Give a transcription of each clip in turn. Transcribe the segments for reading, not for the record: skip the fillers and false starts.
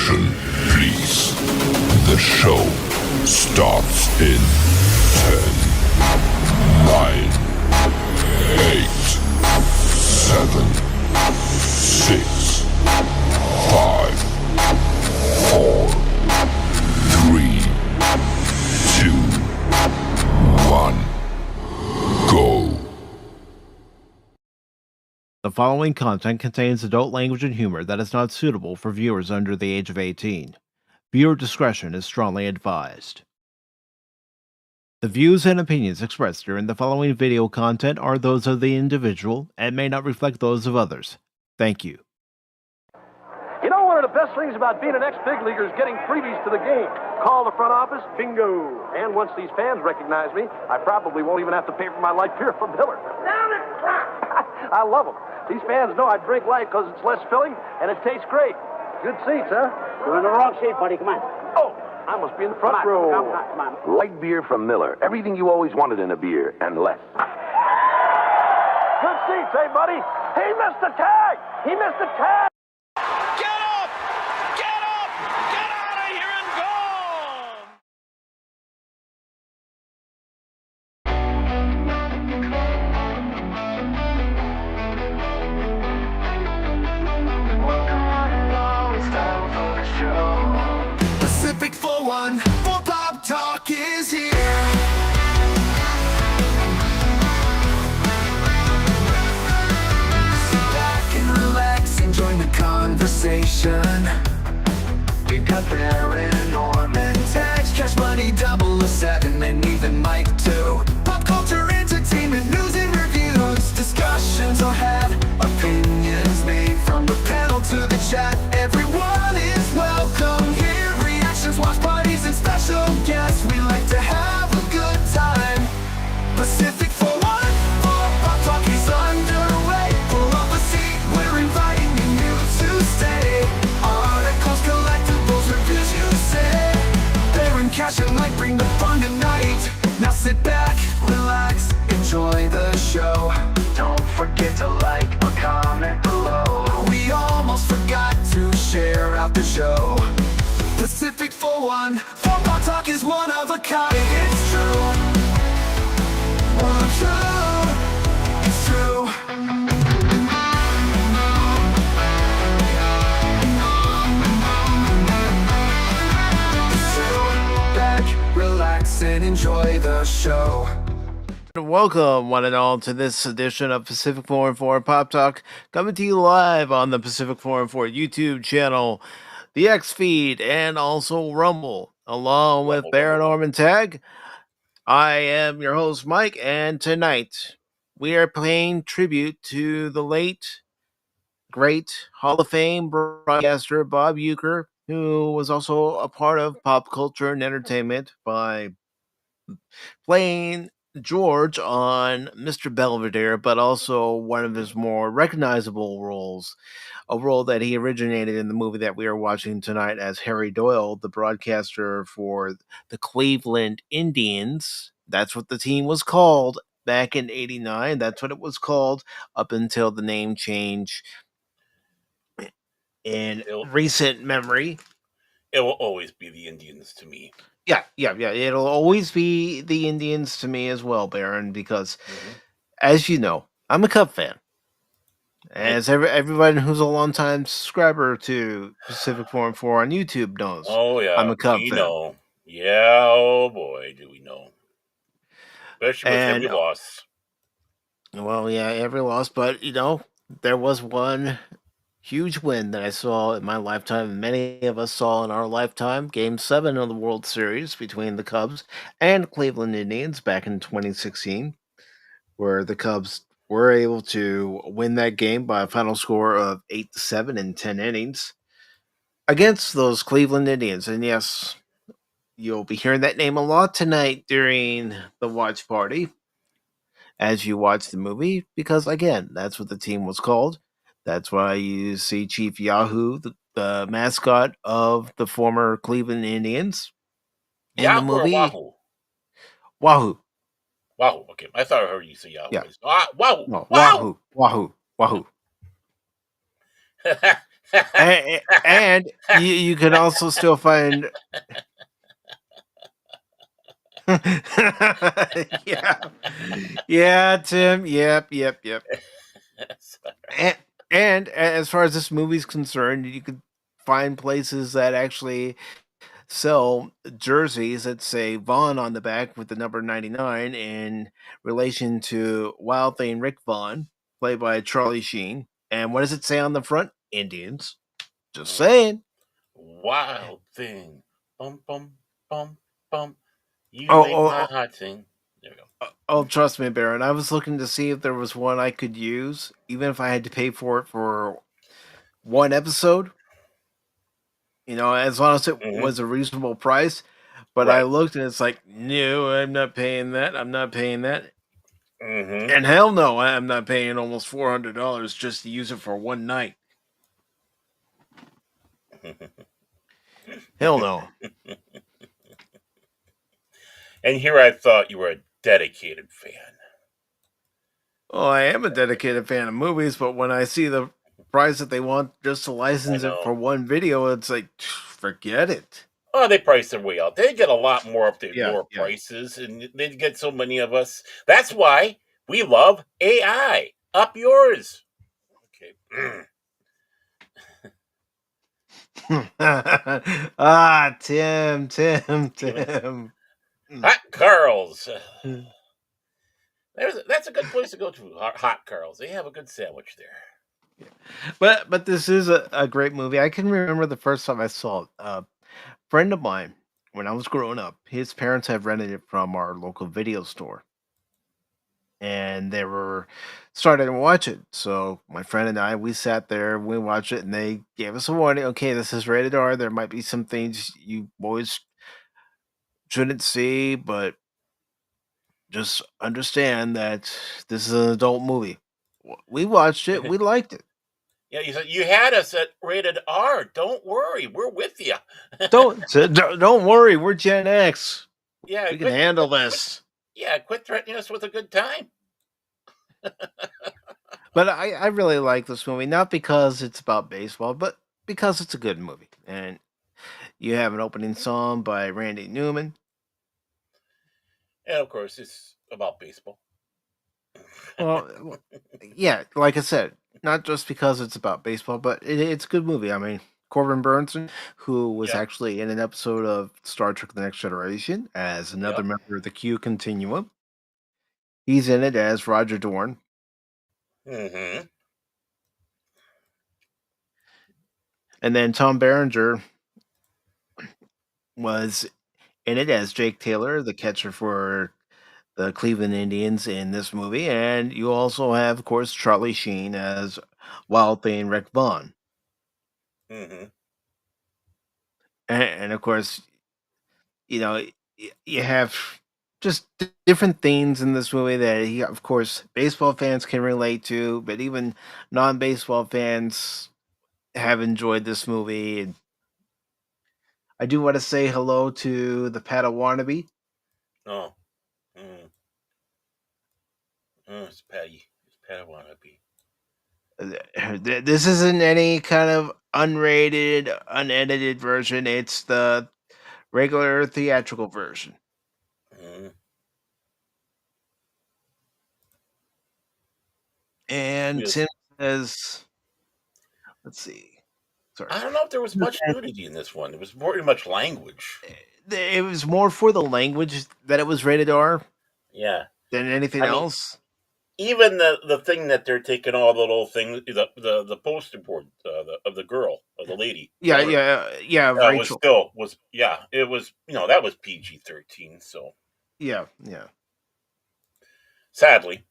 Attention, please. The show starts in 10, 9, 8, 7, 6, 5, 4, 3, 2, 1, go. The following content contains adult language and humor that is not suitable for viewers under the age of 18. Viewer discretion is strongly advised. The views and opinions expressed during the following video content are those of the individual and may not reflect those of others. Thank you. You know, one of the best things about being an ex-big leaguer is getting freebies to the game. Call the front office, bingo. And once these fans recognize me, I probably won't even have to pay for my light beer from Miller. Down it, I love them. These fans know I drink light because it's less filling and it tastes great. Good seats, huh? You're in the wrong seat, buddy. Come on. Oh, I must be in the front row. Come on. Light beer from Miller. Everything you always wanted in a beer, and less. Good seats, hey, buddy? He missed the tag! He missed the tag! Get up! Get up! Get out of here and go! Pacific414 Pop Talk is here. Sit back and relax and join the conversation. We've got Baron, Norman, Tax, Cash Money, 007, and even Mike too. Pop culture, entertainment, news and reviews. Discussions will have opinions made from the panel to the chat. Everyone is welcome here. Reactions, watch parties, and special guests. We like to have a good time. Pacific414 Pop Talk is underway. Pull up a seat, we're inviting you to stay. Articles, collectibles, reviews, you say. Baron, Cash, and Mike bring the fun tonight. Now sit back, relax, enjoy the show. Don't forget to like or comment below. We almost forgot to share out the show. Pacific414 Pop Talk is one of a kind. It's true. It's true. Back, relax, and enjoy the show. Welcome, one and all, to this edition of Pacific414 Pop Talk, coming to you live on the Pacific414 YouTube channel, the X feed, and also Rumble, along with Baron, Norman, Tag. I am your host, Mike, and tonight we are paying tribute to the late, great Hall of Fame broadcaster Bob Uecker, who was also a part of pop culture and entertainment by playing George on Mr. Belvedere, but also one of his more recognizable roles, a role that he originated in the movie that we are watching tonight as Harry Doyle, the broadcaster for the Cleveland Indians. That's what the team was called back in '89. That's what it was called up until the name change in recent memory. It will always be the Indians to me. Yeah. It'll always be the Indians to me as well, Baron, because, as you know, I'm a Cub fan. As everybody who's a long-time subscriber to Pacific414 on YouTube knows. Oh, yeah. I'm a Cub fan. Know. Yeah, oh boy, do we know. Especially with every loss. Well, yeah, every loss, but, there was one huge win that I saw in my lifetime, and many of us saw in our lifetime. Game 7 of the World Series between the Cubs and Cleveland Indians back in 2016, where the Cubs were able to win that game by a final score of 8-7 in 10 innings against those Cleveland Indians. And yes, you'll be hearing that name a lot tonight during the watch party as you watch the movie, because, again, that's what the team was called. That's why you see Chief Yahoo, the mascot of the former Cleveland Indians, in the movie. Wahoo? Wahoo. Wahoo. Okay, I thought I heard you say Yahoo. Yeah. Wahoo. No, Wahoo. Wahoo. And you can also still find. Yeah, yeah, Tim. Yep. And, and as far as this movie's concerned, you could find places that actually sell jerseys that say Vaughn on the back with the number 99 in relation to Wild Thing Rick Vaughn, played by Charlie Sheen. And what does it say on the front? Indians. Just saying. Wild thing. Bum, bum, bum, bum. Oh, You ain't my hot thing. There we go. oh, trust me, Baron. I was looking to see if there was one I could use, even if I had to pay for it for one episode. As long as it Mm-hmm. was a reasonable price. But I Right. looked and it's like, no, I'm not paying that. I'm not paying that. Mm-hmm. And hell no, I'm not paying almost $400 just to use it for one night. Hell no. And here I thought you were a dedicated fan. Well, I am a dedicated fan of movies, but when I see the price that they want just to I license it know. for one video, it's like, forget it. Oh, they price their way out. They get a lot more up their Yeah, lower yeah. prices, and they get so many of us. That's why we love AI. Up yours. Okay. Tim. Hot Carl's. That's a good place to go to. Hot Carl's. They have a good sandwich there. But this is a great movie. I can remember the first time I saw it. A friend of mine, when I was growing up, his parents had rented it from our local video store. And they were starting to watch it. So my friend and I, we sat there, we watched it, and they gave us a warning. Okay, this is rated R. There might be some things you boys shouldn't see, but just understand that this is an adult movie. We watched it. We liked it. Yeah, you said you had us at rated R. Don't worry, we're with you. Don't worry. We're Gen X. Yeah, We can handle this. quit threatening us with a good time. But I really like this movie, not because it's about baseball, but because it's a good movie. And you have an opening song by Randy Newman. And of course, it's about baseball. Well, yeah, like I said, not just because it's about baseball, but it's a good movie. I mean, Corbin Bernsen, who was Yeah, actually in an episode of Star Trek The Next Generation as another yep. member of the Q Continuum. He's in it as Roger Dorn. Mm-hmm. And then Tom Berenger was in it as Jake Taylor, the catcher for the Cleveland Indians in this movie. And you also have, of course, Charlie Sheen as Wild Thing Rick Vaughn. Mm-hmm. And of course, you have just different themes in this movie that, of course, baseball fans can relate to, but even non-baseball fans have enjoyed this movie. And I do want to say hello to the Padawannabe. Oh. Mm. Oh, it's Patty. It's Padawannabe. This isn't any kind of unrated, unedited version. It's the regular theatrical version. Mm-hmm. And Yes. Tim says, let's see. Sorry. I don't know if there was much nudity in this one. It was very much language. It was more for the language that it was rated R Yeah. than anything I mean, else. even the thing that they're taking all the little thing, the poster board of the girl, of the lady, Yeah, daughter, yeah, was Rachel. still it was that was PG-13. So Yeah. sadly,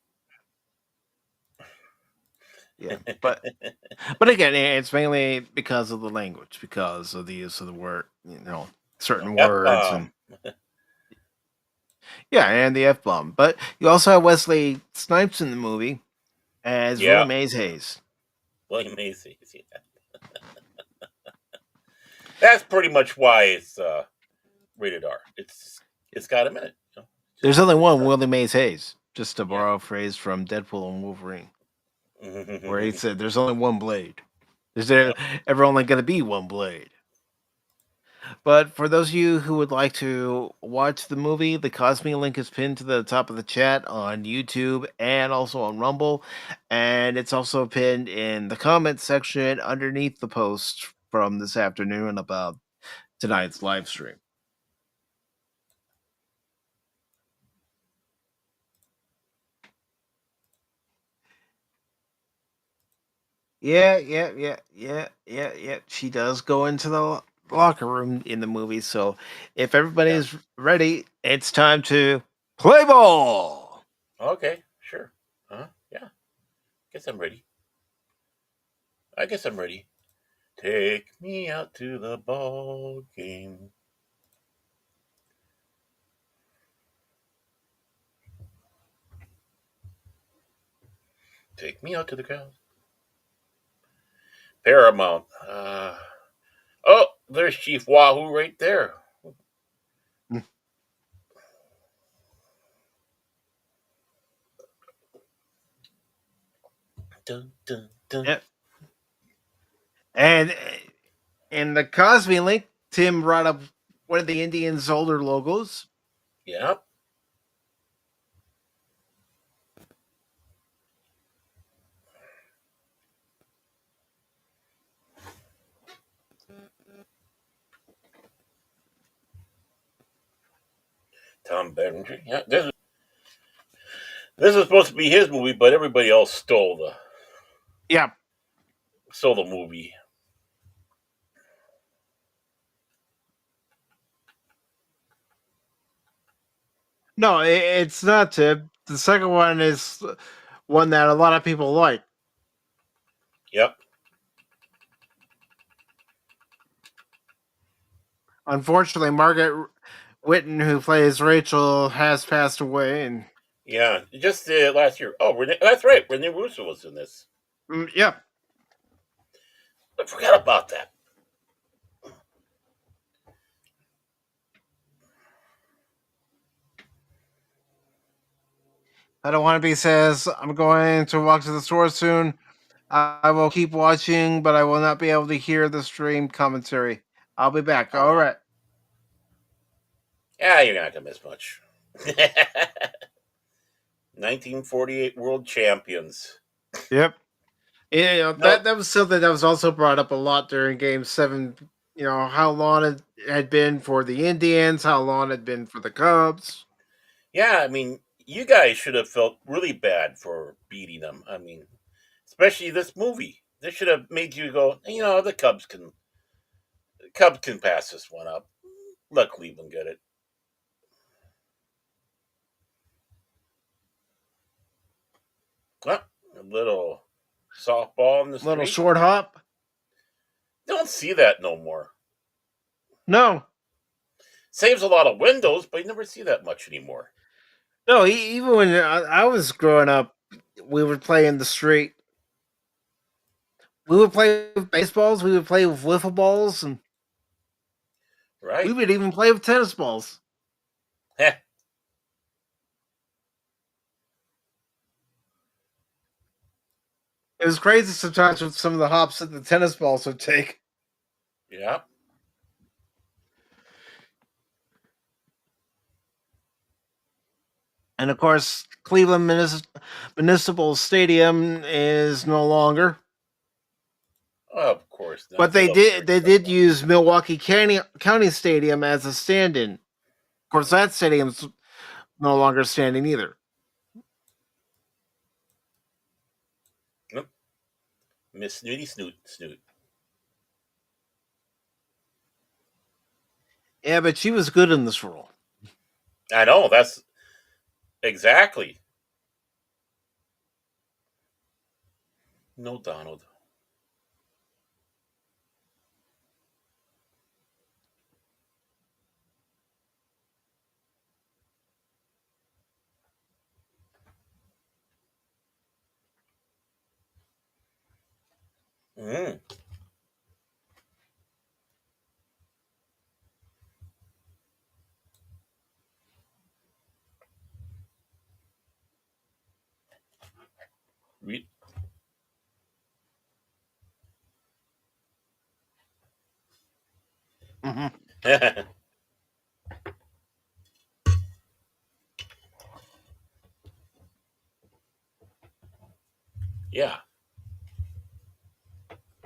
Yeah. But again, it's mainly because of the language, because of the use of the word, certain F words, bomb. and yeah, and the F bomb. But you also have Wesley Snipes in the movie as Willie Yeah, Mays Hayes. Willie Mays Hayes. Yeah. That's pretty much why it's rated R. It's got a minute. There's only one Willie Mays Hayes, just to borrow a phrase from Deadpool and Wolverine, where he said, "There's only one blade." Is there ever only going to be one blade? But for those of you who would like to watch the movie, the Cosme link is pinned to the top of the chat on YouTube and also on Rumble. And it's also pinned in the comment section underneath the post from this afternoon about tonight's live stream. Yeah. She does go into the locker room in the movie. So if everybody is ready, it's time to play ball. Okay, sure. Yeah. Guess I'm ready. I guess I'm ready. Take me out to the ball game. Take me out to the crowd. Paramount. Oh, there's Chief Wahoo right there. Dun, dun, dun. Yep. And in the Cosme link, Tim brought up one of the Indians' older logos. Yep. Tom Berenger. Yeah, this is supposed to be his movie, but everybody else stole the movie. No, it's not Tim. The second one is one that a lot of people like. Yep. Unfortunately, Margaret Whitton, who plays Rachel, has passed away. And yeah, just last year. Oh, that's right. Rene Russo was in this. Yep. I forgot about that. I don't want to be says I'm going to walk to the store soon. I will keep watching, but I will not be able to hear the stream commentary. I'll be back. All right. Yeah, you're not gonna miss much. 1948 World Champions. Yep. Yeah, that was something that was also brought up a lot during Game 7. You know, how long it had been for the Indians, how long it had been for the Cubs. Yeah, I mean, you guys should have felt really bad for beating them. I mean, especially this movie. This should have made you go, the Cubs can pass this one up. Let Cleveland get it. Well, a little softball in the street. Little short hop. Don't see that no more. No. Saves a lot of windows, but you never see that much anymore. No, even when I was growing up, we would play in the street. We would play with baseballs. We would play with wiffle balls, and we would even play with tennis balls. Heh. It was crazy sometimes with some of the hops that the tennis balls would take. Yeah. And of course, Cleveland Municipal Stadium is no longer. Of course not. But they did use Milwaukee County Stadium as a stand-in. Of course, that stadium's no longer standing either. Nope. Miss Snooty Snoot. Yeah, but she was good in this role. I know, that's exactly. No Donald. Mm. Yeah.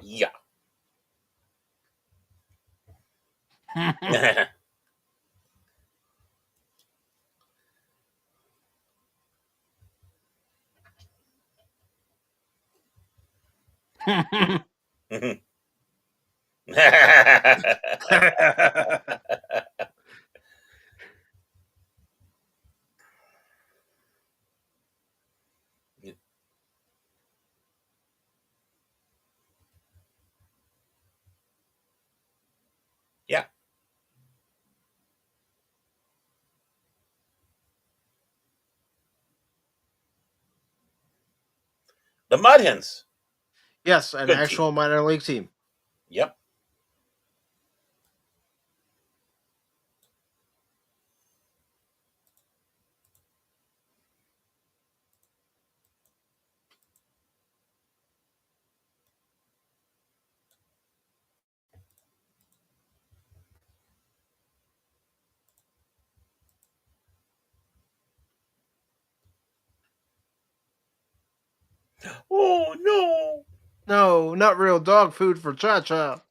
Yeah. Yeah. The Mud Hens. Yes, an Good actual team. minor league team. Yep. Oh no. No, not real dog food for Cha Cha.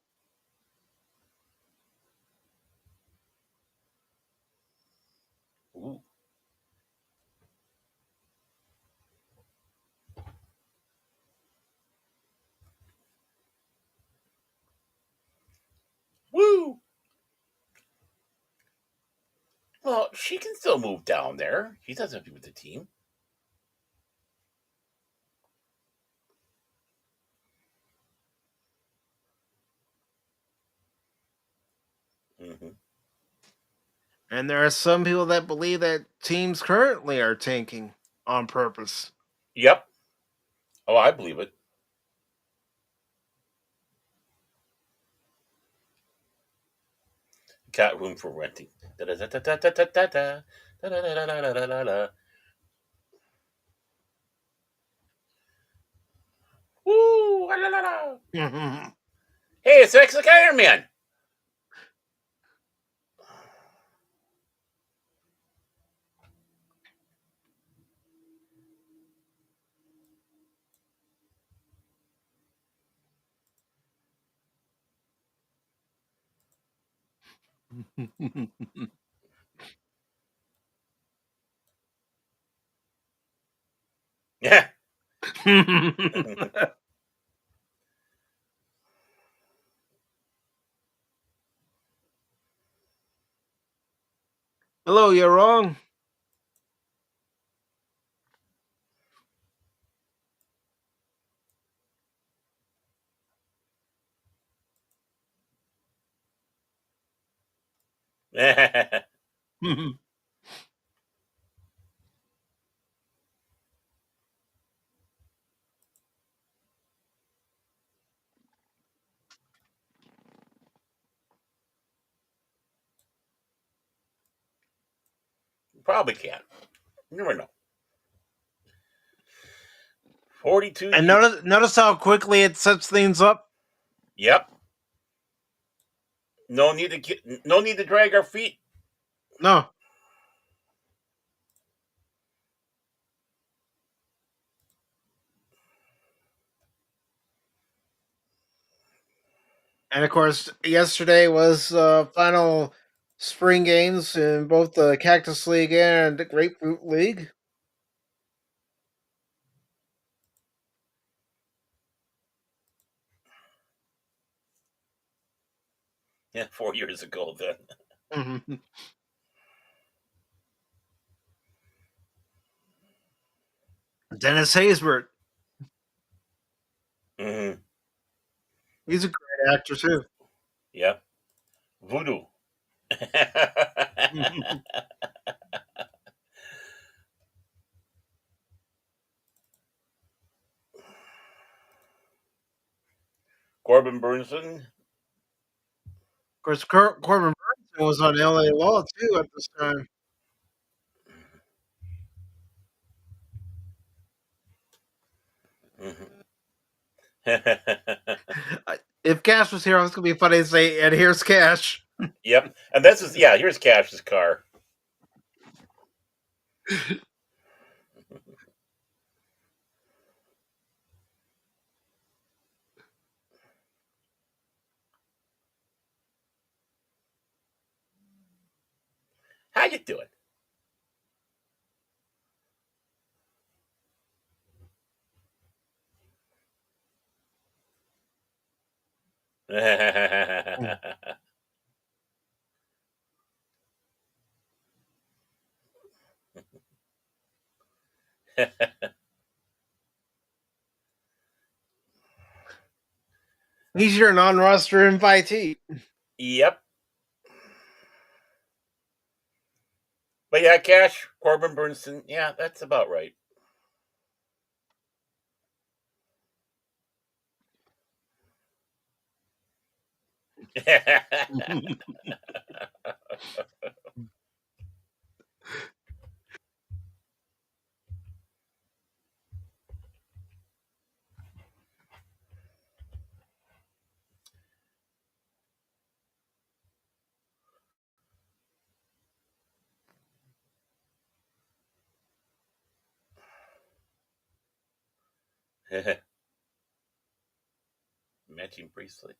Ooh. Woo. Well, she can still move down there. She doesn't have to be with the team. Mm-hmm. And there are some people that believe that teams currently are tanking on purpose. Yep. Oh, I believe it. Got room for renting. Da-da-da-da-da-da-da-da. Da-da-da-da-da-da-da. Woo! La, la, la, la. Hey, it's X Iron Man. Yeah. Hello, you're wrong. Probably can. You never know. 42 And years. notice how quickly it sets things up. Yep. No need to drag our feet. No. And of course, yesterday was final spring games in both the Cactus League and the Grapefruit League. Yeah, 4 years ago then. Dennis Haysbert. Mm-hmm. He's a great actor too. Yep. Voodoo. Corbin Bernsen. Of course, Corbin Bernsen was on LA Law too at this time. Mm-hmm. If Cash was here, I was going to be funny to say, and here's Cash. Yep. And this is, yeah, here's Cash's car. How you doing? He's your non-roster invitee. Yep. But yeah, Cash, Corbin Bernsen, yeah, that's about right. Matching bracelet.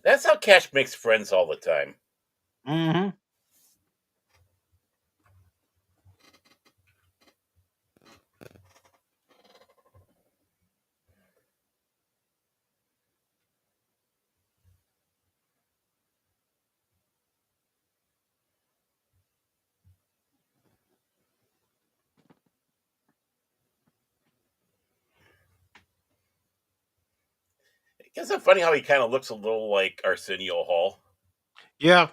That's how Cash makes friends all the time. Mm-hmm. Isn't it funny how he kind of looks a little like Arsenio Hall? Yeah.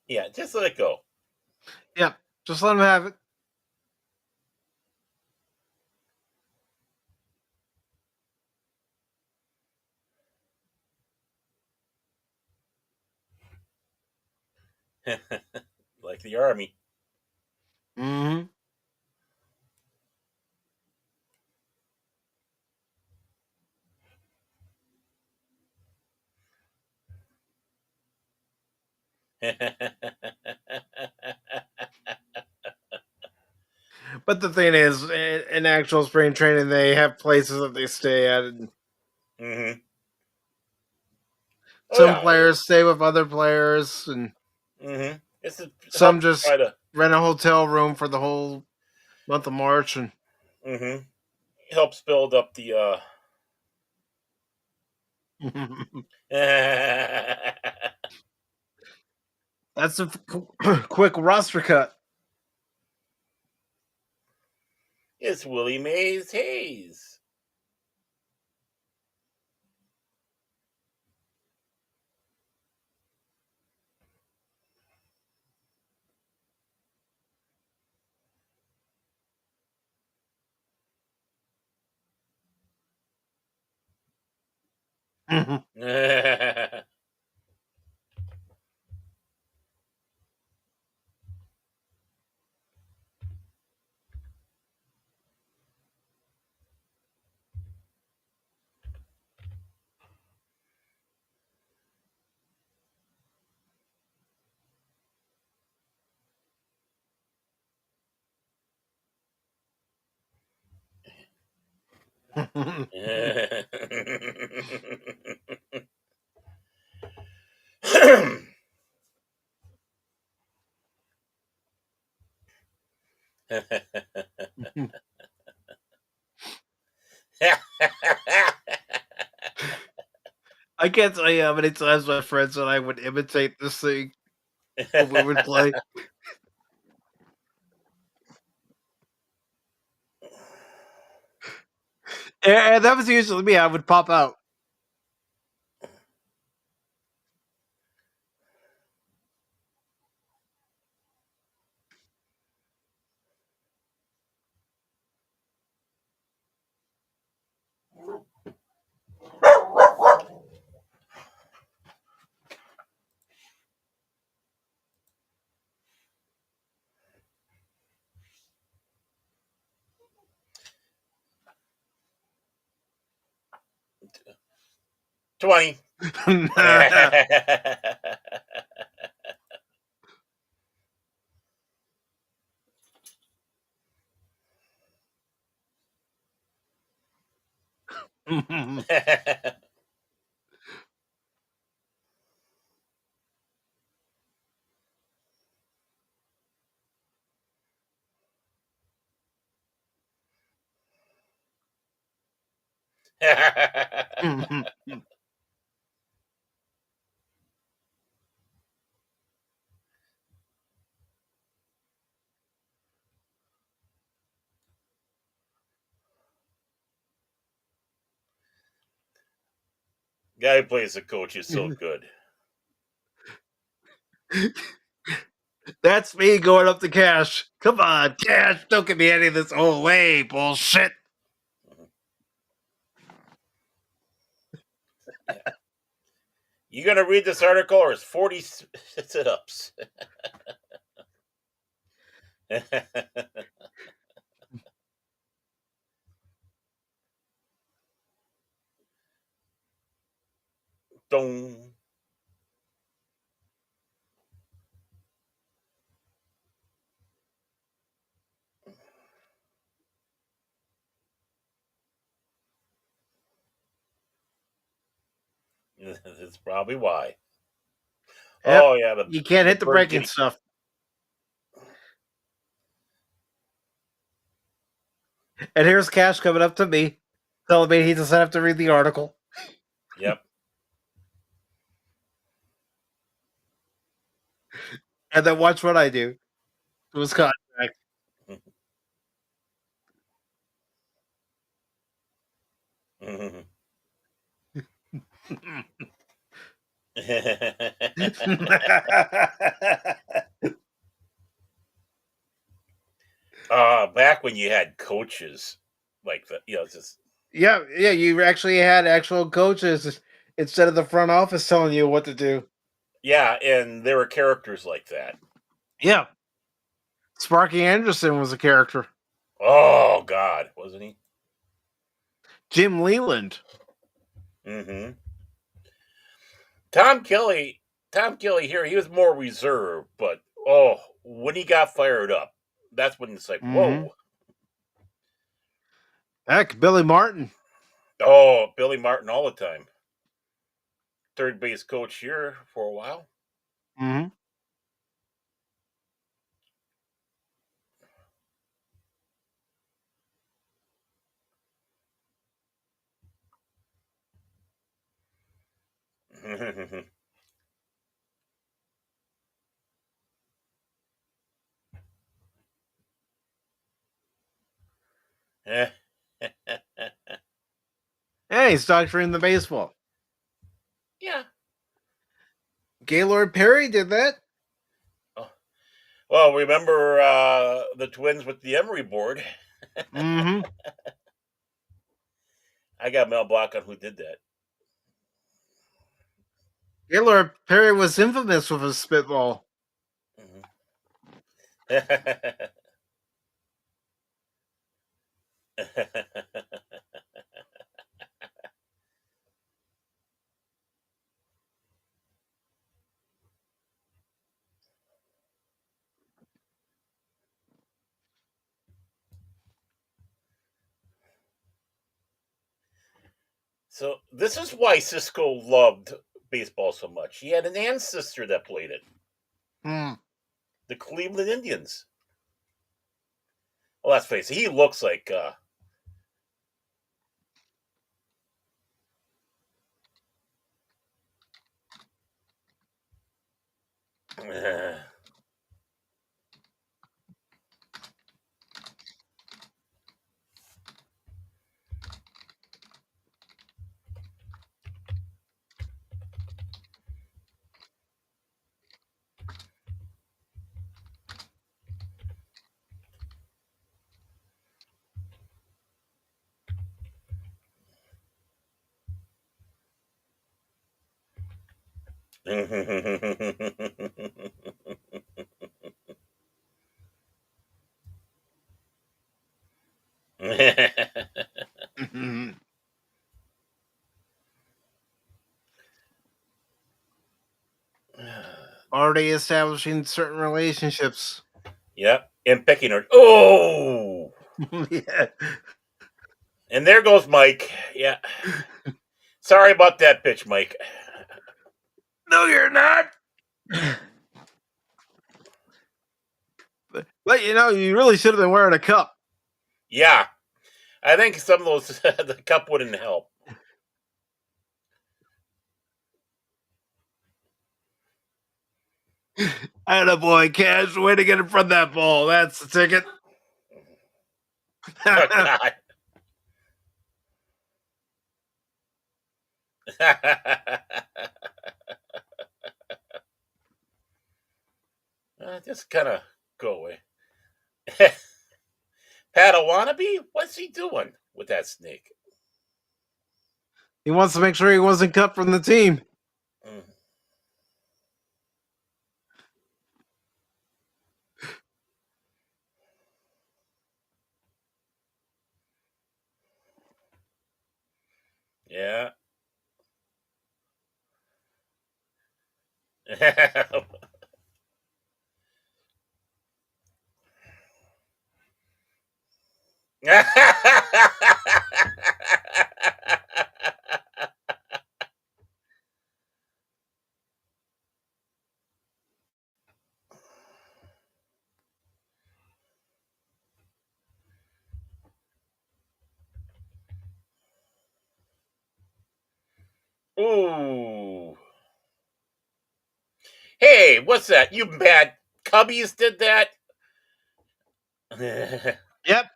Yeah, just let it go. Yeah. Just let him have it. Like the army. Mm-hmm. But the thing is, in actual spring training, they have places that they stay at. And Mm-hmm. Oh some yeah. players stay with other players, and Mm-hmm. It's some help just try to. rent a hotel room for the whole month of March. And Mm-hmm. Helps build up the. that's a quick roster cut. It's Willie Mays Hayes. I can't tell you how many times my friends and I would imitate this thing. when we would play. And that was usually me. I would pop out. $20. Guy who plays the coach is so good. That's me going up to Cash. Come on, Cash. Don't give me any of this old way bullshit. You gonna read this article, or is 40 sit-ups? Dong. That's probably why. Yep. Oh yeah, You can't hit the breaking stuff. And here's Cash coming up to me, telling me he doesn't have to read the article. Yep. And then watch what I do. It was contract. Back when you had coaches like that, just yeah, you actually had actual coaches instead of the front office telling you what to do. yeah, and there were characters like that. Yeah. Sparky Anderson was a character. Oh God, wasn't he? Jim Leland. Mm-hmm. Tom Kelly here, he was more reserved, but when he got fired up, that's when it's like, whoa. Heck, Billy Martin. Oh, Billy Martin all the time. Third base coach here for a while. Mm-hmm. Hey, he's doctoring the baseball. Yeah. Gaylord Perry did that. Oh. Well, remember the Twins with the Emery board? Mm-hmm. I got Mel Block on who did that. Gaylord Perry was infamous with his spitball. So this is why Cisco loved baseball so much. He had an ancestor that played it. The Cleveland Indians. Well, let's face it, he looks like Already establishing certain relationships. Yep, and picking her. Oh, Yeah. and there goes Mike. Yeah, sorry about that pitch, Mike. No, you're not. But you really should have been wearing a cup. Yeah, I think some of those the cup wouldn't help. Attaboy, Cash. Way to get in front of that ball. That's the ticket. Oh, God. Just kind of go away. Padawannabe? What's he doing with that snake? He wants to make sure he wasn't cut from the team. Mm. Yeah. Ooh. Hey, what's that? You bad Cubbies did that? Yep.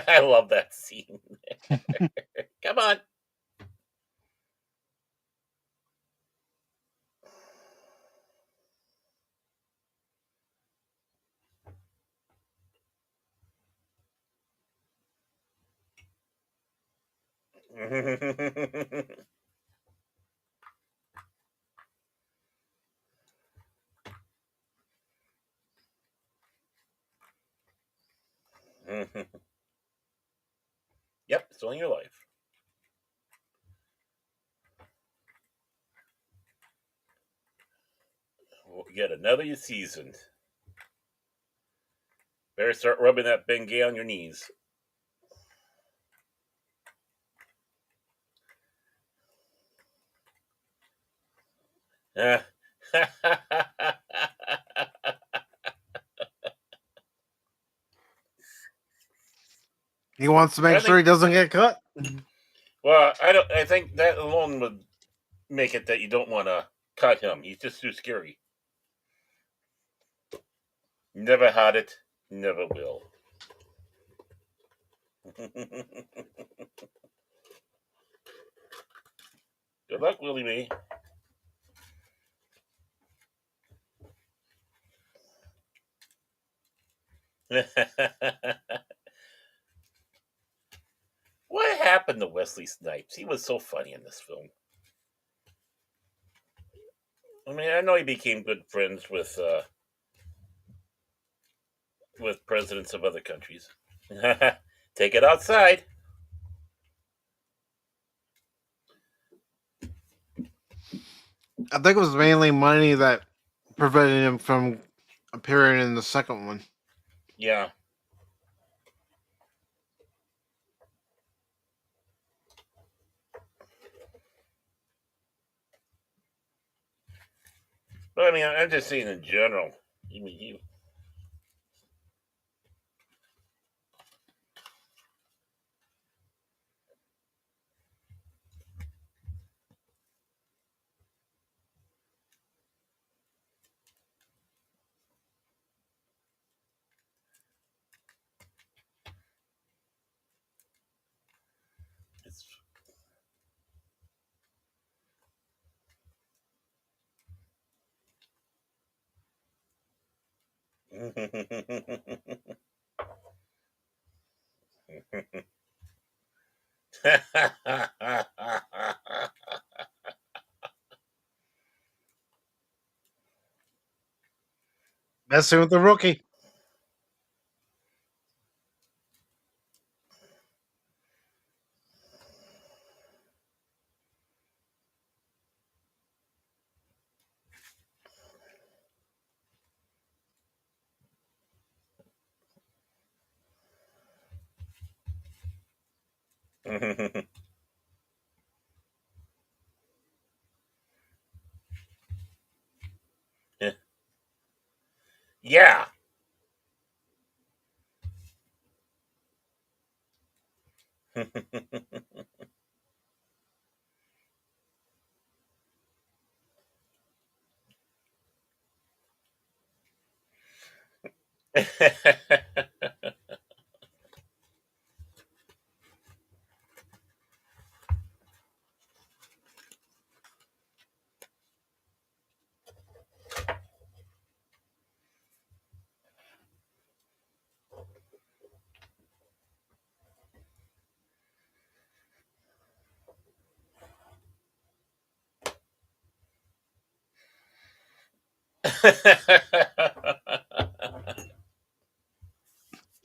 I love that scene. Come on. Yep, it's on your life. We'll get another season. Better start rubbing that Bengay on your knees. He wants to make sure he doesn't get cut. Well, I think that alone would make it that you don't want to cut him. He's just too scary. Never had it, never will. Good luck, Willie Mays. What happened to Wesley Snipes? He was so funny in this film. I mean, I know he became good friends with presidents of other countries. Take it outside. I think it was mainly money that prevented him from appearing in the second one. Yeah. But I mean, I'm just saying in general. It's Messing with the rookie. yeah.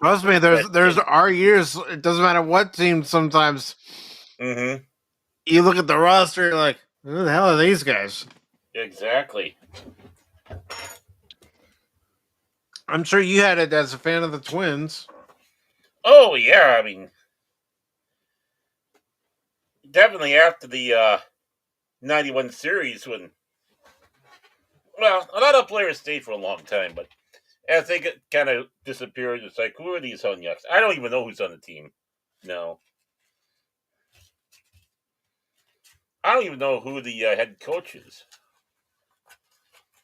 Trust me, there's our years. It doesn't matter what team. Sometimes Mm-hmm. you look at the roster, you're like, who the hell are these guys? Exactly. I'm sure you had it as a fan of the Twins. Oh yeah, I mean, definitely after the '91 series, when a lot of players stayed for a long time, but as they kind of disappeared, it's like, who are these Hunyucks? I don't even know who's on the team. No, I don't even know who the head coach is.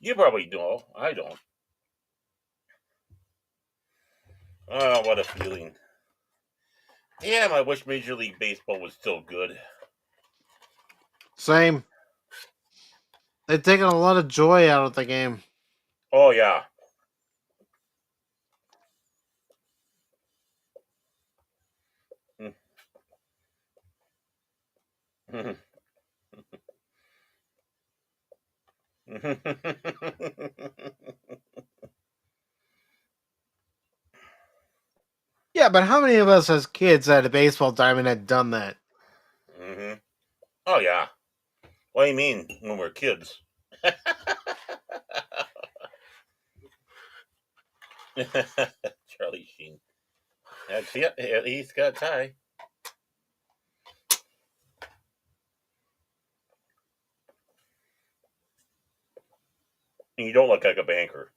You probably know. I don't. Oh, what a feeling. Damn, I wish Major League Baseball was still good. Same. They've taken a lot of joy out of the game. Oh, yeah. Yeah, but how many of us as kids at a baseball diamond had done that? Mm-hmm. Oh, yeah. What do you mean when we're kids? Charlie Sheen. That's it. He's got a tie. And you don't look like a banker.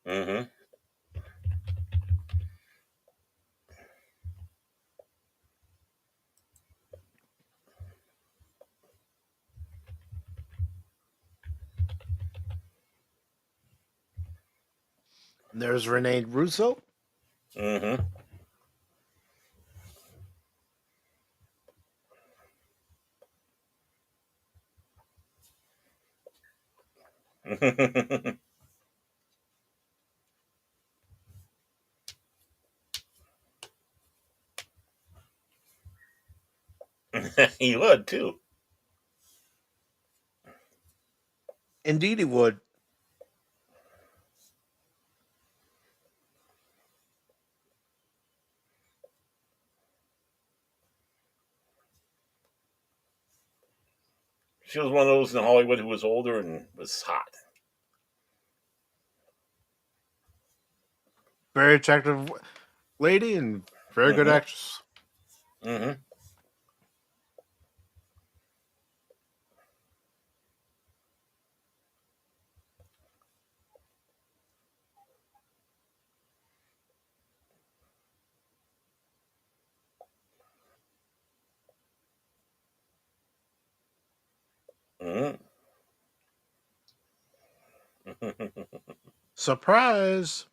Mm-hmm. There's Rene Russo. Mm-hmm. He would too. Indeed, he would. She was one of those in Hollywood who was older and was hot. Very attractive lady and very good Mm-hmm. actress. Mm-hmm. Mm. Surprise.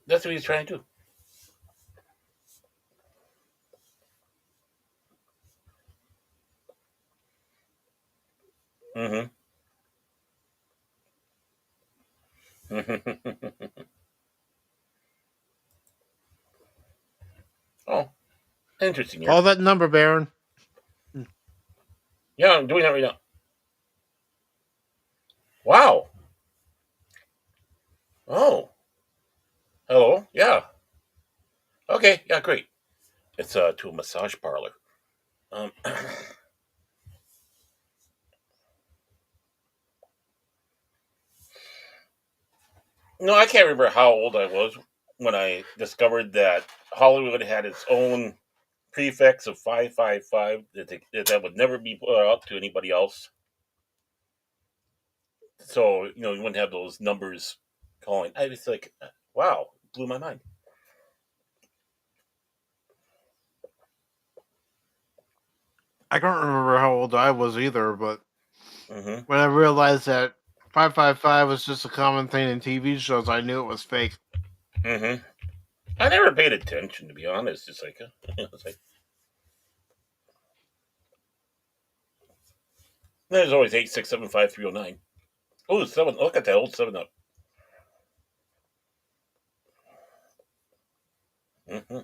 That's what he's trying to do. Oh, interesting. Call that number, Baron. Yeah, I'm doing that right now. Wow. Oh. Hello. Yeah. Okay. Yeah. Great. It's to a massage parlor. Um, no, I can't remember how old I was when I discovered that Hollywood had its own prefix of 555 that would never be put out to anybody else. So you wouldn't have those numbers calling. I was like, wow, blew my mind. I can't remember how old I was either, but Mm-hmm. when I realized that 555 was just a common thing in TV shows, I knew it was fake. Mm-hmm. I never paid attention, to be honest. It's like, it's like there's always 8675309. Oh, seven! Look at that old 7-Up. Mm-hmm.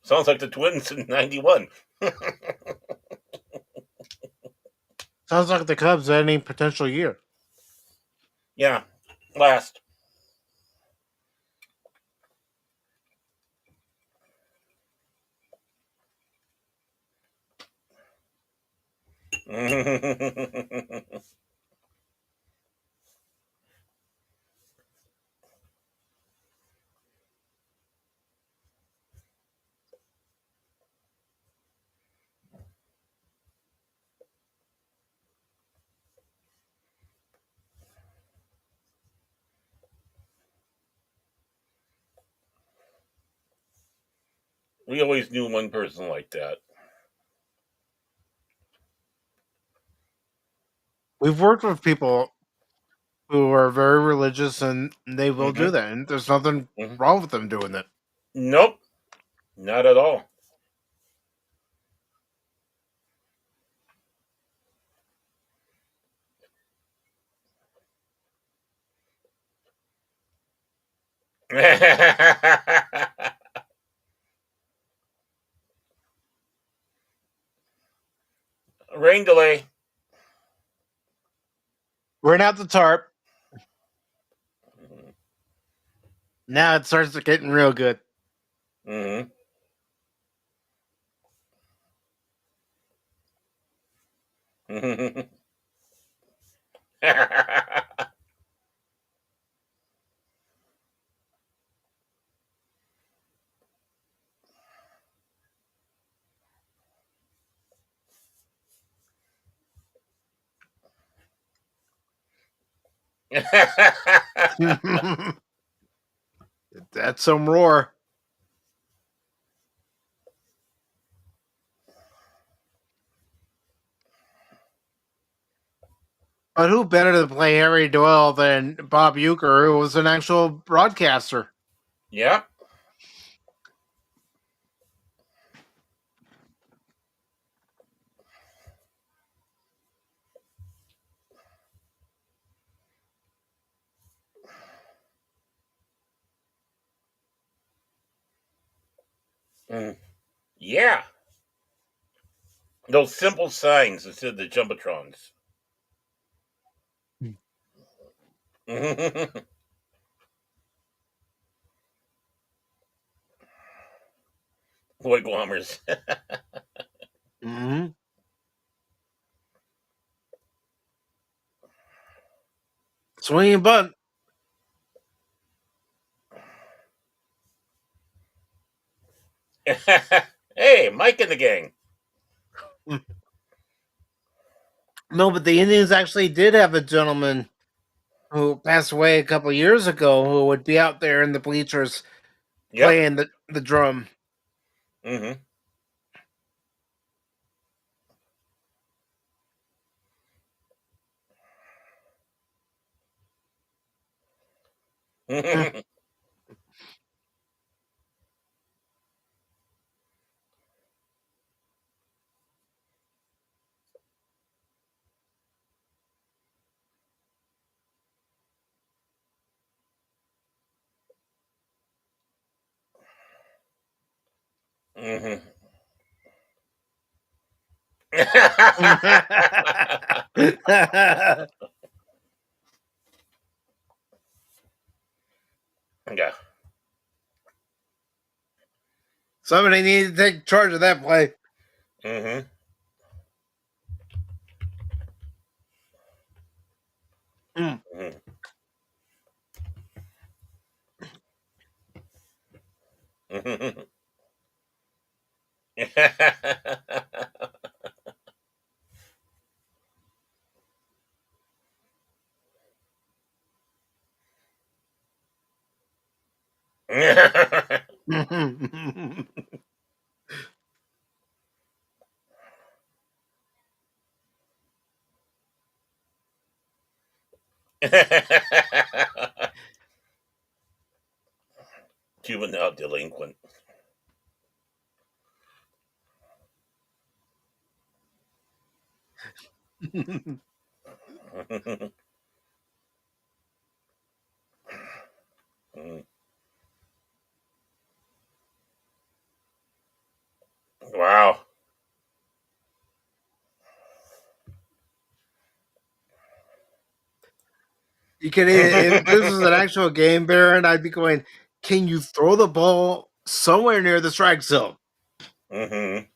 Sounds like the Twins in '91. Sounds like the Cubs any potential year. Yeah, last. We always knew one person like that. We've worked with people who are very religious and they will do Mm-hmm. that. And there's nothing Mm-hmm. wrong with them doing that. Nope, not at all. Rain delay. We're not the tarp. Now it starts getting real good. Mm-hmm. That's some roar. But who better to play Harry Doyle than Bob Uecker, who was an actual broadcaster? Yeah. Mm. Yeah. Those simple signs instead of the jumbotrons. Wigwammers. Mm-hmm. Swinging bunt. Hey, Mike and the gang. No, but the Indians actually did have a gentleman who passed away a couple years ago who would be out there in the bleachers playing the drum. Mm-hmm. Mm-hmm. Yeah. Somebody needed to take charge of that play. Mm-hmm. Mm. Mm-hmm. Mm-hmm. Juvenile delinquent. Wow. You can, if this was an actual game, Baron, I'd be going, can you throw the ball somewhere near the strike zone? Mm-hmm.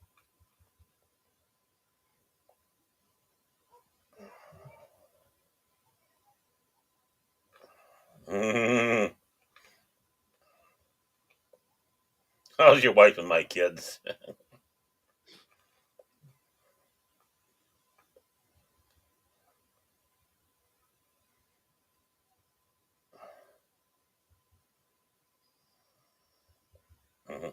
Mm-hmm. How's your wife and my kids? Mm-hmm.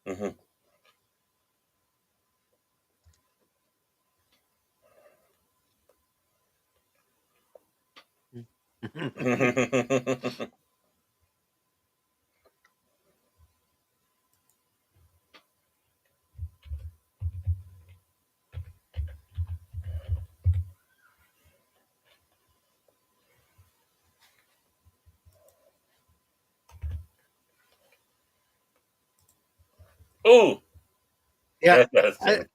Mm-hmm. Ooh, Yeah, that's a I, thing.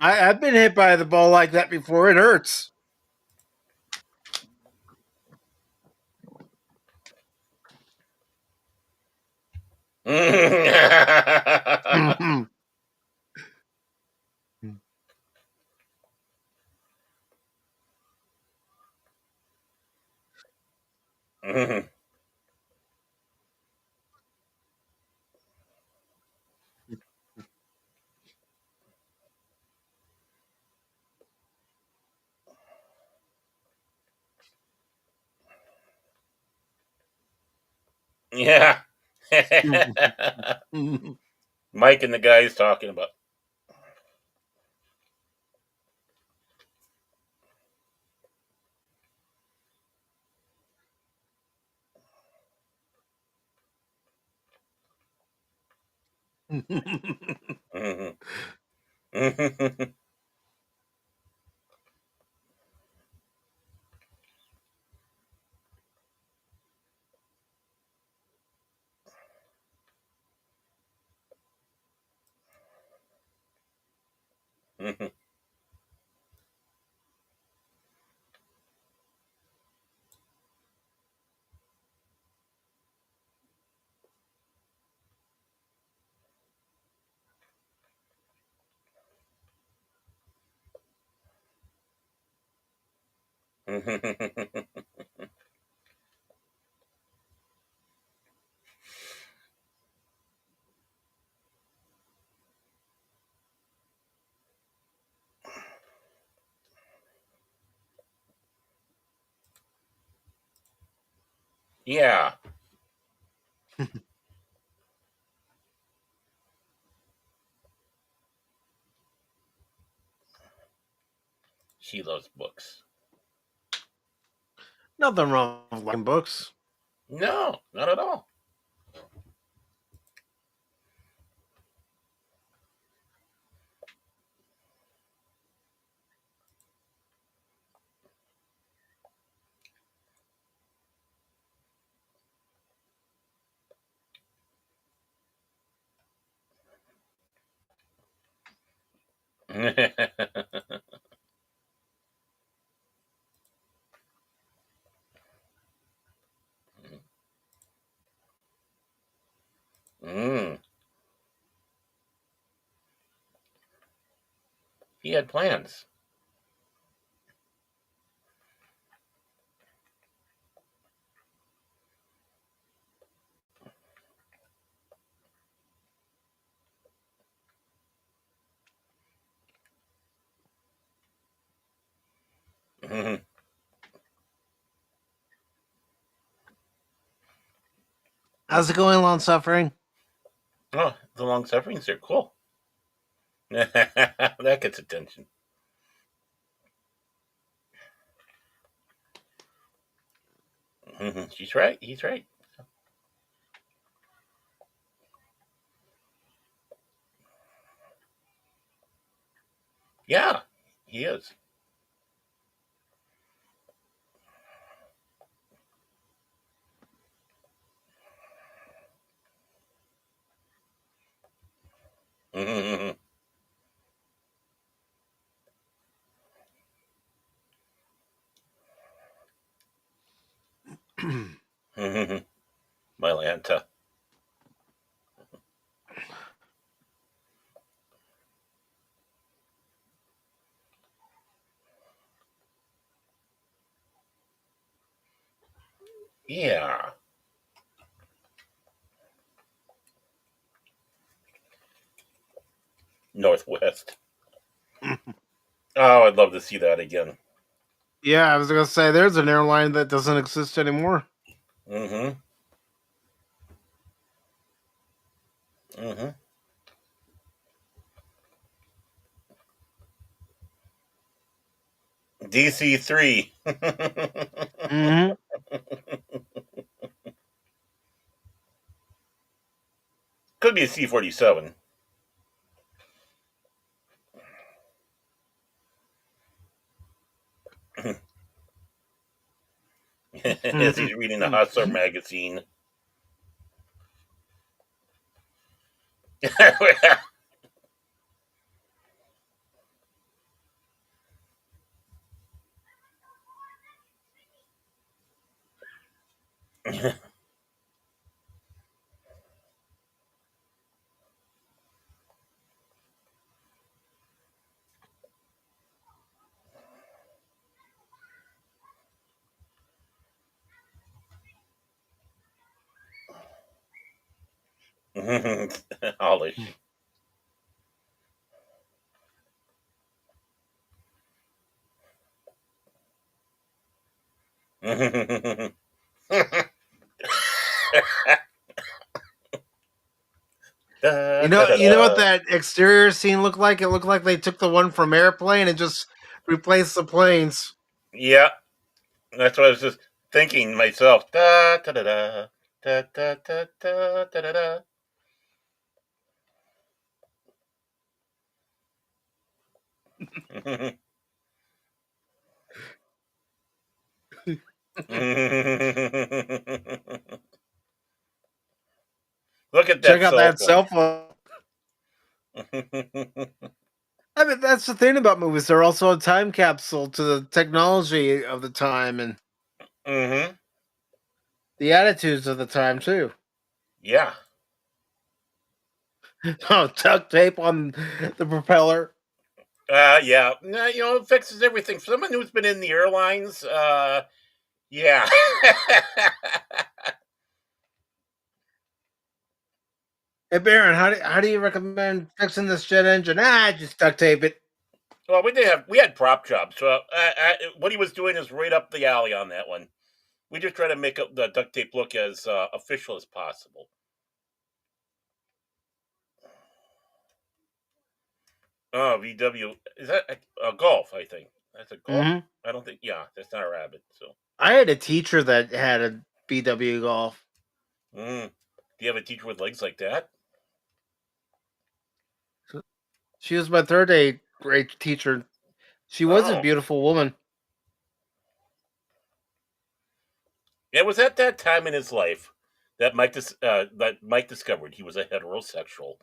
I've been hit by the ball like that before. It hurts. Mhm. Mhm. Yeah. Mike and the guys talking about. Mhm. Mhm. Yeah. She loves books. Nothing wrong with liking books. No, not at all. mm. He had plans. How's it going, Long Suffering? Oh, the long sufferings are cool. That gets attention. She's right. He's right. Yeah, he is. Mylanta. Yeah. Northwest. Oh, I'd love to see that again. Yeah, I was gonna say there's an airline that doesn't exist anymore. Mm-hmm. Mm-hmm. DC-3. Mm-hmm. Could be a C-47. As he's reading the Hustler magazine. Hollish. You know what that exterior scene looked like? It looked like they took the one from Airplane and just replaced the planes. Yeah, that's what I was just thinking myself. Da da da da da da da da da da. Look at Check that out cell that phone. cell phone. I mean, that's the thing about movies. They're also a time capsule to the technology of the time and Mm-hmm. the attitudes of the time, too. Yeah. Oh, duct tape on the propeller. Yeah. No, it fixes everything. For someone who's been in the airlines, yeah. Hey, Baron, how do you recommend fixing this jet engine? Just duct tape it. Well, we had prop jobs. So what he was doing is right up the alley on that one. We just try to make the duct tape look as official as possible. Oh, VW is that a golf? I think that's a golf. Mm-hmm. I don't think. Yeah, that's not a rabbit. So, I had a teacher that had a BW Golf. do you have a teacher with legs like that? She was my third grade teacher. She was a Oh, beautiful woman. it was at that time in his life that Mike discovered he was a heterosexual.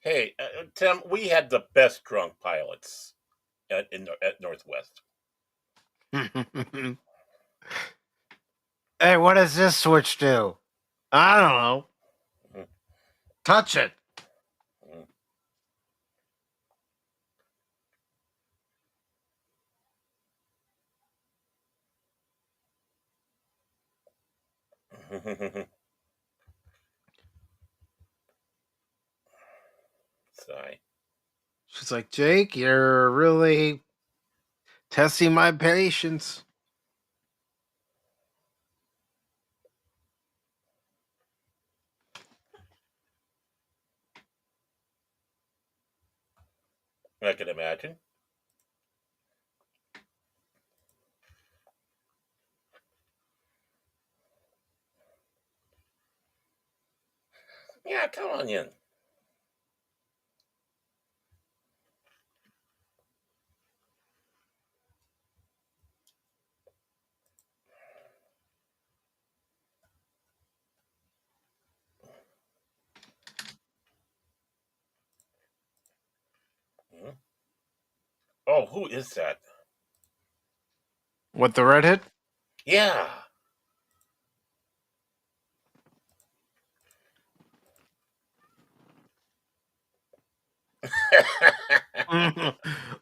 Hey, Tim, we had the best drunk pilots at Northwest. Hey, what does this switch do? I don't know. Mm. Touch it. Sigh. She's like, Jake, you're really testing my patience. I can imagine. Yeah, come on in. Hmm? Oh, who is that? What, the redhead? Yeah.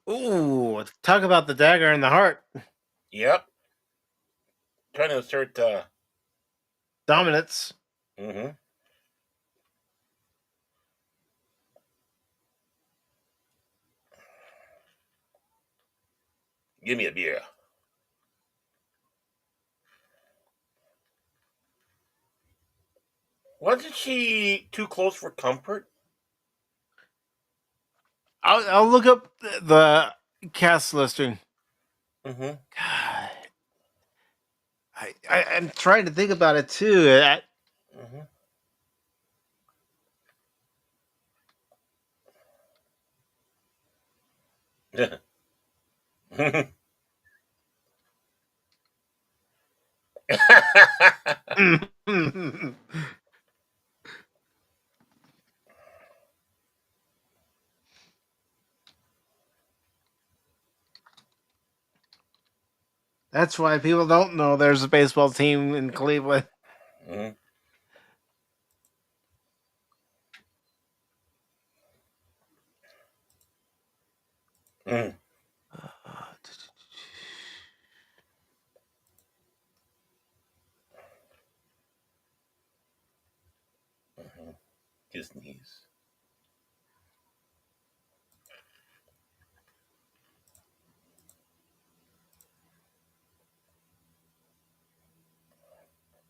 Ooh, talk about the dagger in the heart. Yep. Trying to assert. Dominance. Mm-hmm. Give me a beer. Wasn't she too close for comfort? I'll look up the cast listing. Mm-hmm. God, I'm trying to think about it too. Mm-hmm. That's why people don't know there's a baseball team in Cleveland. Mm-hmm. Mm. Mm-hmm. His knees.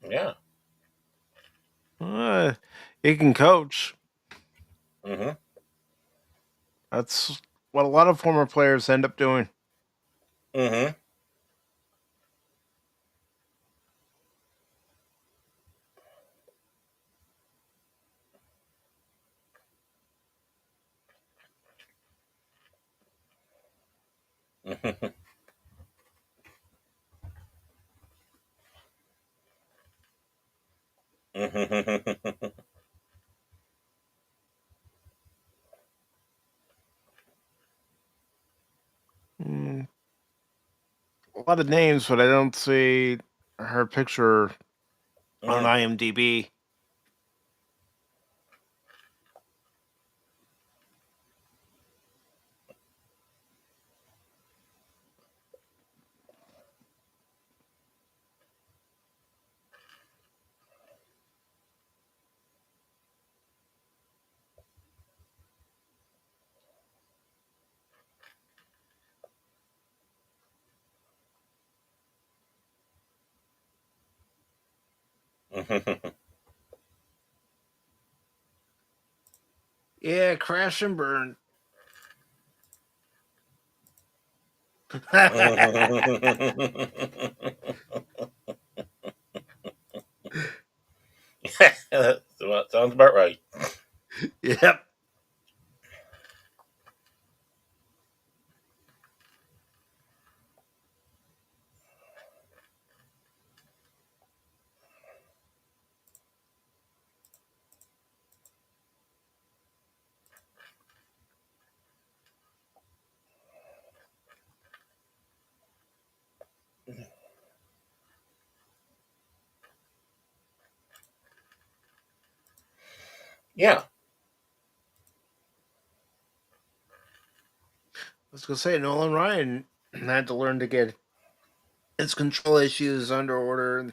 Yeah. He can coach. Mm-hmm. That's what a lot of former players end up doing. Mm-hmm. Mm, a lot of names, but I don't see her picture on Mm. IMDb. Yeah, crash and burn. Sounds about right. Yep. Yeah. I was gonna say Nolan Ryan had to learn to get his control issues under order,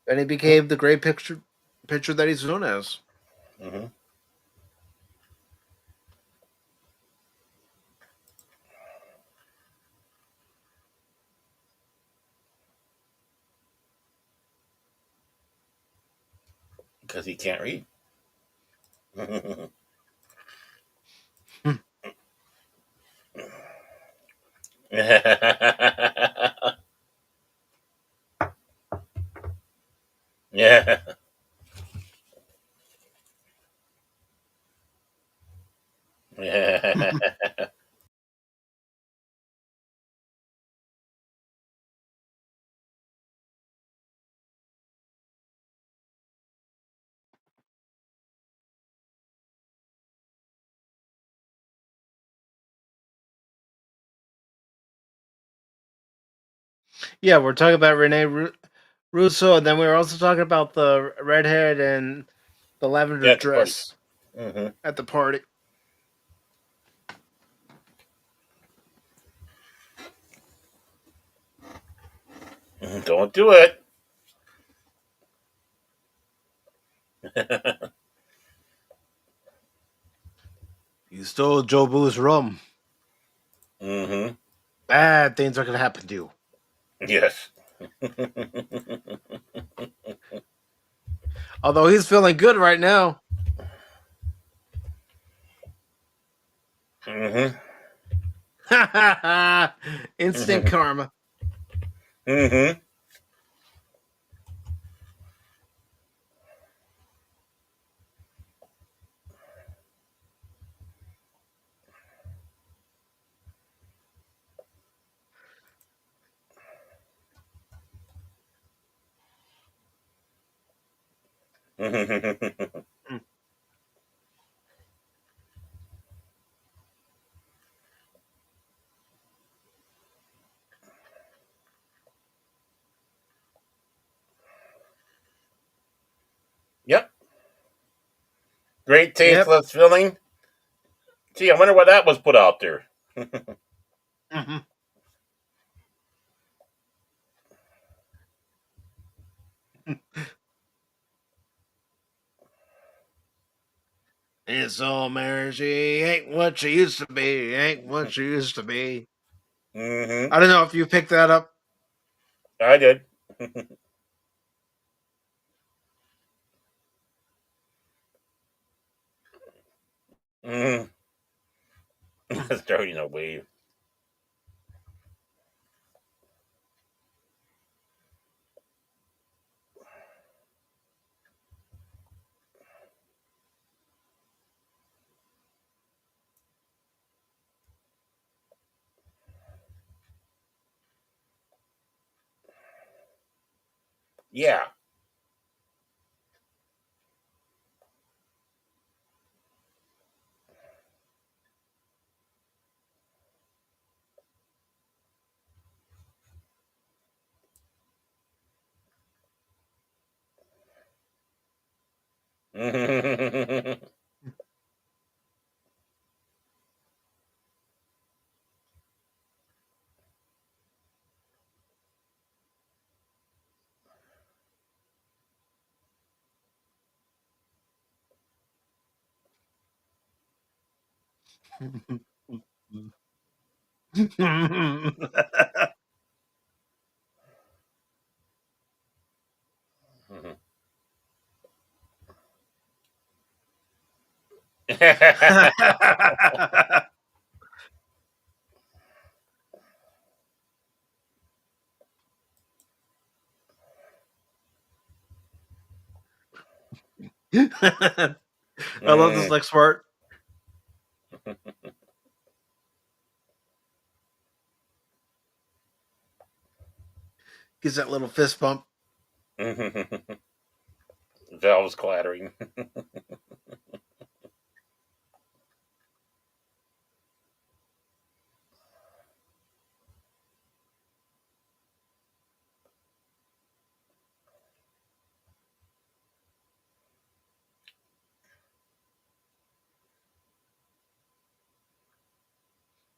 and he became the great pitcher that he's known as. Mm-hmm. Because he can't read. Yeah. Yeah. Yeah, we're talking about Russo, and then we were also talking about the redhead and the lavender Yeah, at the party. dress Mm-hmm. at the party. Don't do it. You stole Joe Boo's rum. Mm-hmm. Bad things are gonna happen to you. Yes. Although he's feeling good right now. Mm-hmm. Instant Mm-hmm. karma. Mm-hmm. Mm. Yep. Great Yep. tasteless filling. Gee, I wonder why that was put out there. Mhm. It's all marriage. She ain't what she used to be. Ain't what she used to be. Mm-hmm. I don't know if you picked that up. I did. Mm-hmm. Starting a wave. Yeah. I love this next part. Gives that little fist bump. Valves clattering.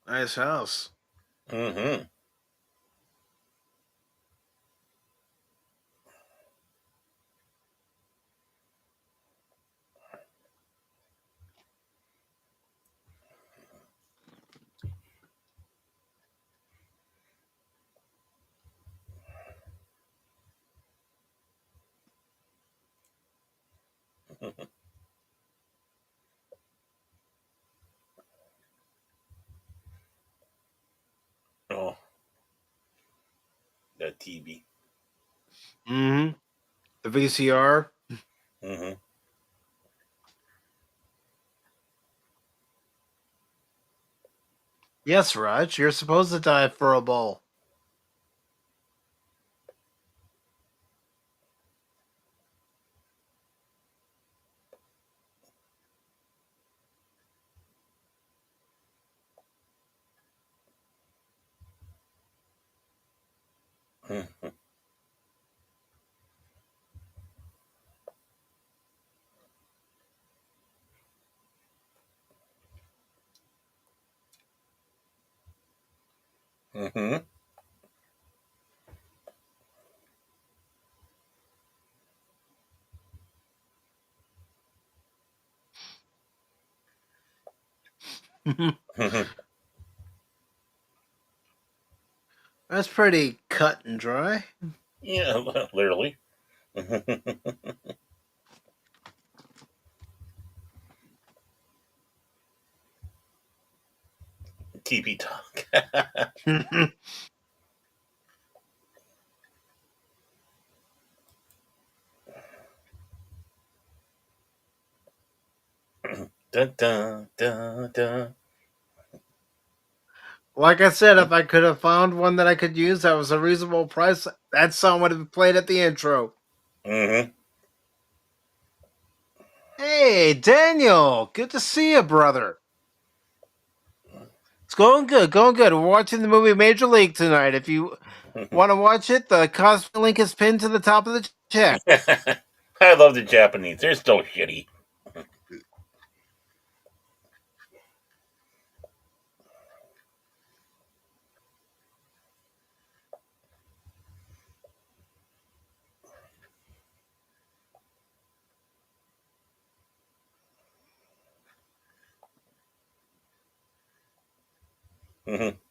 Nice house. Mm-hmm. Oh, that TV. Mm-hmm. The VCR. Mm-hmm. Yes, Raj, you're supposed to dive for a bowl. Mm-hmm. That's pretty cut and dry. Yeah, literally. TV talk. Dun, dun, dun, dun. Like I said, if I could have found one that I could use that was a reasonable price, that song would have played at the intro. Mm-hmm. Hey, Daniel, good to see you, brother. It's going good, going good. We're watching the movie Major League tonight. If you want to watch it, the Cosby link is pinned to the top of the chat. I love the Japanese. They're so shitty. Mm-hmm.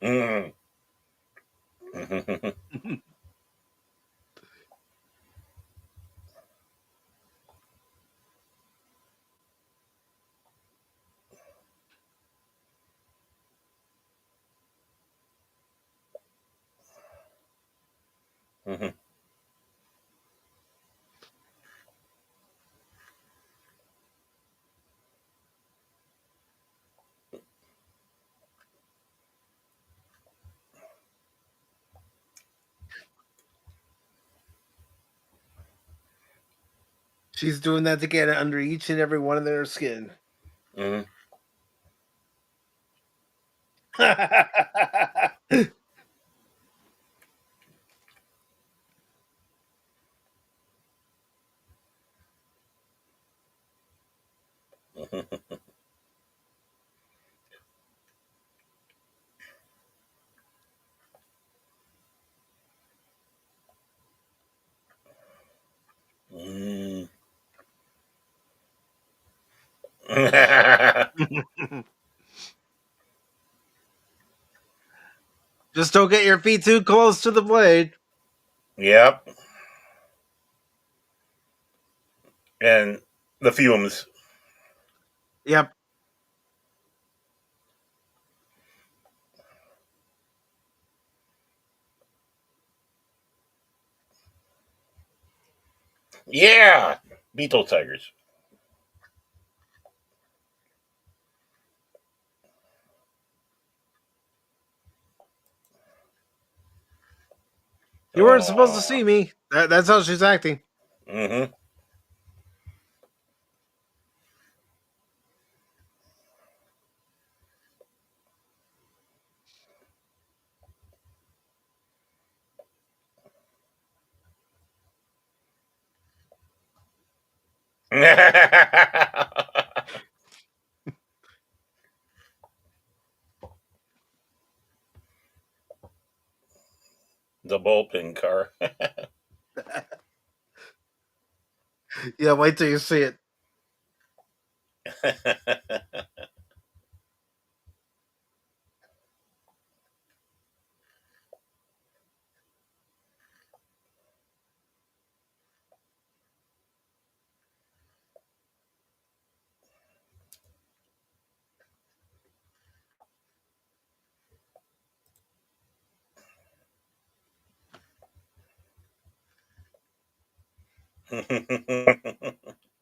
Mm-hmm. Mm-hmm. She's doing that to get it under each and every one of their skin. Mm-hmm. Mm. Just don't get your feet too close to the blade. Yep. And the fumes. Yep. Yeah. Beetle tigers. You weren't supposed to see me. That's how she's acting. Mm-hmm. The bullpen car. Yeah, wait till you see it.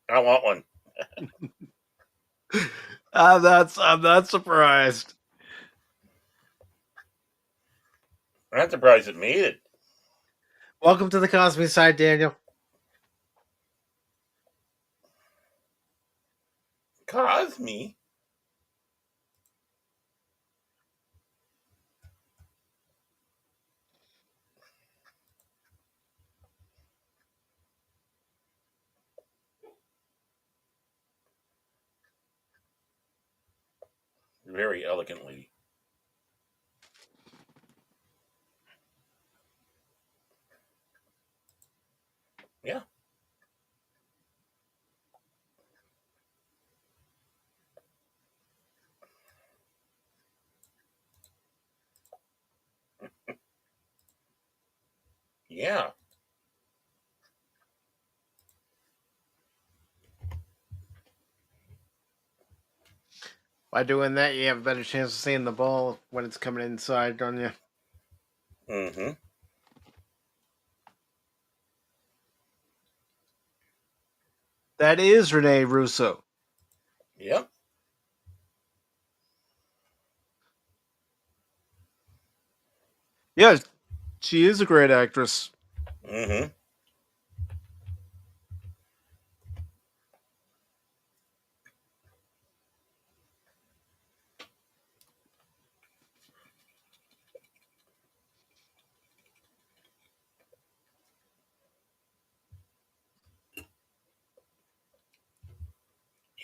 I want one. I'm not surprised. I'm not surprised it made it. Welcome to the Cosby side, Daniel. Cosme? Very elegantly. Yeah. Yeah. By doing that, you have a better chance of seeing the ball when it's coming inside, don't you? Mm-hmm. That is Rene Russo. Yep. Yeah, she is a great actress. Mm-hmm.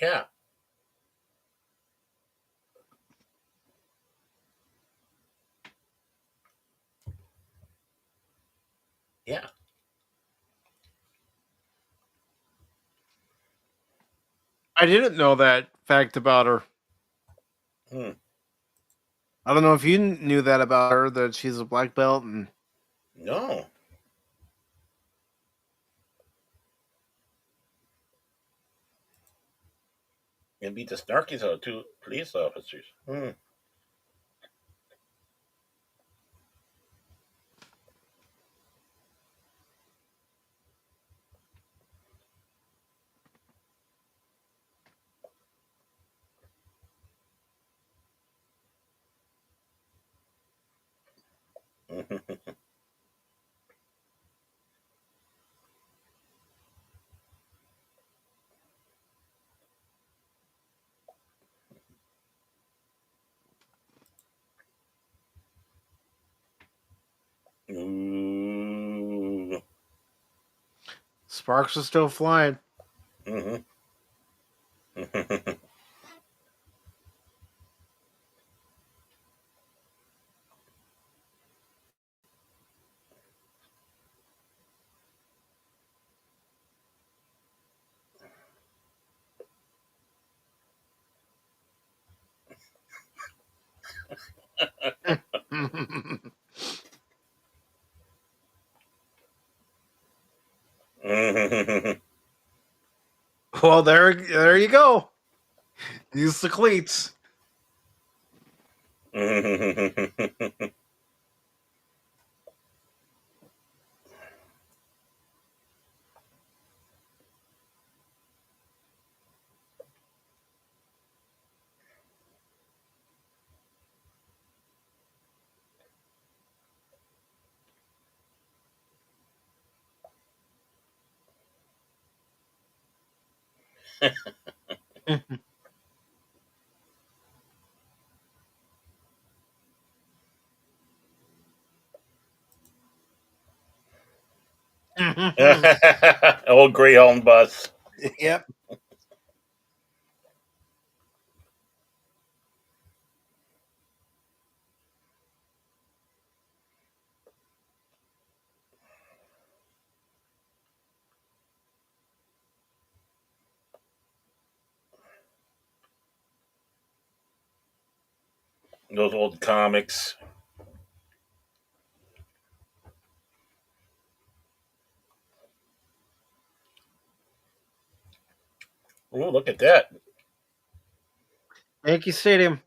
Yeah. Yeah. I didn't know that fact about her. Hmm. I don't know if you knew that about her, that she's a black belt. And No. And beat the snarkies out of two police officers. Hmm. Ooh. Sparks are still flying. Mm-hmm. Well, there you go. Use the cleats. Old Greyhound bus. Yep. Those old comics. Oh, look at that. Yankee Stadium.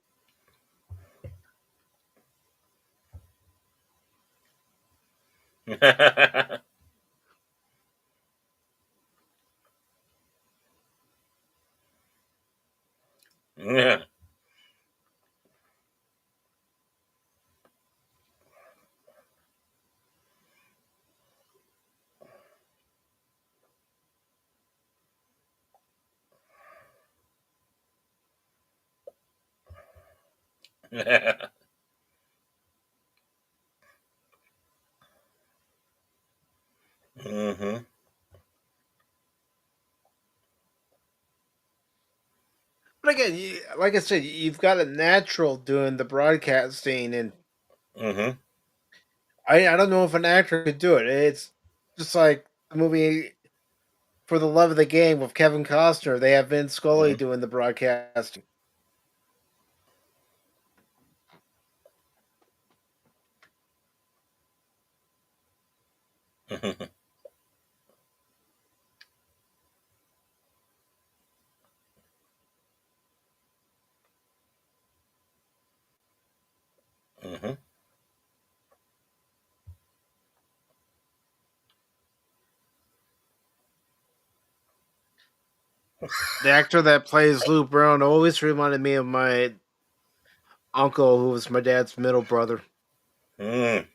Yeah. Mm-hmm. But again, like I said, you've got a natural doing the broadcasting, and Mm-hmm. I don't know if an actor could do it. It's just like the movie For the Love of the Game with Kevin Costner. They have Vince Scully doing the broadcasting. Mm-hmm. Mm-hmm. The actor that plays Luke Brown always reminded me of my uncle, who was my dad's middle brother. Mm-hmm.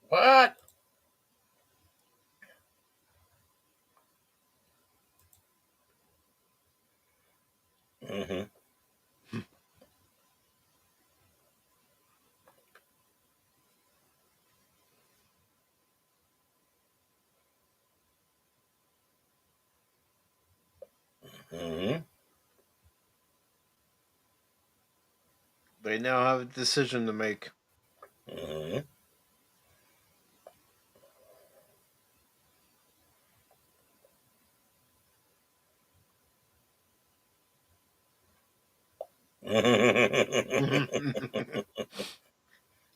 What? Mm-hmm. Mm-hmm. They now have a decision to make. Mm-hmm.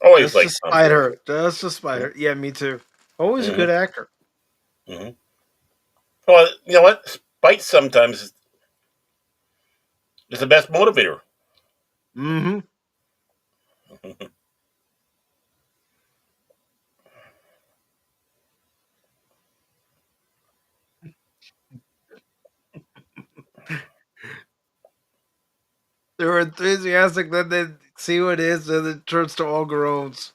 Always Just to like spite something. her. Just to spite her. Yeah, me too. Always a Mm-hmm. good actor. Mm-hmm. Well, you know what? Spite sometimes is the best motivator. Mm-hmm. They're enthusiastic, then they see what it is, and it turns to all groans.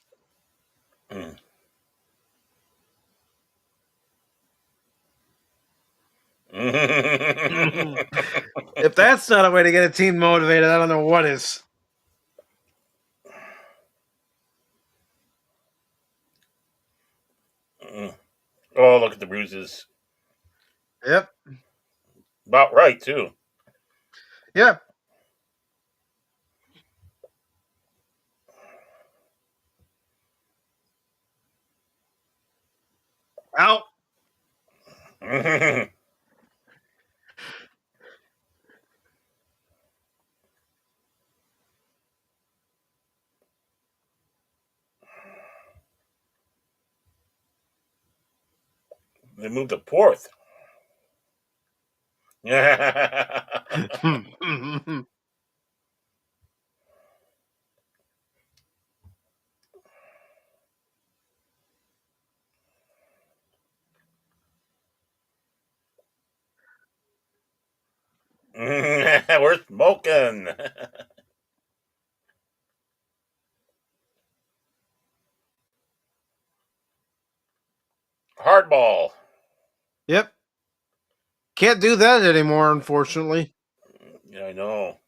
Mm. If that's not a way to get a team motivated, I don't know what is. Oh, look at the bruises. Yep. About right, too. Yep. Out. They moved to fourth. We're smoking. Hardball. Yep. Can't do that anymore, unfortunately. Yeah, I know.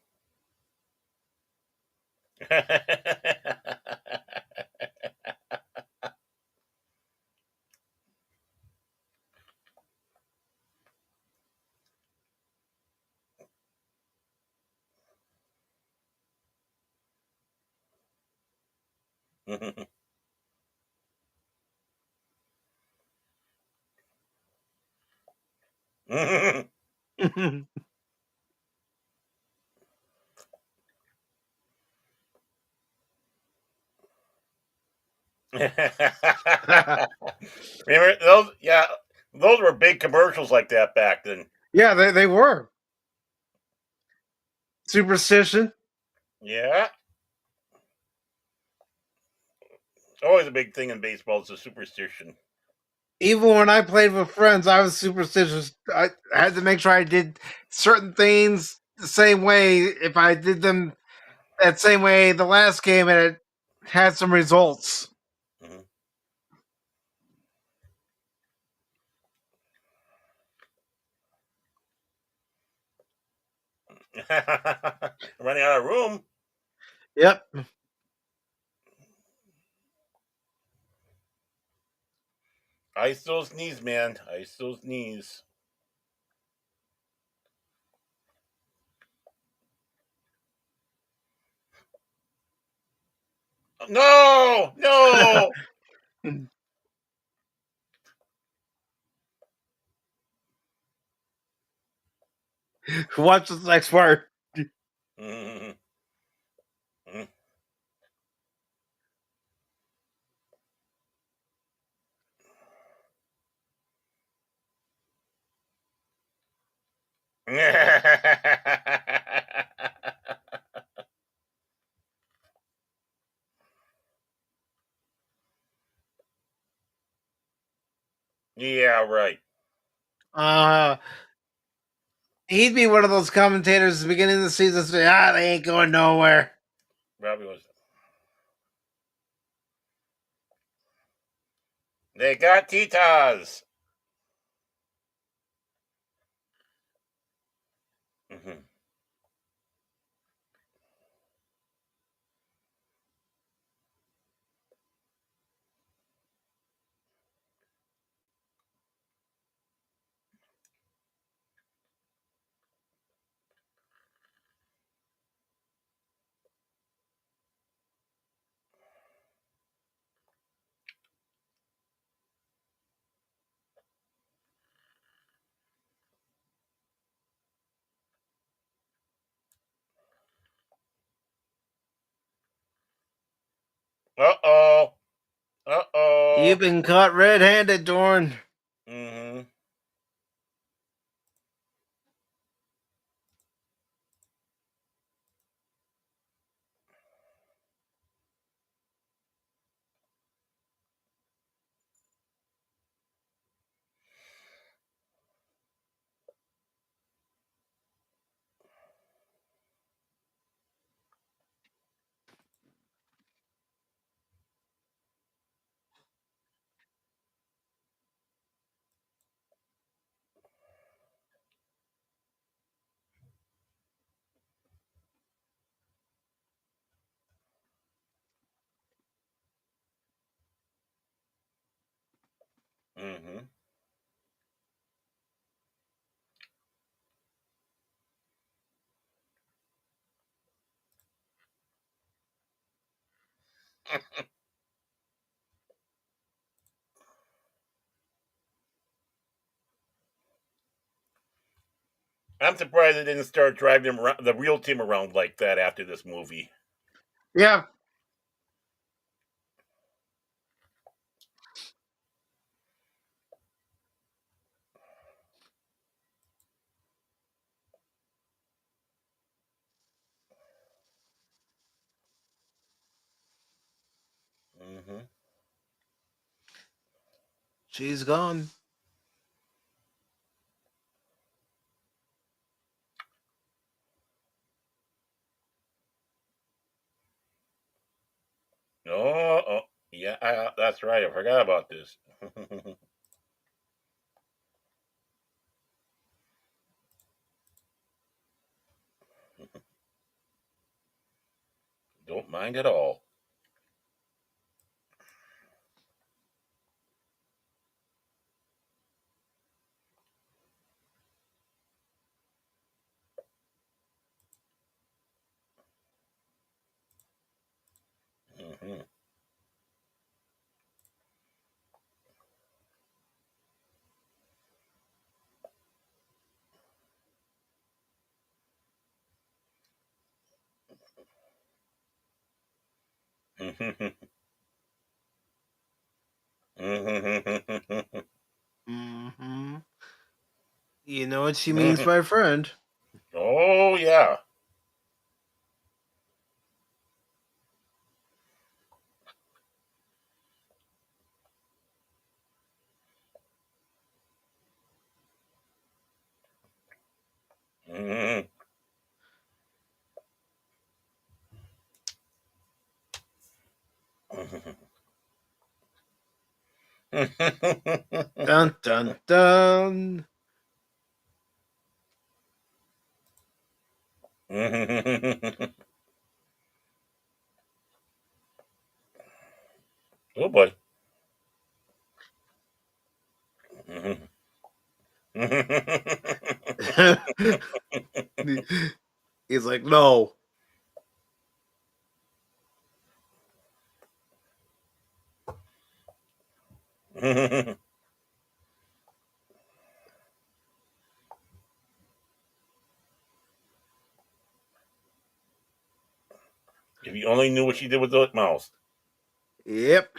Remember those? Yeah, those were big commercials like that back then. Yeah, they were. Superstition. Yeah, always a big thing in baseball is a superstition. Even when I played with friends, I was superstitious. I had to make sure I did certain things the same way. If I did them that same way the last game, and it had some results. Mhm. Running out of room. Yep. Ice those knees, man. Ice those knees. No, no. Watch this next part. Mhm. Mhm. Yeah, right. Uh he'd be one of those commentators at the beginning of the season say, they ain't going nowhere. Robbie was. They got Titas. Mm-hmm. Uh-oh. Uh-oh. You've been caught red-handed, Dorn. Mm-hmm. Mm-hmm. I'm surprised they didn't start driving him around, the real team around like that after this movie. Yeah. Mm-hmm. She's gone. Oh, yeah, that's right. I forgot about this. Don't mind at all. Mm-hmm. Mm-hmm. Mm-hmm. Mm-hmm. You know what she means, my friend. Oh yeah. Mm-hmm. Dun dun dun. Oh boy. He's like, no. If you only knew what she did with the mouse. Yep.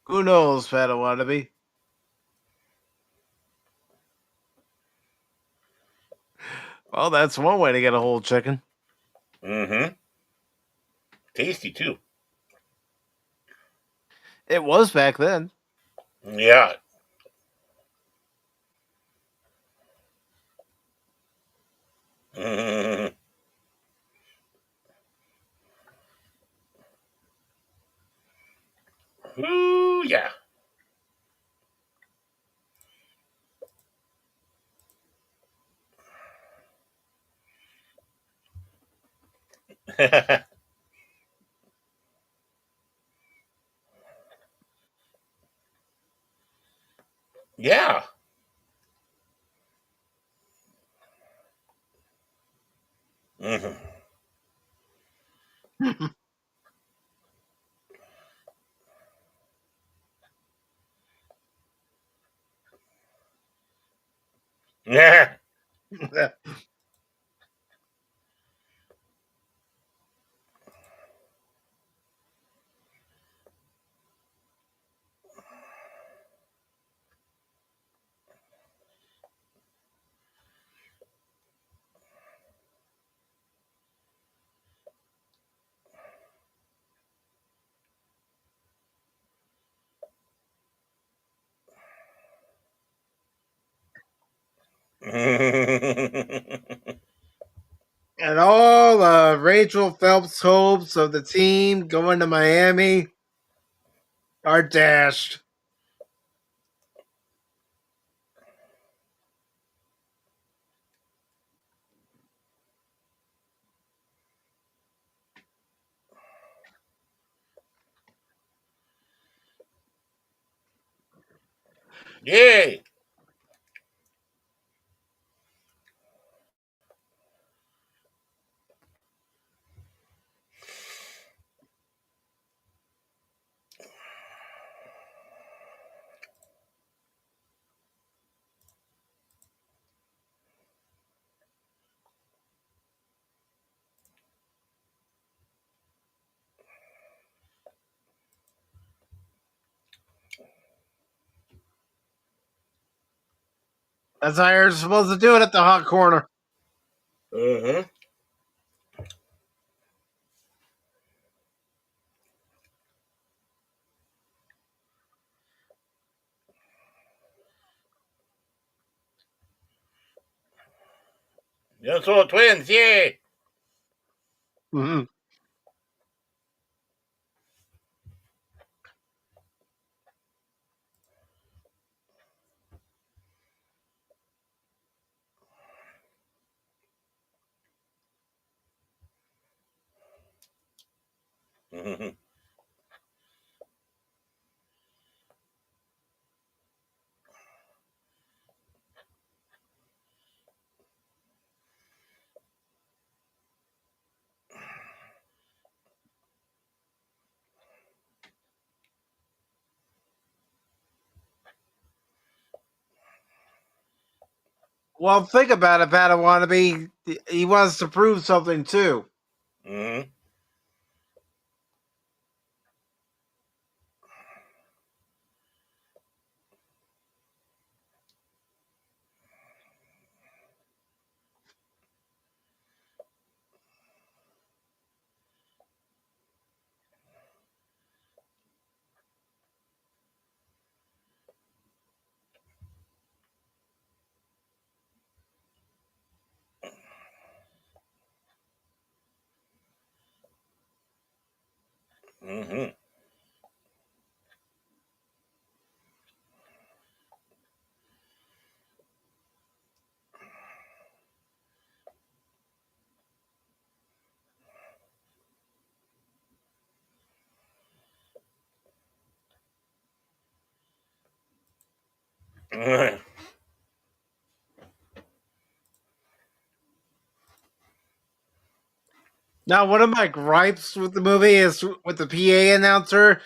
Who knows, Fat Wannabe? Well, that's one way to get a whole chicken. Mm-hmm. Tasty too. It was back then. Yeah. Mm-hmm. Ooh, yeah. Yeah. Mm-hmm. Yeah. And all Rachel Phelps' hopes of the team going to Miami are dashed. Yay! That's how you're supposed to do it at the hot corner. Uh-huh. Yes, all twins, yay! Mm-hmm. Mm-hmm. Well, think about it, Padawannabe. He wants to prove something too. Mm-hmm. Mm-hmm. Mm-hmm. Now, one of my gripes with the movie is with the PA announcer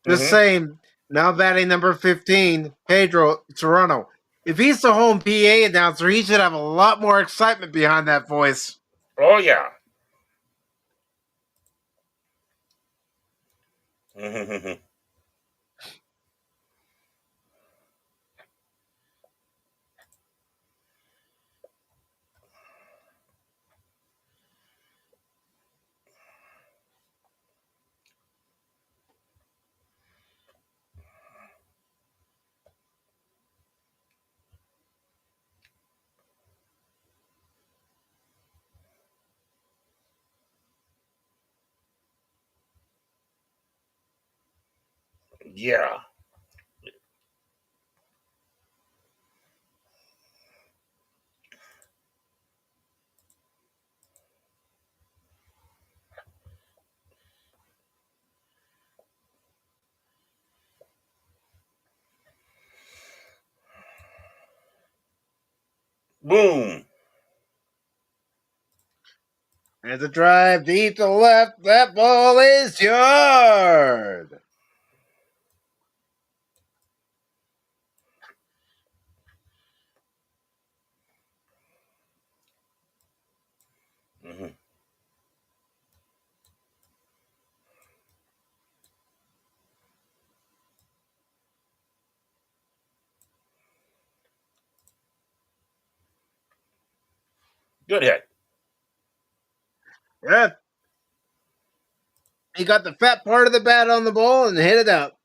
just saying, now batting number 15, Pedro Toronto. If he's the home PA announcer, he should have a lot more excitement behind that voice. Oh, yeah. Mm-hmm. Yeah. Boom. And the drive deep to left, that ball is yard. Mm-hmm. Good hit. Yeah. He got the fat part of the bat on the ball and hit it out.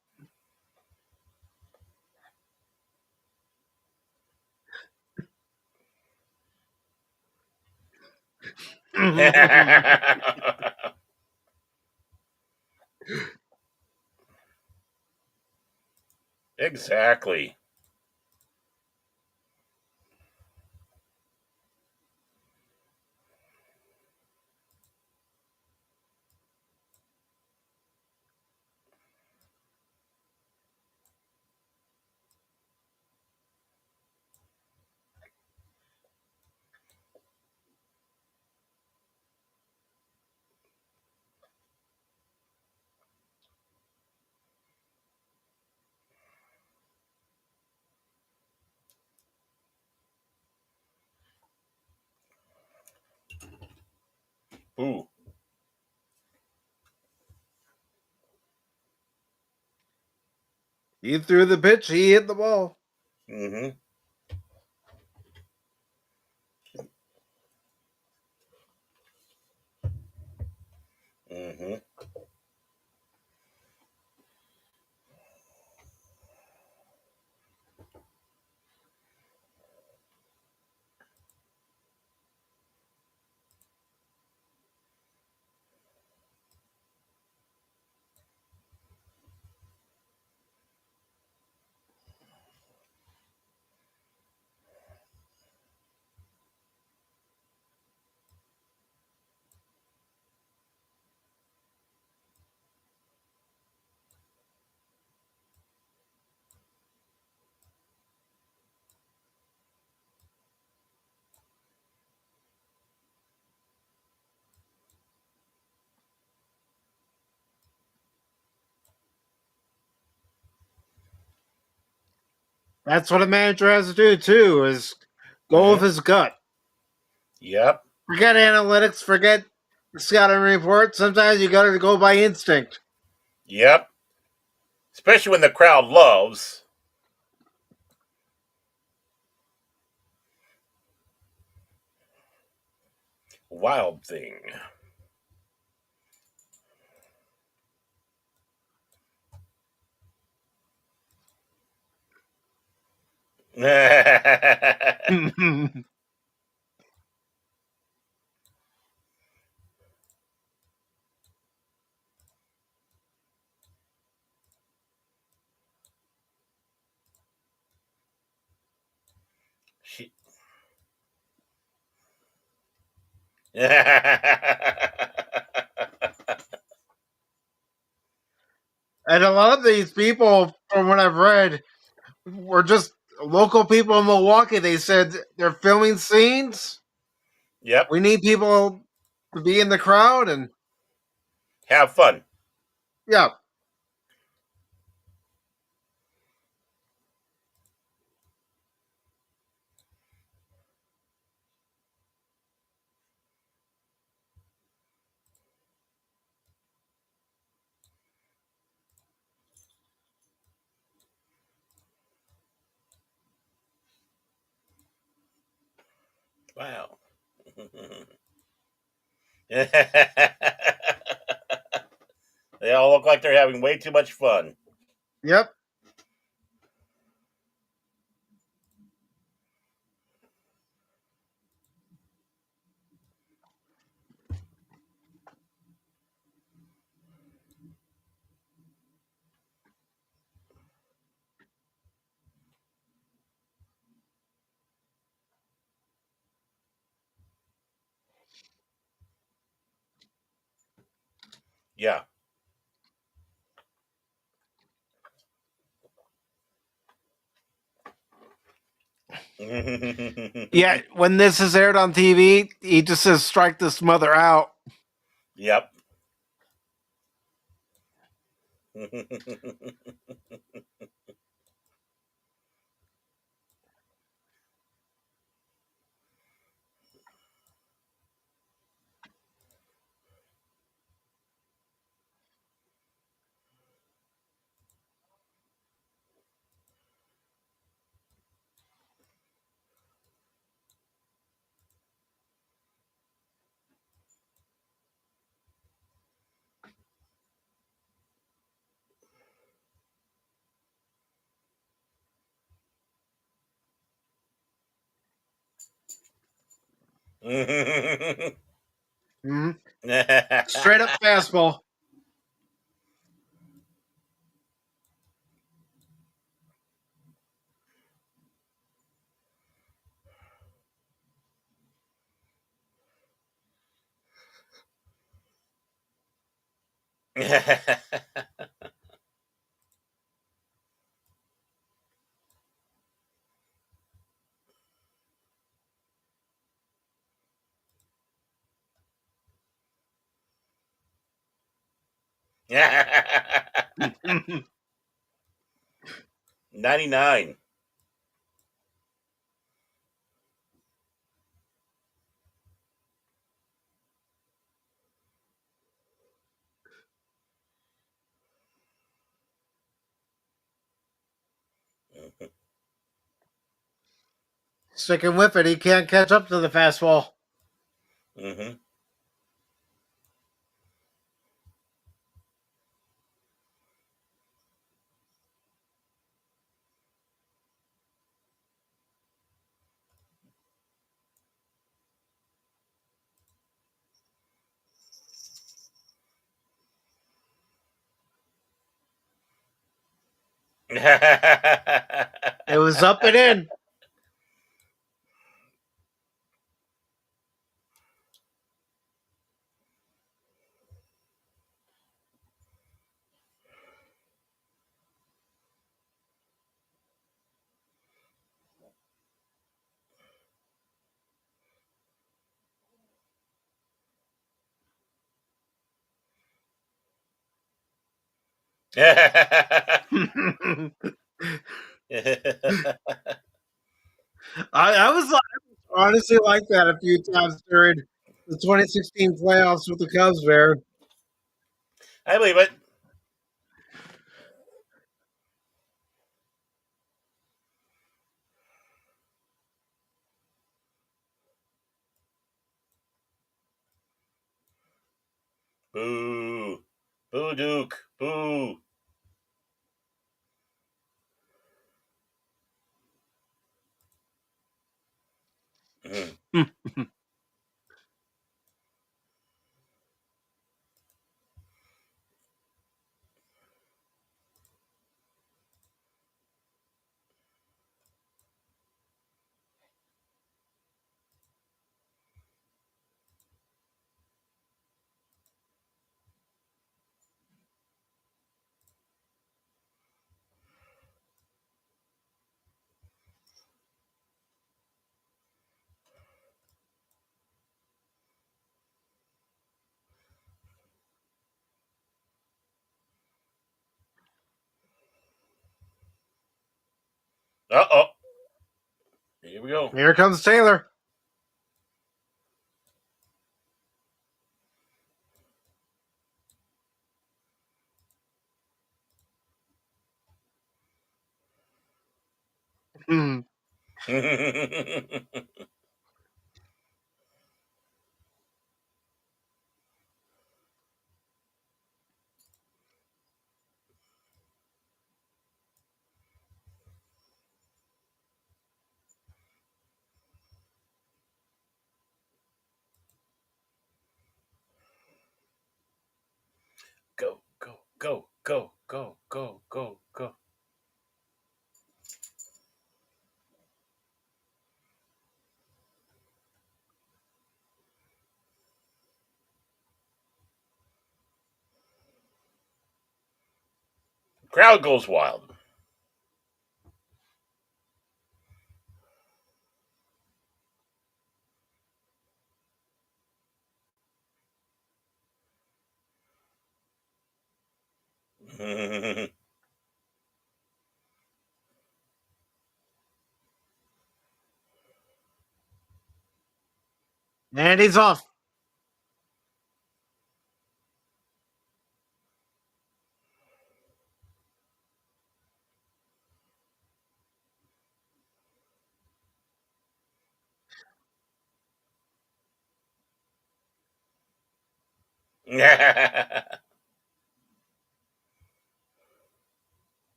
Exactly. Ooh. He threw the pitch. He hit the ball. Mm-hmm. Mm-hmm. That's what a manager has to do too, is go with his gut. Yep. Forget analytics, forget the scouting report. Sometimes you gotta go by instinct. Yep. Especially when the crowd loves Wild Thing. She... And a lot of these people, from what I've read, were just local people in Milwaukee. They said they're filming scenes. Yep. We need people to be in the crowd, and Have fun. yeah. Wow. They all look like they're having way too much fun. Yep. Yeah. Yeah, when this is aired on TV, he just says, strike this mother out. Yep. Straight up fastball. $99. Sticking with it, he can't catch up to the fastball. Mm-hmm. It was up and in. I was honestly like that a few times during the 2016 playoffs with the Cubs there. I believe it. Boo. Boo, Duke. Boo. Mm. Uh-oh. Here we go. Here comes Taylor. Go, go, go, go, go, go, go, go. Crowd goes wild. And he's off.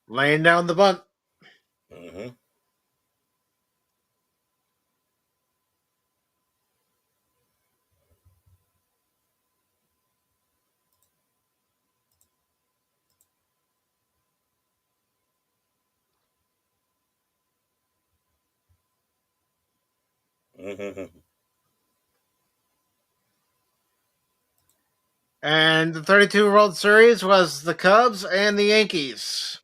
Laying down the bunt. Mm-hmm. Mm-hmm. And the 32 World Series was the Cubs and the Yankees.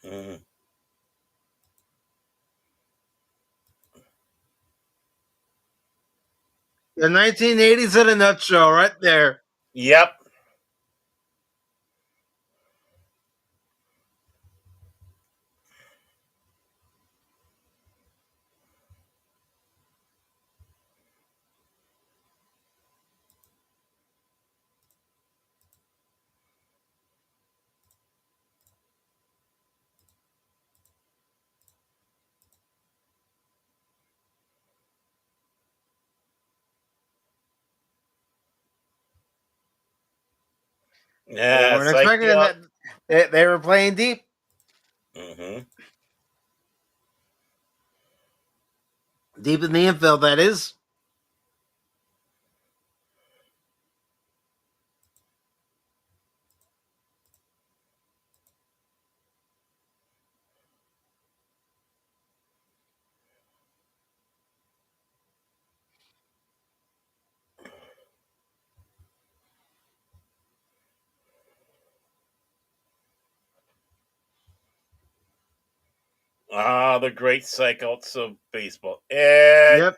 Mm-hmm. The 1980s in a nutshell, right there. Yep. They Yeah, weren't psyched you expecting out. that. They were playing deep. Mm-hmm. Deep in the infield, that is. Ah, the great psychouts of baseball. Ed. Yep.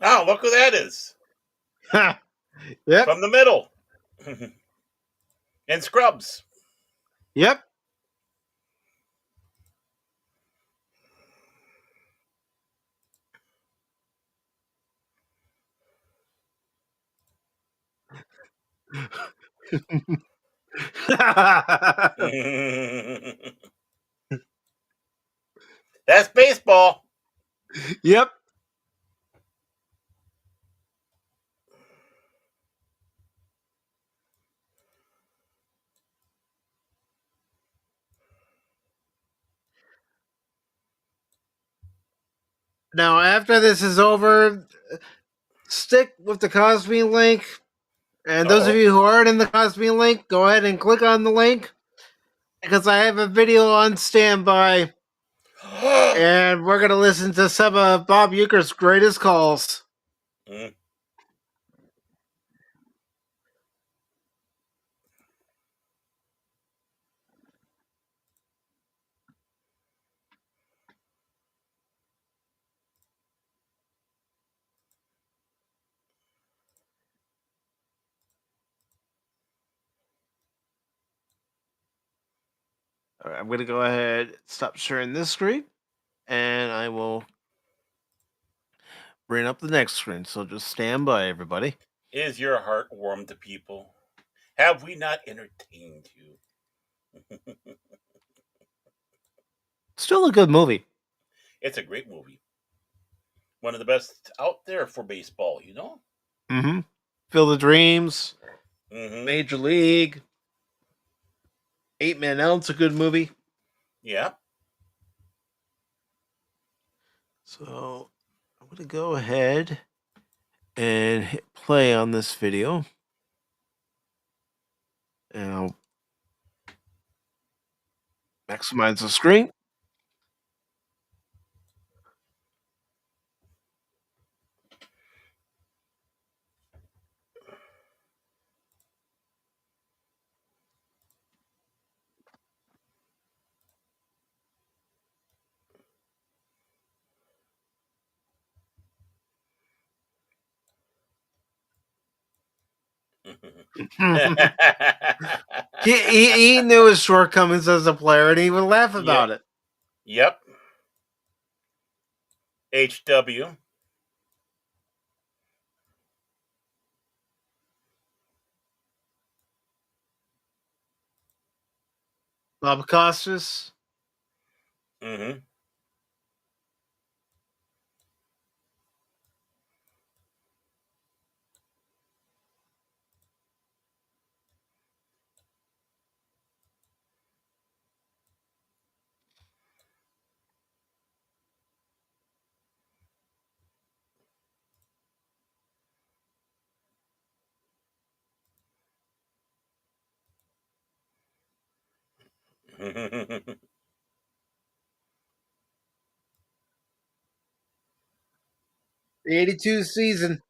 Oh, look who that is. Yep. From the middle. And Scrubs. Yep. That's baseball. Yep. Now, after this is over, stick with the Cosby link. And those of Uh-oh. you who aren't in the Cosby link, go ahead and click on the link because I have a video on standby, and we're gonna listen to some of Bob Uecker's greatest calls. Mm. All right, I'm gonna go ahead, stop sharing this screen, and I will bring up the next screen. So just stand by, everybody. Is your heart warm to people? Have we not entertained you? Still a good movie. It's a great movie. One of the best out there for baseball, you know? Mm-hmm. Field of Dreams, Mm-hmm. Major League. 8 Man Out, it's a good movie. Yeah. So I'm going to go ahead and hit play on this video. And I'll maximize the screen. he knew his shortcomings as a player, and he would laugh about it. Yep. HW. Bob Costas. Mm-hmm. The 82 season.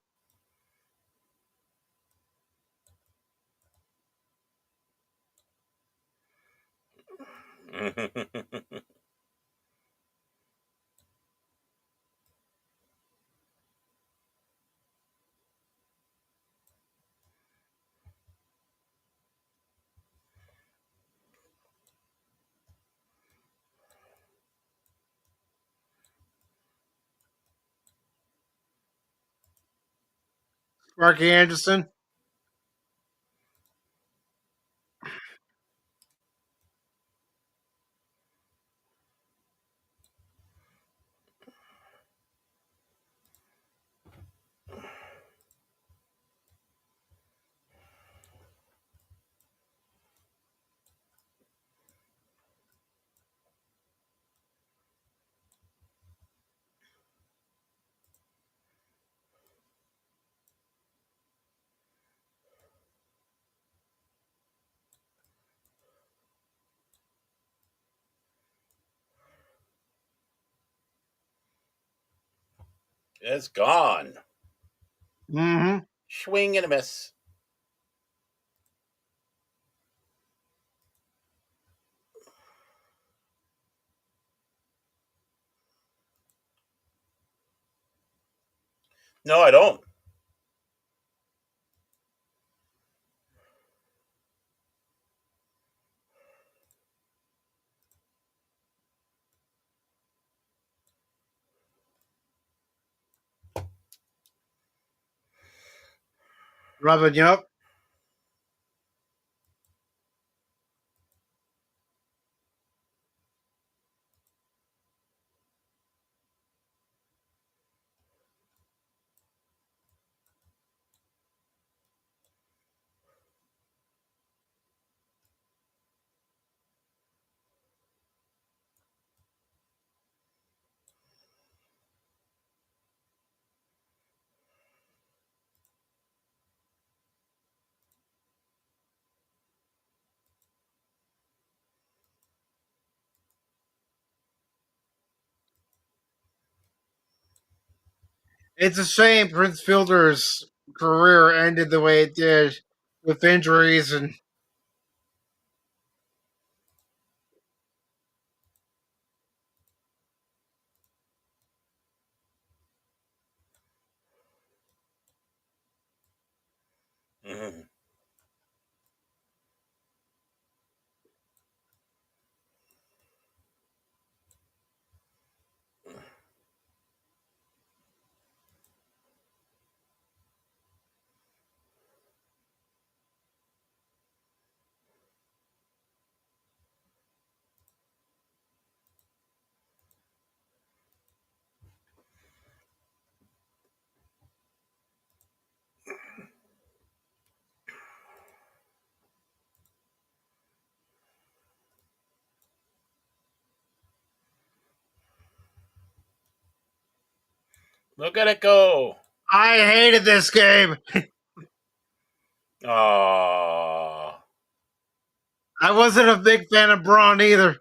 Sparky Anderson. It's gone. Mm-hmm. Swing and a miss. No, I don't. Robin Yup. It's a shame Prince Fielder's career ended the way it did with injuries and Mm-hmm. Look at it go. I hated this game. Aww. I wasn't a big fan of Braun either.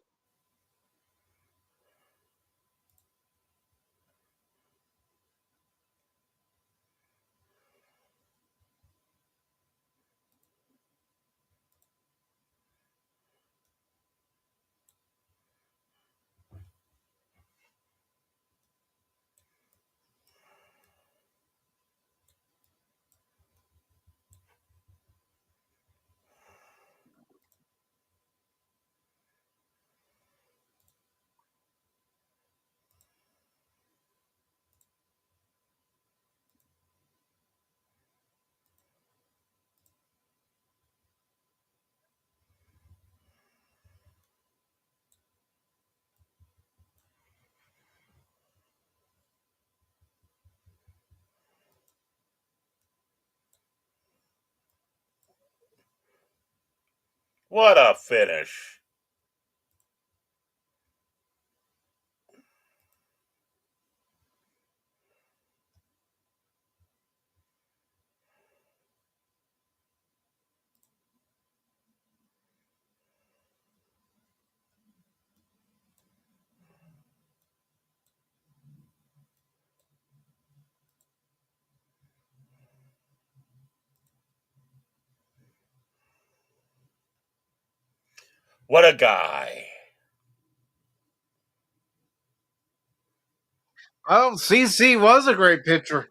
What a finish. What a guy. Oh, CC was a great pitcher.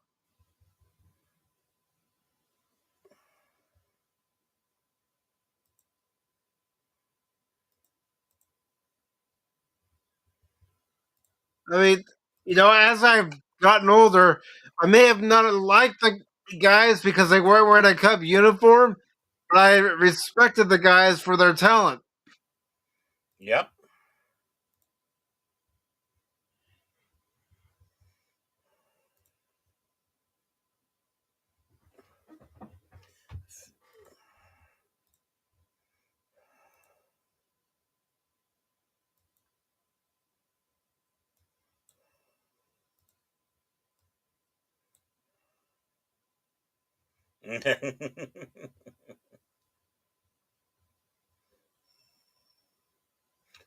I mean, as I've gotten older, I may have not liked the guys because they weren't wearing a Cub uniform, but I respected the guys for their talent. Yep.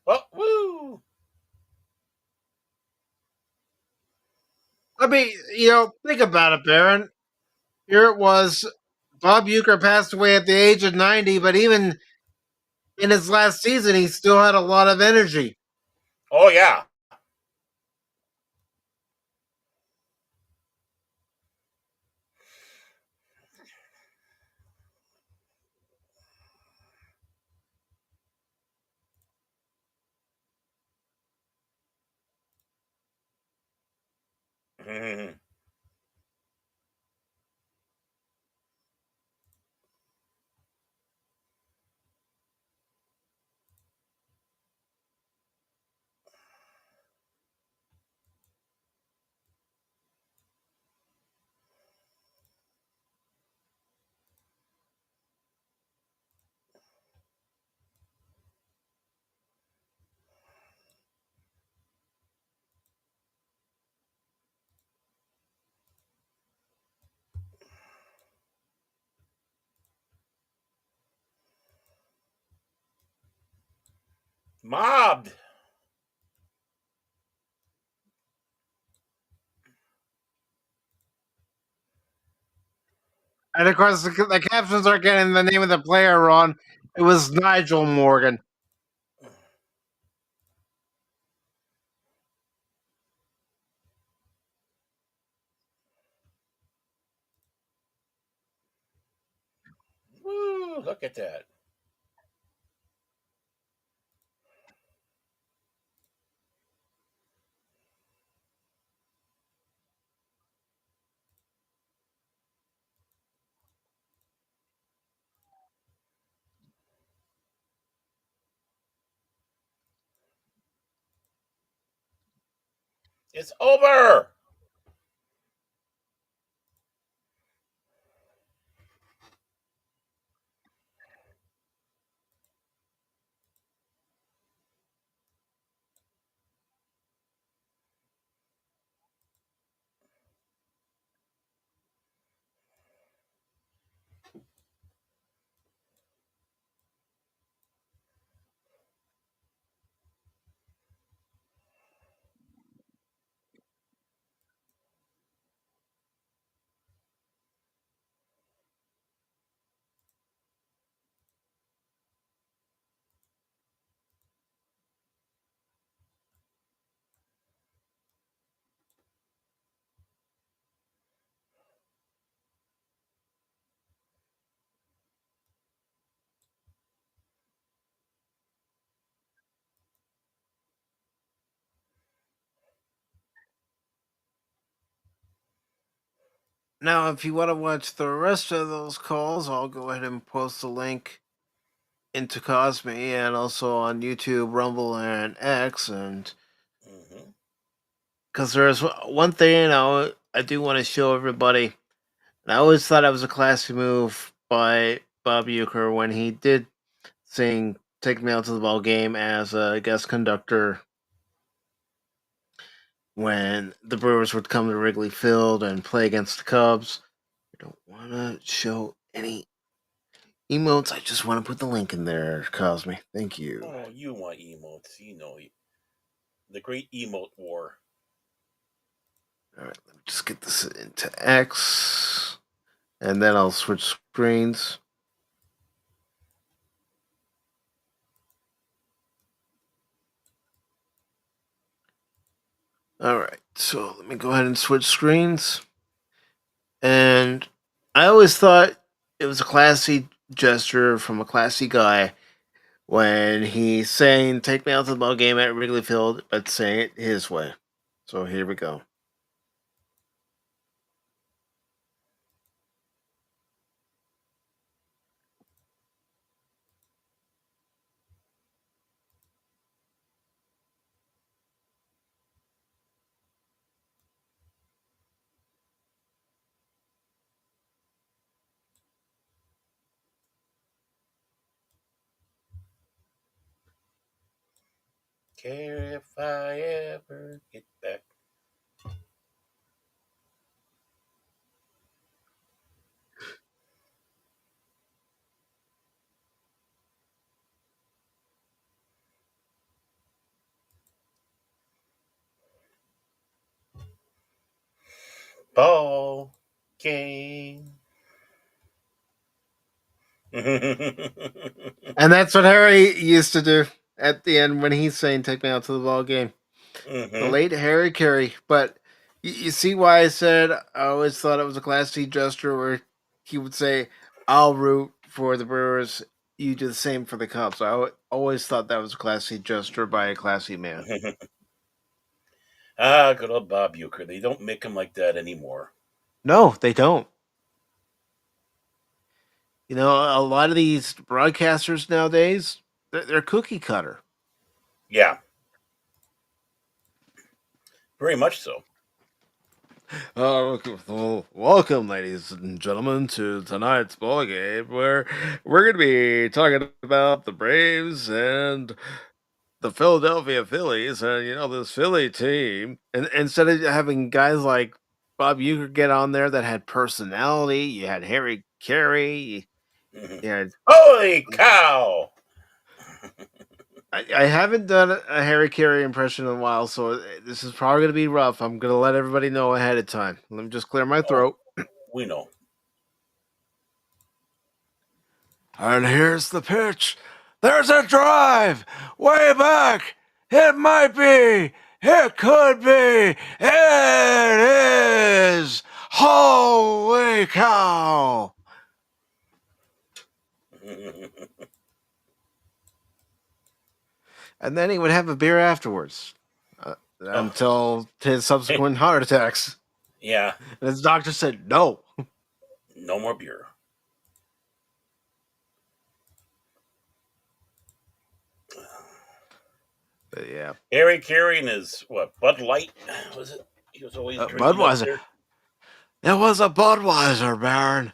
Oh, woo. I mean, think about it, Baron. Here it was. Bob Uecker passed away at the age of 90, but even in his last season, he still had a lot of energy. Oh, yeah. Mobbed. And of course, the captions aren't getting the name of the player wrong. It was Nigel Morgan. Woo, look at that. It's over. Now, if you want to watch the rest of those calls, I'll go ahead and post a link into Cosme and also on YouTube, Rumble, and X. And because there's one thing I do want to show everybody, and I always thought it was a classy move by Bob Uecker when he did sing "Take Me Out to the Ball Game" as a guest conductor when the Brewers would come to Wrigley Field and play against the Cubs. I don't want to show any emotes. I just want to put the link in there, Cosme. Thank you. Oh, you want emotes. You know, the great emote war. All right, let me just get this into X, and then I'll switch screens. All right, so let me go ahead and switch screens. And I always thought it was a classy gesture from a classy guy when he's saying, "Take me out to the ball game at Wrigley Field," but saying it his way. So here we go. Care if I ever get back. Ball game. And that's what Harry used to do at the end when he's saying, "Take me out to the ball game." The late Harry Carey. But you see why I said I always thought it was a classy gesture where he would say, "I'll root for the Brewers. You do the same for the Cubs." I always thought that was a classy gesture by a classy man. Good old Bob Uecker. They don't make him like that anymore. No, they don't. You know, a lot of these broadcasters nowadays, they're cookie cutter. Yeah. Very much so. Welcome, ladies and gentlemen, to tonight's ball game, where we're going to be talking about the Braves and the Philadelphia Phillies, and this Philly team. And instead of having guys like Bob Uecker get on there that had personality, you had Harry Carey. You had Holy cow! I haven't done a Harry Carey impression in a while, so this is probably going to be rough. I'm going to let everybody know ahead of time. Let me just clear my throat. We know. And here's the pitch. There's a drive way back. It might be. It could be. It is. Holy cow. And then he would have a beer afterwards until his subsequent heart attacks. Yeah. And his doctor said, no. No more beer. But yeah. Harry Carey and his, Bud Light? Was it? He was always drinking Budweiser. It was a Budweiser, Baron.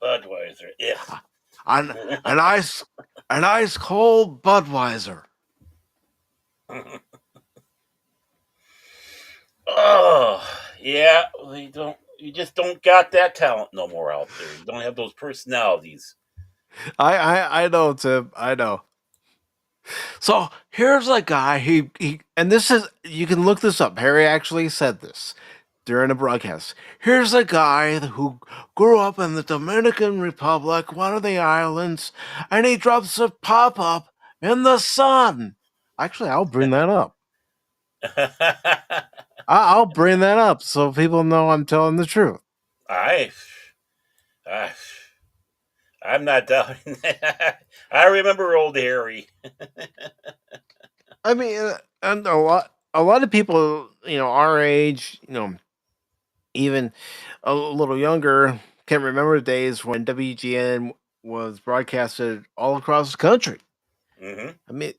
Budweiser, yeah. An ice cold Budweiser. Oh, yeah. You just don't got that talent no more out there. You don't have those personalities. I know, Tim. I know. So here's a guy. He and this is, you can look this up. Harry actually said this during a broadcast. Here's a guy who grew up in the Dominican Republic, one of the islands, and he drops a pop up in the sun. Actually, I'll bring that up. I'll bring that up so people know I'm telling the truth. I'm not doubting that. I remember old Harry. I mean, and a lot of people, our age, even a little younger, can remember the days when WGN was broadcasted all across the country. Mm-hmm. I mean,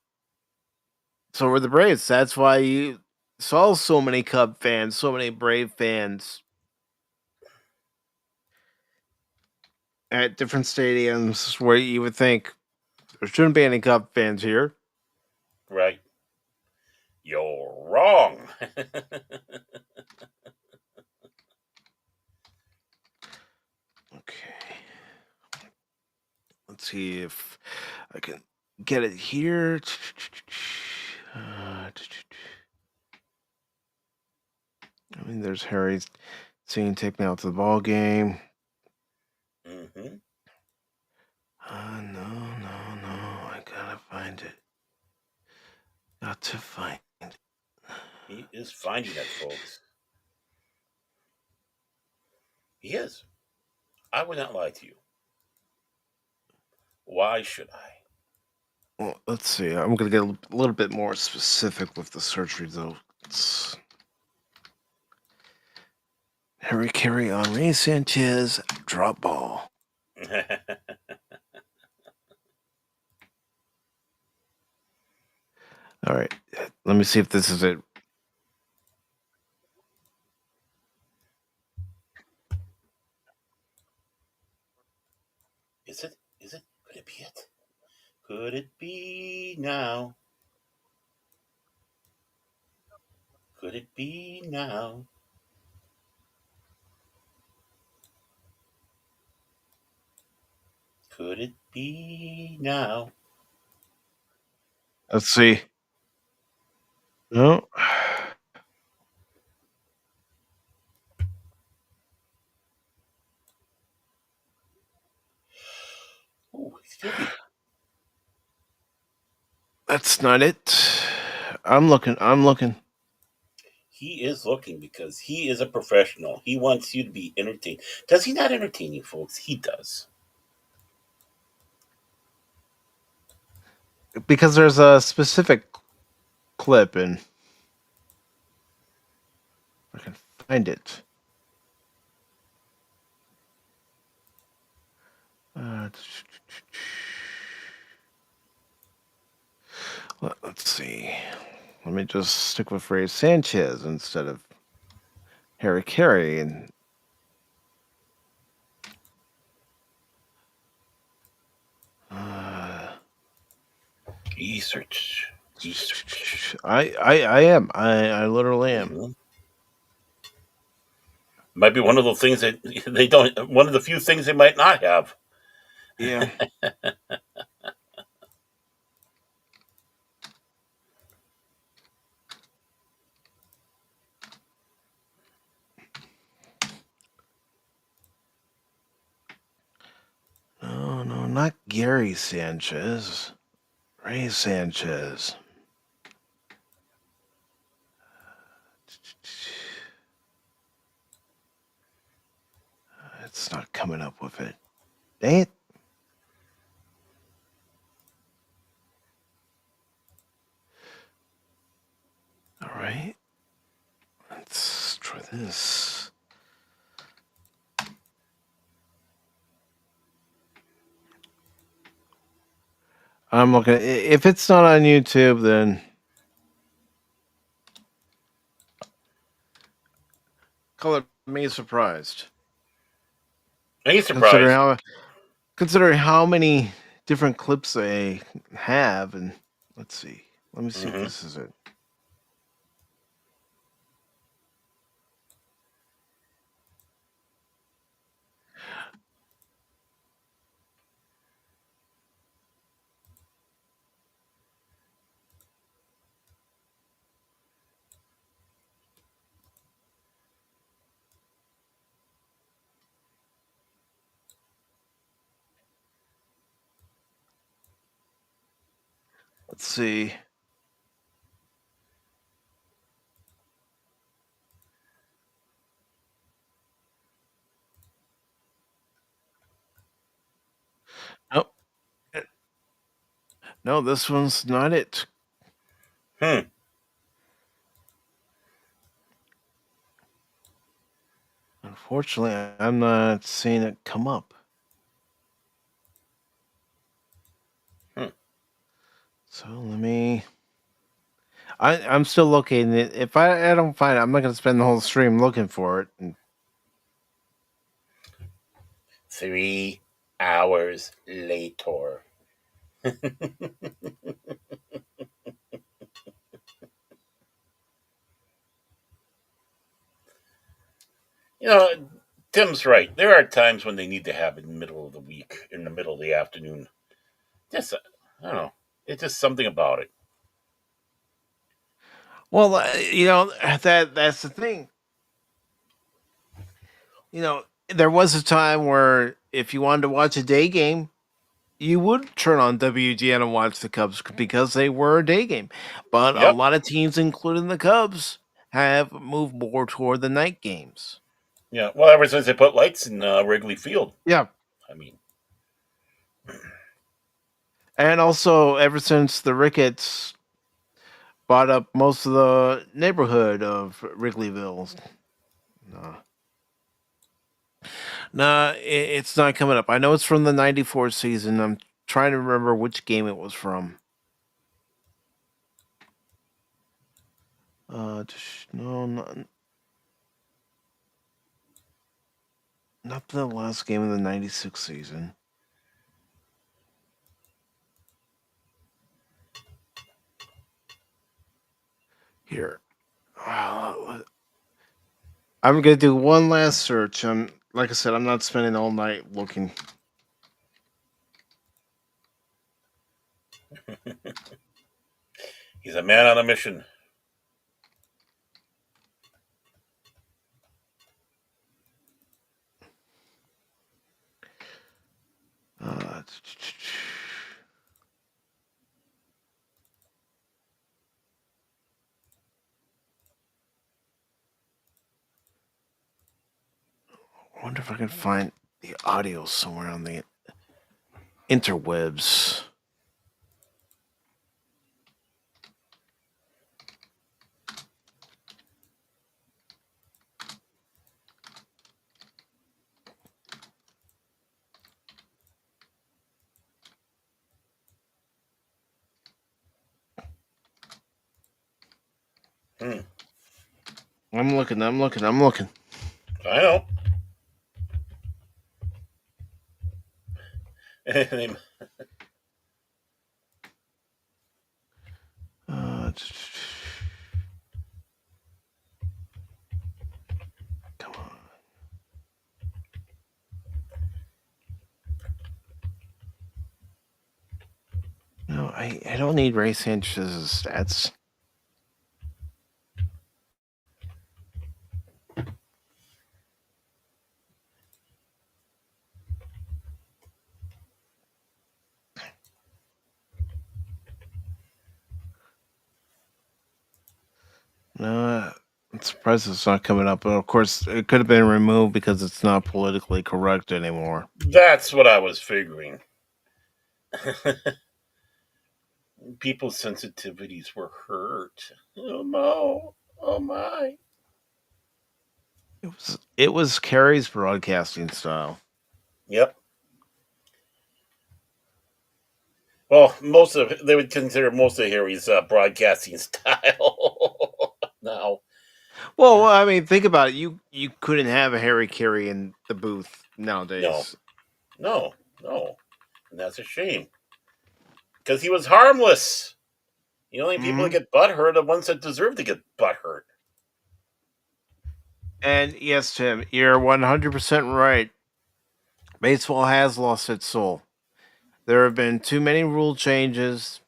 so were the Braves. That's why you saw so many Cub fans, so many Brave fans at different stadiums where you would think there shouldn't be any Cub fans here. Right. You're wrong. Okay. Let's see if I can get it here. I mean, there's Harry seeing taken out to the ball game. Mm-hmm. No. I gotta find it. Got to find it. He is finding it, folks. He is. I would not lie to you. Why should I? Well, let's see. I'm gonna get a little bit more specific with the search results. Harry Carey on Ray Sanchez drop ball. All right, let me see if this is it. Is it? Is it? Could it be it? Could it be now? Could it be now? Could it be now? Let's see. No. Oh, he's looking. That's not it. I'm looking. He is looking because he is a professional. He wants you to be entertained. Does he not entertain you, folks? He does. Because there's a specific clip and I can find it. Let's see. Let me just stick with Ray Sanchez instead of Harry Carey. And Research. I am. I literally am. Mm-hmm. Might be one of the things that they don't. One of the few things they might not have. Yeah. No, not Gary Sanchez. Ray Sanchez. It's not coming up with it. Dang it. All right. Let's try this. I'm looking. If it's not on YouTube, then color me surprised. Ain't surprised. Considering how many different clips they have, and let's see. Let me see if this is it. Let's see. Nope. No, this one's not it. Unfortunately, I'm not seeing it come up. Hmm. So let me. I'm still looking. If I don't find it, I'm not going to spend the whole stream looking for it. 3 hours later. You know, Tim's right. There are times when they need to have it in the middle of the week, in the middle of the afternoon. Just, I don't know. It's just something about it. Well, that's the thing. There was a time where if you wanted to watch a day game, you would turn on WGN and watch the Cubs because they were a day game. But a Yep. lot of teams, including the Cubs, have moved more toward the night games. Yeah. Well, ever since they put lights in Wrigley Field. Yeah. I mean, and also ever since the Ricketts bought up most of the neighborhood of Wrigleyville. No, it's not coming up. I know it's from the 94 season. I'm trying to remember which game it was from. No, not the last game of the 96 season. Here. I'm going to do one last search. Like I said, I'm not spending all night looking. He's a man on a mission. I wonder if I can find the audio somewhere on the interwebs. I'm looking. I know. Come on. No, I don't need Ray Sanchez's stats. No, I'm surprised it's not coming up. But of course, it could have been removed because it's not politically correct anymore. That's what I was figuring. People's sensitivities were hurt. Oh no! Oh my! It was Kerry's broadcasting style. Yep. Well, they would consider most of Harry's broadcasting style now. Well, I mean, think about it. You couldn't have a Harry Carey in the booth nowadays. No, and that's a shame because he was harmless. The only people that get butthurt are the ones that deserve to get butthurt. And yes, Tim, you're 100% right. Baseball has lost its soul. There have been too many rule changes,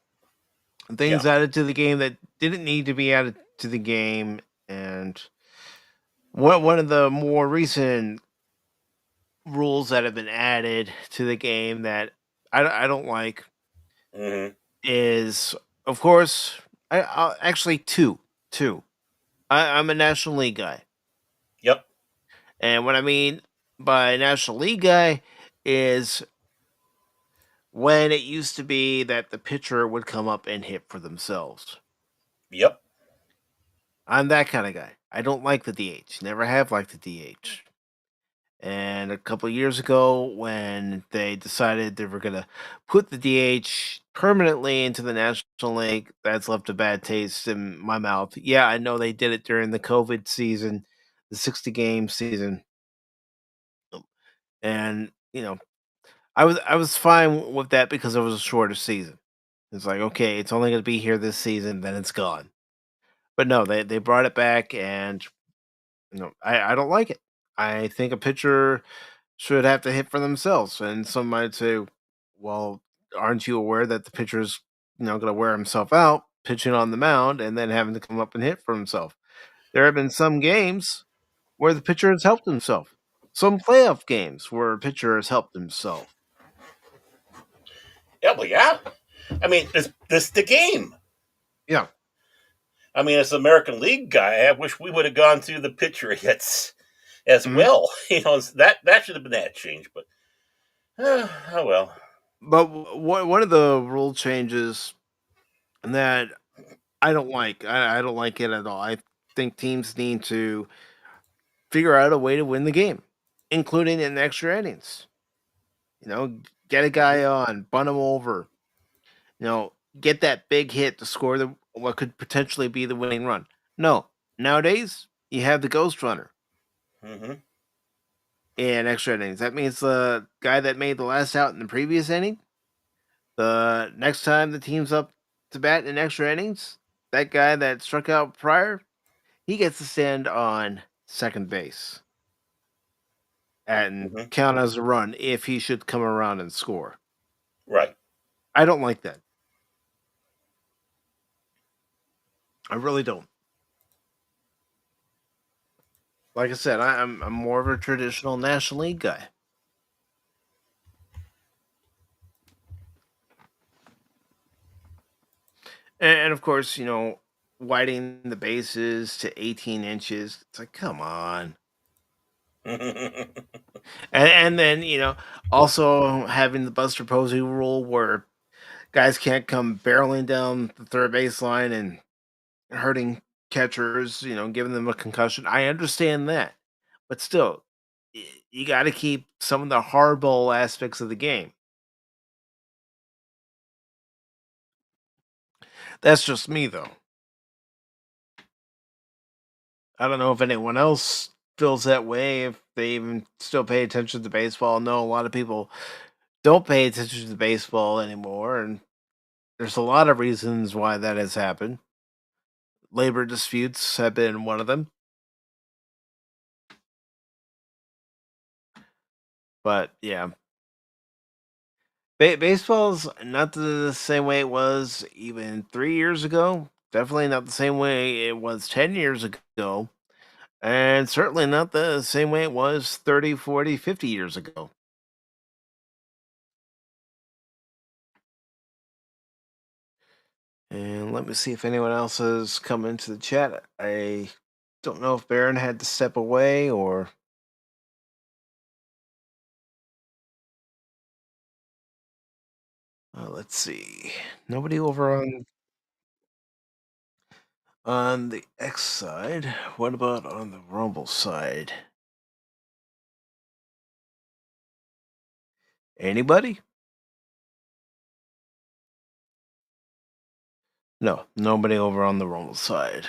things added to the game that didn't need to be added to the game, and one of the more recent rules that have been added to the game that I don't like is, of course, actually two. I'm a National League guy. Yep. And what I mean by National League guy is when it used to be that the pitcher would come up and hit for themselves. Yep. I'm that kind of guy. I don't like the DH. Never have liked the DH. And a couple of years ago, when they decided they were going to put the DH permanently into the National League, that's left a bad taste in my mouth. Yeah, I know they did it during the COVID season, the 60-game season. And, I was fine with that because it was a shorter season. It's like, okay, it's only going to be here this season, then it's gone. But no, they brought it back, and I don't like it. I think a pitcher should have to hit for themselves. And some might say, well, aren't you aware that the pitcher's going to wear himself out pitching on the mound and then having to come up and hit for himself? There have been some games where the pitcher has helped himself. Some playoff games where a pitcher has helped himself. Yeah, well, yeah. I mean, this the game. Yeah. I mean, as an American League guy, I wish we would have gone through the pitcher hits as Mhm. well. That should have been that change, but oh well. But one of the rule changes that I don't like, I don't like it at all. I think teams need to figure out a way to win the game, including in extra innings. Get a guy on, bunt him over, get that big hit to score the what could potentially be the winning run. No, nowadays you have the ghost runner Mm-hmm. in extra innings. That means the guy that made the last out in the previous inning, the next time the team's up to bat in extra innings, that guy that struck out prior, he gets to stand on second base and Mm-hmm. count as a run if he should come around and score. Right. I don't like that. I really don't. Like I said, I'm more of a traditional National League guy. And of course, widening the bases to 18 inches. It's like, come on. And then, also having the Buster Posey rule where guys can't come barreling down the third baseline and hurting catchers, giving them a concussion. I understand that. But still, you got to keep some of the hardball aspects of the game. That's just me, though. I don't know if anyone else feels that way, if they even still pay attention to baseball. No, a lot of people don't pay attention to baseball anymore, and there's a lot of reasons why that has happened. Labor disputes have been one of them. But yeah, baseball's not the same way it was even 3 years ago. Definitely not the same way it was 10 years ago. And certainly not the same way it was 30, 40, 50 years ago. And let me see if anyone else has come into the chat. I don't know if Baron had to step away or. Let's see. Nobody over on the X side. What about on the Rumble side? Anybody? No, nobody over on the Rumble side.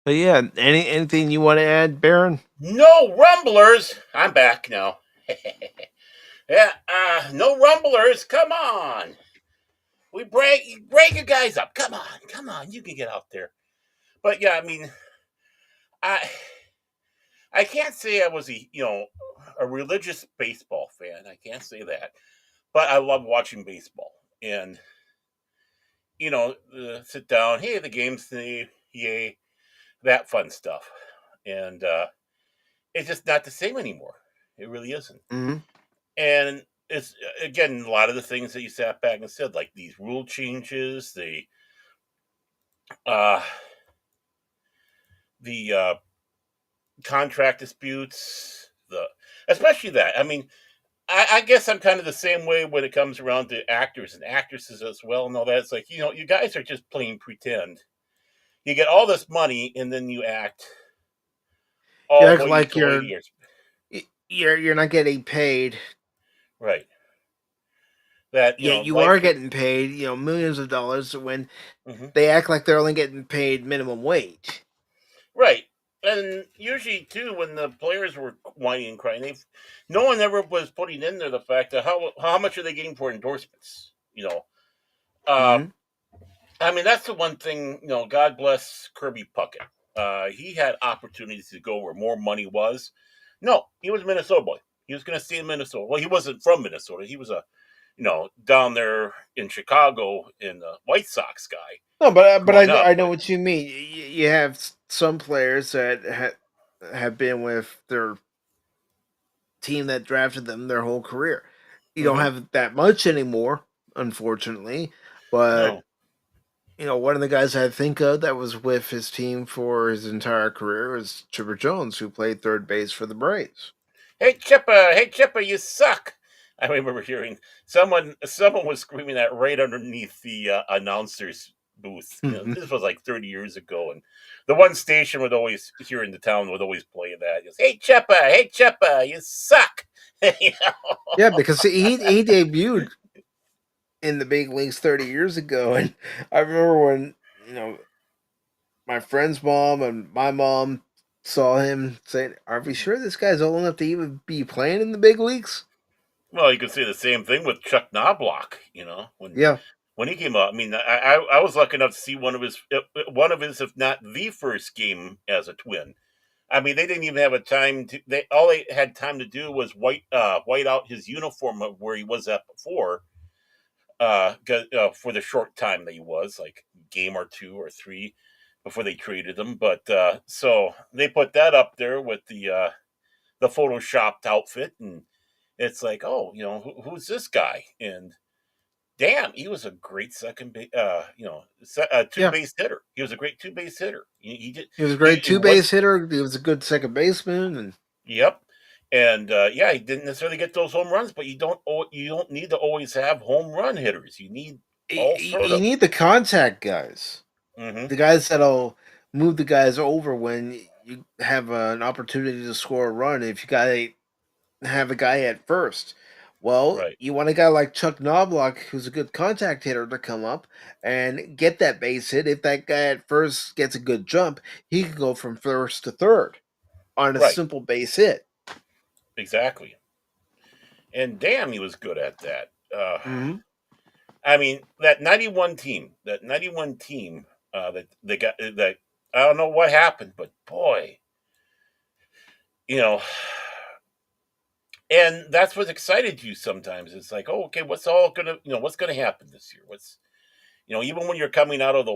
But yeah, anything you want to add, Baron? No rumblers. I'm back now. Yeah, no rumblers. Come on. We break you guys up. Come on. You can get out there. But yeah, I mean, I I can't say I was a religious baseball fan. I can't say that, but I love watching baseball and sit down. Hey, the game's the yay, that fun stuff, and it's just not the same anymore. It really isn't. Hmm. And it's again a lot of the things that you sat back and said, like these rule changes, uh, the contract disputes, the especially that. I mean, I guess I'm kind of the same way when it comes around to actors and actresses as well, and all that. It's like you guys are just playing pretend, you get all this money, and then you act You all act like hoity-toity. you're not getting paid. Right. That, Yet you life. are getting paid, millions of dollars when Mhm. they act like they're only getting paid minimum wage. Right. And usually, too, when the players were whining and crying, no one ever was putting in there the fact that how much are they getting for endorsements? Uh, Mm-hmm. I mean, that's the one thing. God bless Kirby Puckett. He had opportunities to go where more money was. No, he was a Minnesota boy. He was going to stay in Minnesota. Well, he wasn't from Minnesota. He was down there in Chicago in the White Sox guy No, but growing up. I know But what you mean. You have some players that have been with their team that drafted them their whole career. You don't mhm, have that much anymore, unfortunately. But no. one of the guys I think of that was with his team for his entire career was Chipper Jones, who played third base for the Braves. Hey Chipper, you suck. I remember hearing someone was screaming that right underneath the announcer's booth. This was like 30 years ago, and the one station would always here in the town would always play that. He goes, hey Chipper, you suck. You know? Yeah, because he debuted in the big leagues 30 years ago, and I remember when my friend's mom and my mom saw him saying, "Are we sure this guy's old enough to even be playing in the big leagues?" Well, you could say the same thing with Chuck Knobloch. Yeah. When he came up, I mean, I was lucky enough to see one of his, if not the first game as a Twin. I mean, they didn't even have a time to. All they had time to do was white out his uniform of where he was at before, for the short time that he was, like game or two or three, before they traded him. But so they put that up there with the photoshopped outfit, and it's like, oh, who's this guy? And damn, he was a great two Yeah. base hitter. He was a great two base hitter. He did. He was a great He two was. base hitter. He was a good second baseman, and Yep. And yeah, he didn't necessarily get those home runs, but you don't need to always have home run hitters. You need all sort you of. need the contact guys, Hmm. the guys that'll move the guys over when you have an opportunity to score a run. If you got to have a guy at first, well, Right. you want a guy like Chuck Knobloch, who's a good contact hitter, to come up and get that base hit. If that guy at first gets a good jump, he can go from first to third on a Right. simple base hit. Exactly. And damn, he was good at that. Hmm. I mean, that 91 team, that they got that. I don't know what happened, but boy, you know, and that's what excited you sometimes. It's like, oh, okay, what's gonna happen this year? Even when you're coming out of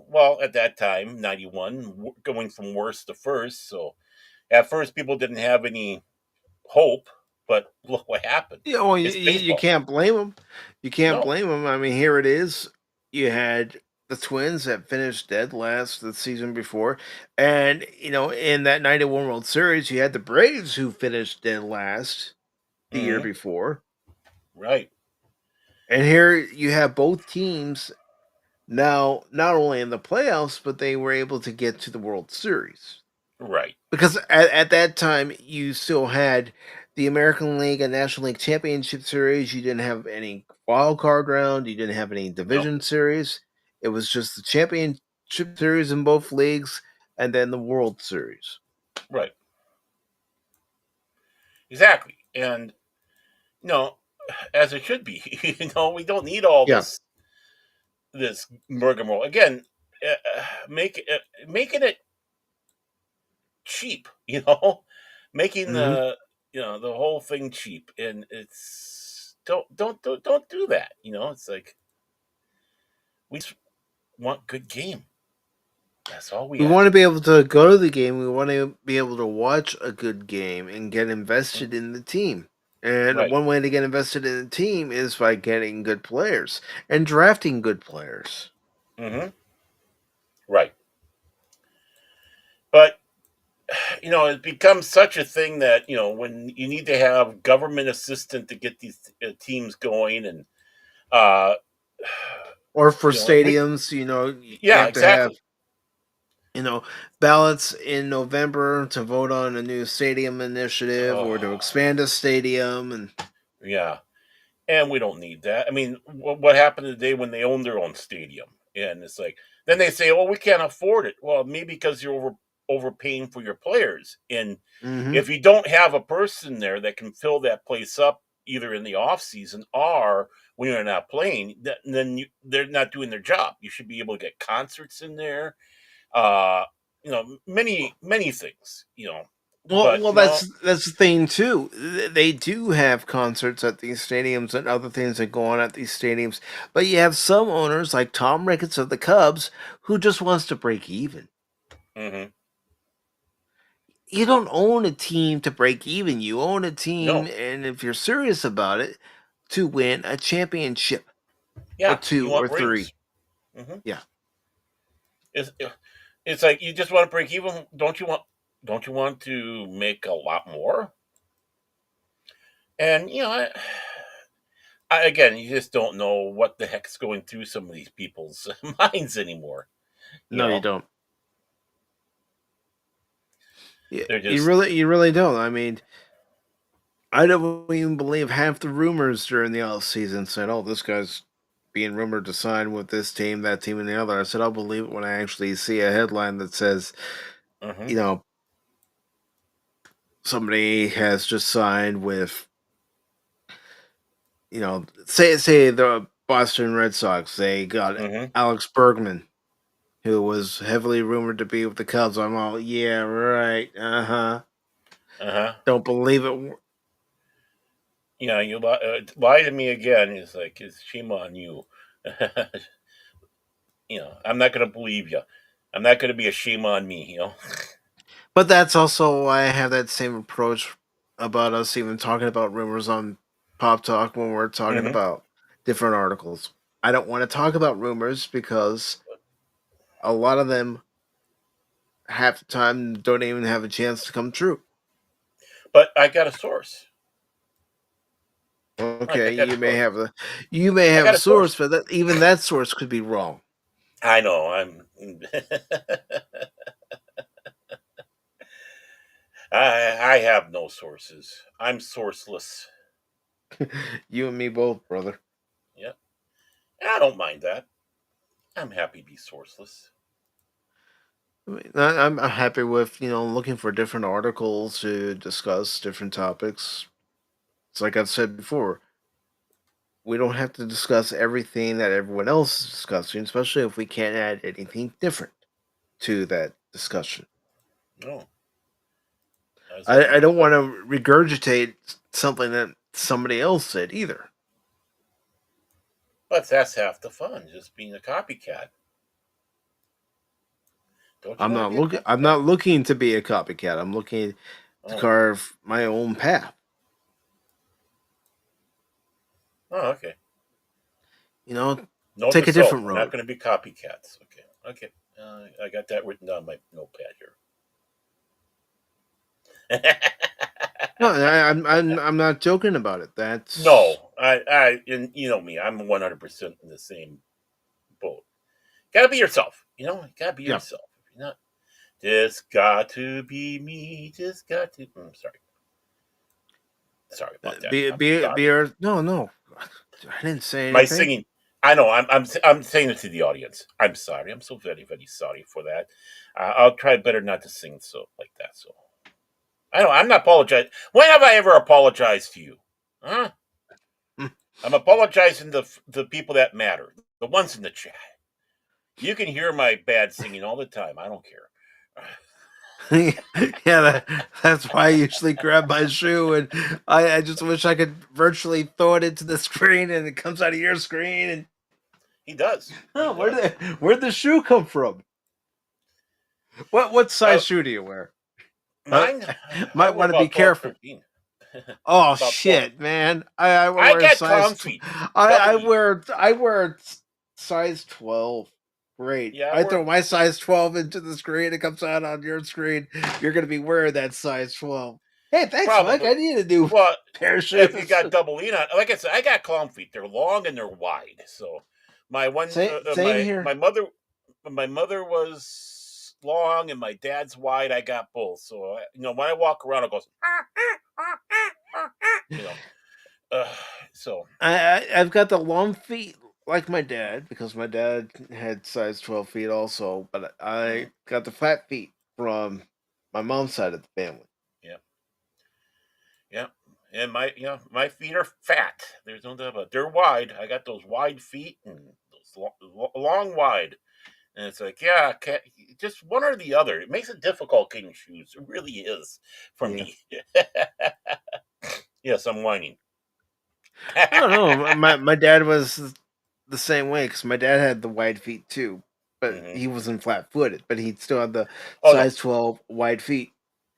well, at that time, 91, going from worst to first. So at first, people didn't have any hope, but look what happened. Yeah, well, It's you baseball. can't blame them. You can't No. blame them. I mean, here it is. You had the Twins that finished dead last the season before, and in that '91 World Series, you had the Braves who finished dead last the year Hmm. before, Right. and here you have both teams now not only in the playoffs, but they were able to get to the World Series. Right. Because at that time, you still had the American League and National League Championship Series. You didn't have any wild card round. You didn't have any No. division series. It was just the championship series in both leagues, and then the World Series. Right. Exactly. And no, as it should be. We don't need all Yeah. this rigmarole again. Making it cheap. Making Hmm. the whole thing cheap, and it's don't do that. It's like we just want good game. That's all we We want to ask. be able to go to the game. We want to be able to watch a good game and get Mm. invested in the team. And Right. one way to get invested in the team is by getting good players and drafting good players. Hmm. Right. But it becomes such a thing that when you need to have government assistant to get these teams going, and uh Or for we stadiums, you yeah, have to have exactly. ballots in November to vote on a new stadium initiative or to Oh, expand a stadium, and yeah. And we don't need that. I mean, what happened today when they own their own stadium? And it's like, then they say, "Oh, we can't afford it." Well, maybe because you're overpaying for your players. And hmm if you don't have a person there that can fill that place up, either in the off season or when you're not playing, then they're not doing their job. You should be able to get concerts in there. Uh, many things. But well, that's the thing too. They do have concerts at these stadiums and other things that go on at these stadiums, but you have some owners like Tom Ricketts of the Cubs who just wants to break even. hmm You don't own a team to break even. You own a team, no, and if you're serious about it, to win a championship or yeah, you two or want three. rings. hmm Yeah. It's it's like you just want to break even. Don't you want to make a lot more? And again, you just don't know what the heck's going through some of these people's minds anymore. You No, you know, don't. they're You just really don't. I mean, I don't even believe half the rumors during the off season said, "Oh, this guy's being rumored to sign with this team, that team, and the other." I said, "I'll believe it when I actually see a headline that says, hmm you know, somebody has just signed with, say the Boston Red Sox. They got hmm Alex Bergman, who was heavily rumored to be with the Cubs." I'm all, yeah, right, uh-huh. don't believe it. You lie to me again. It's like it's shame on you. I'm not going to believe you. I'm not going to be a shame on me. But that's also why I have that same approach about us even talking about rumors on Pop Talk when we're talking hmm about different articles. I don't want to talk about rumors because a lot of them half the time don't even have a chance to come true. But I got a source. Like Okay, you may I have got a a source. source, but even that source could be wrong. I know. I have no sources. I'm sourceless. You and me both, brother. Yep. And I don't mind that. I'm happy to be sourceless. I mean, I'm happy with looking for different articles to discuss different topics. It's like I've said before, we don't have to discuss everything that everyone else is discussing, especially if we can't add anything different to that discussion. No, as I I do. don't want to regurgitate something that somebody else said either. But that's half the fun, just being a copycat. Don't you want to be a I'm copycat? not looking to be a copycat. I'm looking to Oh, carve my own path. oh, okay. You know, Note to take a self: different we're not road. going to be copycats. Okay, okay. I got that written down my notepad here. No, I'm not joking about it. That's No, and you know me. I'm 100% in the same boat. Gotta be yourself. Gotta be yeah. yourself. If you're not, just got to be me. Just got to. Sorry about that. I'm sorry. No. I didn't say My anything. singing. I know. I'm saying it to the audience. I'm sorry. I'm so very very sorry for that. I'll try better not to sing so like that. So I know. I'm not apologizing. When have I ever apologized to you? Huh? I'm apologizing to the people that matter, the ones in the chat. You can hear my bad singing all the time. I don't care. Yeah, that's why I usually grab my shoe, and I just wish I could virtually throw it into the screen and it comes out of your screen. And He does. He oh, does. where'd the shoe come from? What Uh, size shoe do you wear? Huh? Mine, I Might wear want to be about 12, careful. 13. Oh About 12. shit, man! I I wear a got size. clown feet. I Double E. wear size 12. Great. Yeah, I I wear. throw my size 12 into the screen. It comes out on your screen. You're gonna be wearing that size 12. Hey, thanks, Mike. Probably. I need a new Well, pair of if you shoes. got double E on, like I said, I got clown feet. They're long and they're wide. So my one, Same here. my mother was long and my dad's wide. I got both. So when I walk around, it goes. You know. So I've got the long feet like my dad because my dad had size 12 feet also, but I got the flat feet from my mom's side of the family. yeah, yeah. And my feet are fat. There's no doubt about it. They're wide. I got those wide feet and those long wide. And it's like, just one or the other. It makes it difficult getting shoes. It really is for me. Yes, I'm whining. I don't know. My dad was the same way because my dad had the wide feet too, but he wasn't flat footed, but he still had the size 12 wide feet.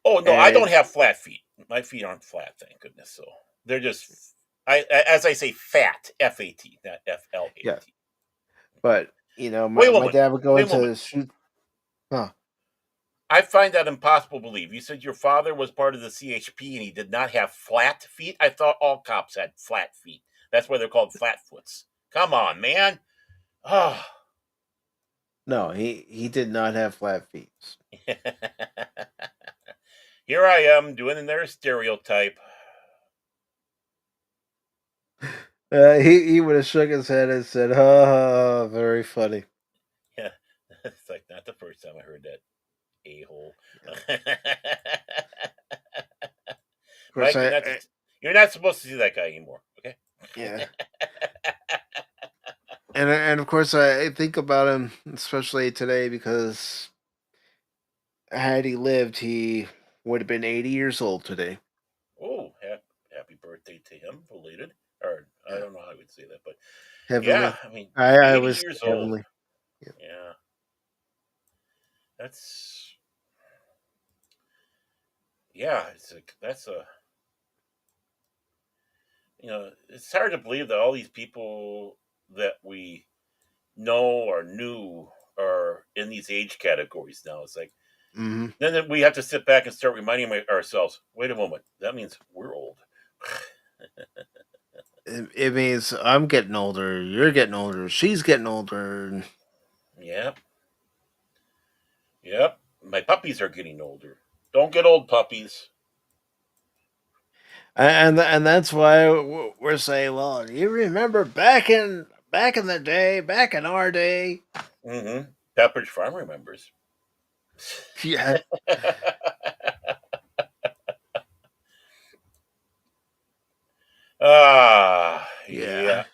Oh no, I don't have flat feet. My feet aren't flat, thank goodness. So they're just, as I say, fat. FAT, not FLAT. Yeah. But my dad would go into shoot. Huh. I find that impossible to believe. You said your father was part of the CHP and he did not have flat feet? I thought all cops had flat feet. That's why they're called flatfoots. Come on, man. Oh. No, he did not have flat feet. Here I am doing another stereotype. He would have shook his head and said, "Ha ha, very funny." Yeah, it's like not the first time I heard that a-hole. Of course, Mike, you're not supposed to see that guy anymore, okay? Yeah. and of course, I think about him, especially today, because had he lived, he would have been 80 years old today. Oh, happy birthday to him, belated. Or I don't know how I would say that, but heavenly. Yeah, I mean, I 80 was years heavenly. old. Yeah. That's it's hard to believe that all these people that we know or knew are in these age categories now. It's like, then we have to sit back and start reminding ourselves, wait a moment, that means we're old. It means I'm getting older, you're getting older, she's getting older. Yep. My puppies are getting older. Don't get old, puppies. And that's why we're saying, well, you remember back in the day, back in our day. Pepperidge Farm remembers. Yeah. Yeah.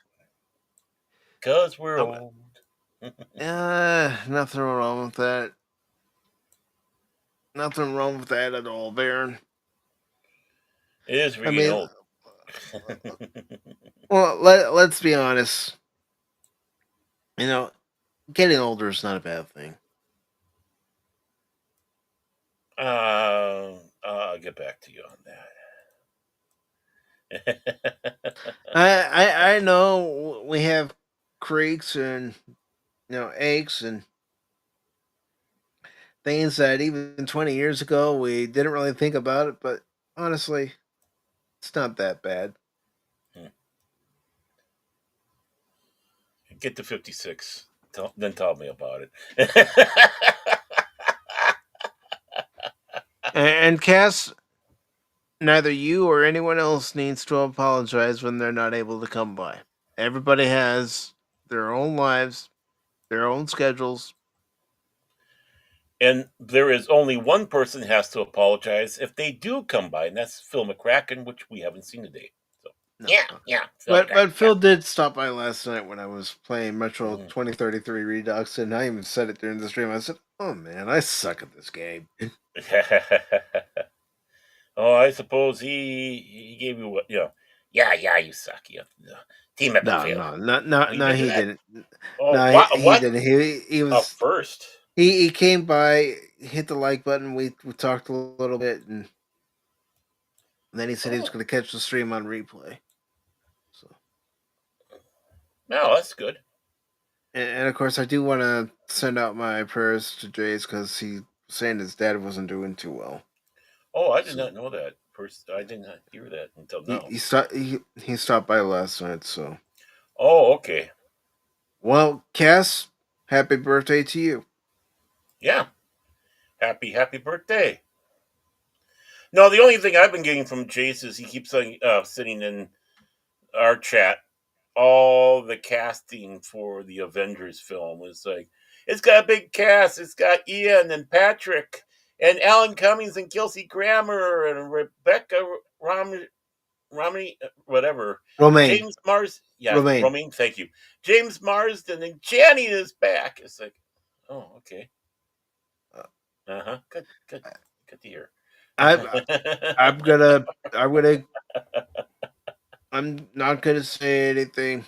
Because we're old. Nothing wrong with that. Nothing wrong with that at all, Baron. It is really old. Well, let's be honest. Getting older is not a bad thing. I'll get back to you on that. I know we have creaks and aches and things that even 20 years ago we didn't really think about it, but honestly, it's not that bad. Get to 56, then tell me about it. And Cass, neither you or anyone else needs to apologize when they're not able to come by. Everybody has their own lives, their own schedules. And there is only one person who has to apologize if they do come by, and that's Phil McCracken, which we haven't seen today. So yeah. But Phil did stop by last night when I was playing Metro 2033 Redux, and I even said it during the stream. I said, "Oh man, I suck at this game." Oh, I suppose he gave you what? Yeah, you suck. Team up. No, he didn't. Oh, no, he didn't. He was up first. He came by, hit the like button. We talked a little bit, and then he said he was going to catch the stream on replay. So, no, that's good. And of course, I do want to send out my prayers to Jace because he was saying his dad wasn't doing too well. Oh, I did not know that. First, I did not hear that until now. He stopped by last night, so. Oh, okay. Well, Cass, happy birthday to you. Yeah. Happy birthday. No, the only thing I've been getting from Jace is he keeps sitting in our chat. All the casting for the Avengers film was like, it's got a big cast. It's got Ian and Patrick and Alan Cummings and Kelsey Grammer and Rebecca Romney, whatever. Romaine. James Mars. Yeah, Romaine. Romaine. Thank you. James Marsden and Janny is back. It's like, oh, okay. Good to hear. I'm not gonna say anything.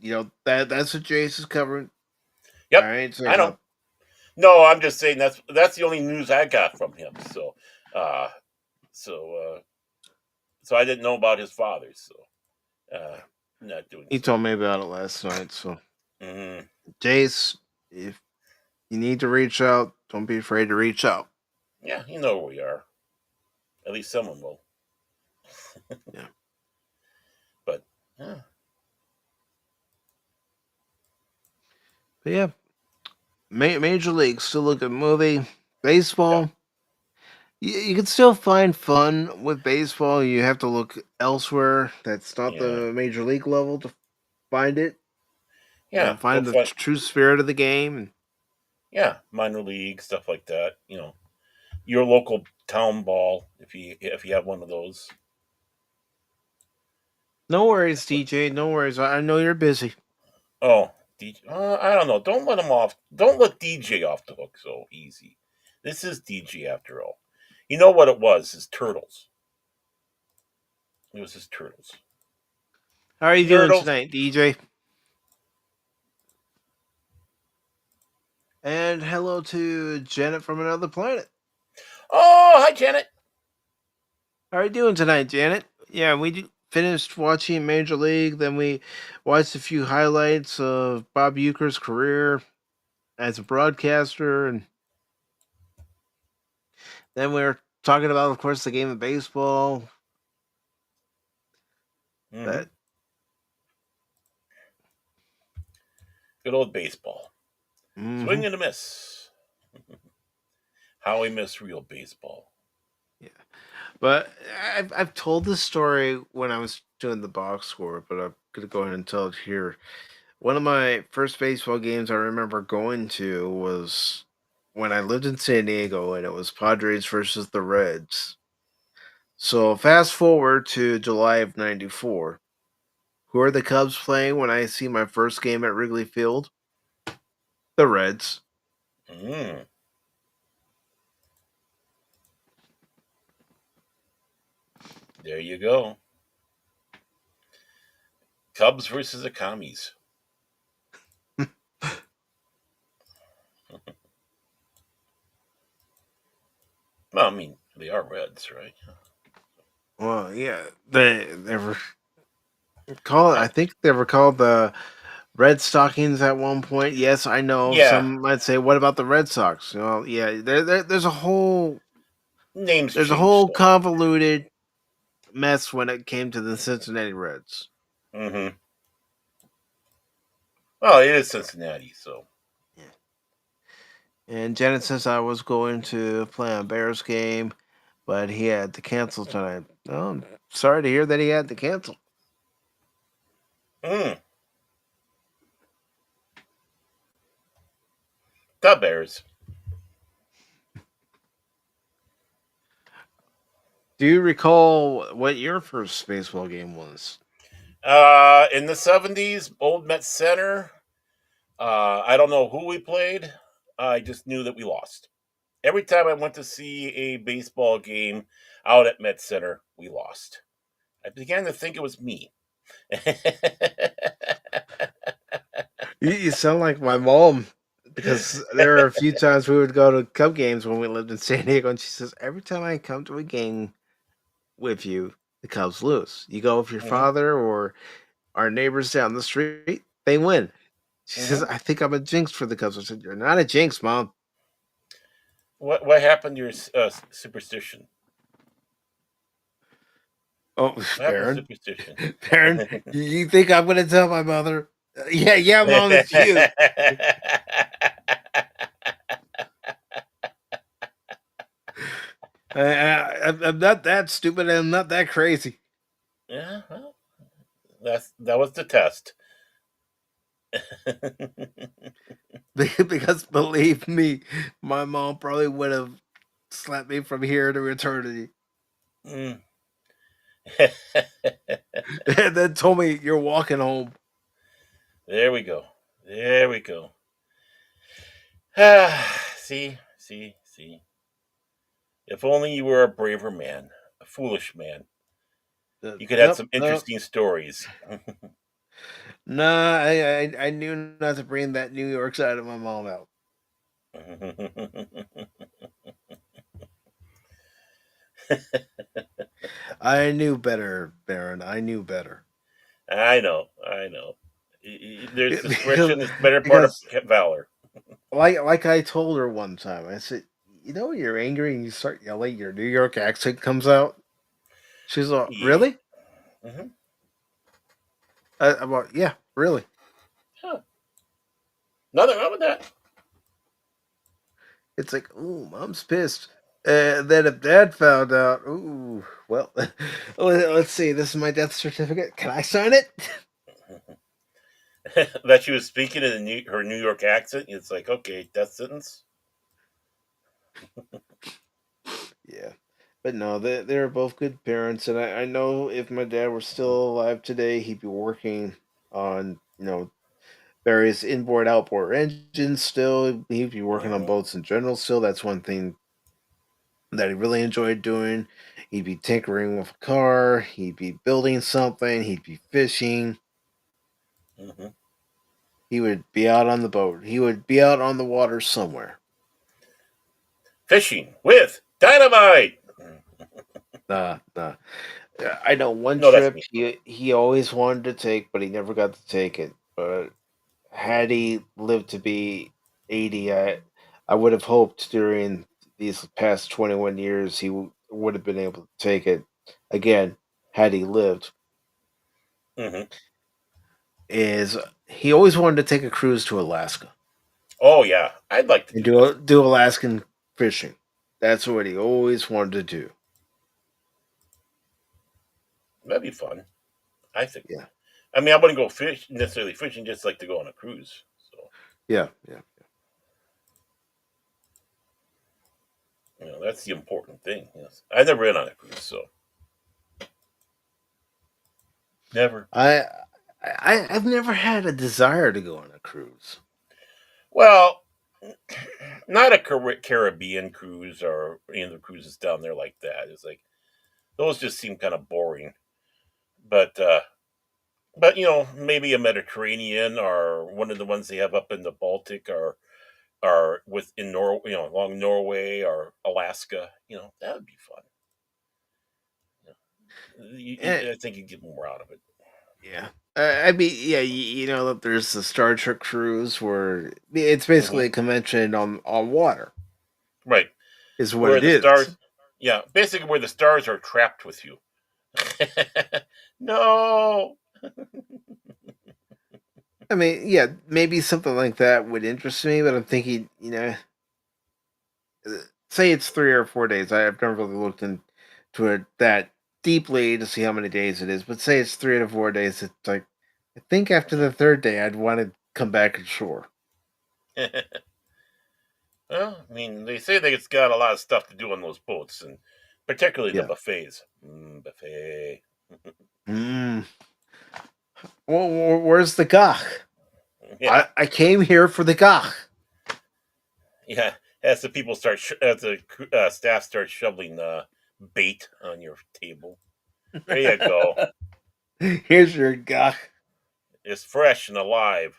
That's what Jace is covering. Yep, I know. No, I'm just saying that's the only news I got from him. So I didn't know about his father. So not doing. He told me about it last night. So Jace, if you need to reach out, don't be afraid to reach out. Yeah, you know where we are. At least someone will. Yeah. But yeah. Major League, still a good movie. Baseball, you can still find fun with baseball. You have to look elsewhere. That's not the Major League level to find it. Yeah. Find the true spirit of the game. Yeah, minor league, stuff like that. Your local town ball, if you have one of those. No worries, DJ. No worries. I know you're busy. Oh, DJ. I don't know. Don't let him off. Don't let DJ off the hook so easy. This is DJ after all. You know what it was? His turtles. It was his turtles. How are you doing tonight, DJ? And hello to Janet from another planet. Oh, hi, Janet. How are you doing tonight, Janet? Yeah, we finished watching Major League. Then we watched a few highlights of Bob Uecker's career as a broadcaster. And then we were talking about, of course, the game of baseball. Good old baseball. Swing and a miss. How we miss real baseball. Yeah. But I've told this story when I was doing the box score, but I'm going to go ahead and tell it here. One of my first baseball games I remember going to was when I lived in San Diego, and it was Padres versus the Reds. So fast forward to July of 94. Who are the Cubs playing when I see my first game at Wrigley Field? The Reds. There you go. Cubs versus the Commies. Well, I mean, they are Reds, right? Well, yeah, they were called. I think they were called the Red Stockings at one point. Yes, I know. Yeah. Some might say, "What about the Red Sox?" Well, yeah, there's a whole names. There's a whole convoluted mess when it came to the Cincinnati Reds. Well, it is Cincinnati, so. Yeah. And Janet says I was going to play a Bears game, but he had to cancel tonight. Oh, I'm sorry to hear that he had to cancel. The Bears. Do you recall what your first baseball game was? In the 70s, Old Met Center. I don't know who we played. I just knew that we lost. Every time I went to see a baseball game out at Met Center, we lost. I began to think it was me. You sound like my mom, because there are a few times we would go to Cub games when we lived in San Diego, and she says, every time I come to a game with you, the Cubs lose. You go with your father or our neighbors down the street, they win. She says, I think I'm a jinx for the Cubs. I said, you're not a jinx, Mom. What happened to your superstition? Oh, Baron. Baron, you think I'm going to tell my mother? Yeah, Mom, it's you. I'm not that stupid. And I'm not that crazy. Yeah, well, that was the test. Because believe me, my mom probably would have slapped me from here to eternity, Mm. and then told me you're walking home. There we go. There we go. See. If only you were a braver man, a foolish man. You could have Nope, some nope. interesting stories. Nah, I knew not to bring that New York side of my mom out. I knew better, Baron. I knew better. I know. There's because discretion is the better part of because valor. like I told her one time, I said, when you're angry and you start yelling, your New York accent comes out. She's like, Yeah. really? Hmm. I'm like, yeah, really. Huh. Nothing wrong with that. It's like, ooh, mom's pissed. And then if dad found out, ooh, well, let's see. This is my death certificate. Can I sign it? That she was speaking in her New York accent. It's like, okay, death sentence. Yeah. But no, they're both good parents. And I know if my dad were still alive today, he'd be working on, various inboard, outboard engines still. He'd be working on Hmm. boats in general still. That's one thing that he really enjoyed doing. He'd be tinkering with a car. He'd be building something. He'd be fishing. Hmm. He would be out on the boat. He would be out on the water somewhere. Fishing with dynamite. Nah, nah. I know one No, that's trip me. he always wanted to take, but he never got to take it. But had he lived to be 80, I would have hoped during these past 21 years he would have been able to take it again had he lived. Hmm. Is he always wanted to take a cruise to Alaska Oh yeah, I'd like to and do that. do Alaskan fishing. That's what he always wanted to do. That'd be fun. I think. Yeah, I mean, I wouldn't go necessarily fishing, just like to go on a cruise. So yeah. that's the important thing. Yes, I've never been on a cruise, so never. I've never had a desire to go on a cruise. Well, not a Caribbean cruise or any of the cruises down there like that. It's like those just seem kind of boring. But maybe a Mediterranean or one of the ones they have up in the Baltic or within along Norway or Alaska. That would be fun. Eh, I think you get more out of it. yeah. I mean, yeah, that there's the Star Trek cruise where it's Hmm. basically a convention on water, Right, is what where it the is. stars, yeah, basically where the stars are trapped with you. No. I mean, yeah, maybe something like that would interest me, but I'm thinking, say it's 3 or 4 days. I've never really looked into it that deeply to see how many days it is, but say it's 3 to 4 days. It's like, I think after the third day, I'd want to come back ashore. Well, I mean, they say that it's got a lot of stuff to do on those boats, and particularly the Yeah. buffets. Buffet. Mm. Well, where's the gach? Yeah, I came here for the gach. yeah. As the people as the staff starts shoveling bait on your table, there you go. Here's your gach. It's fresh and alive.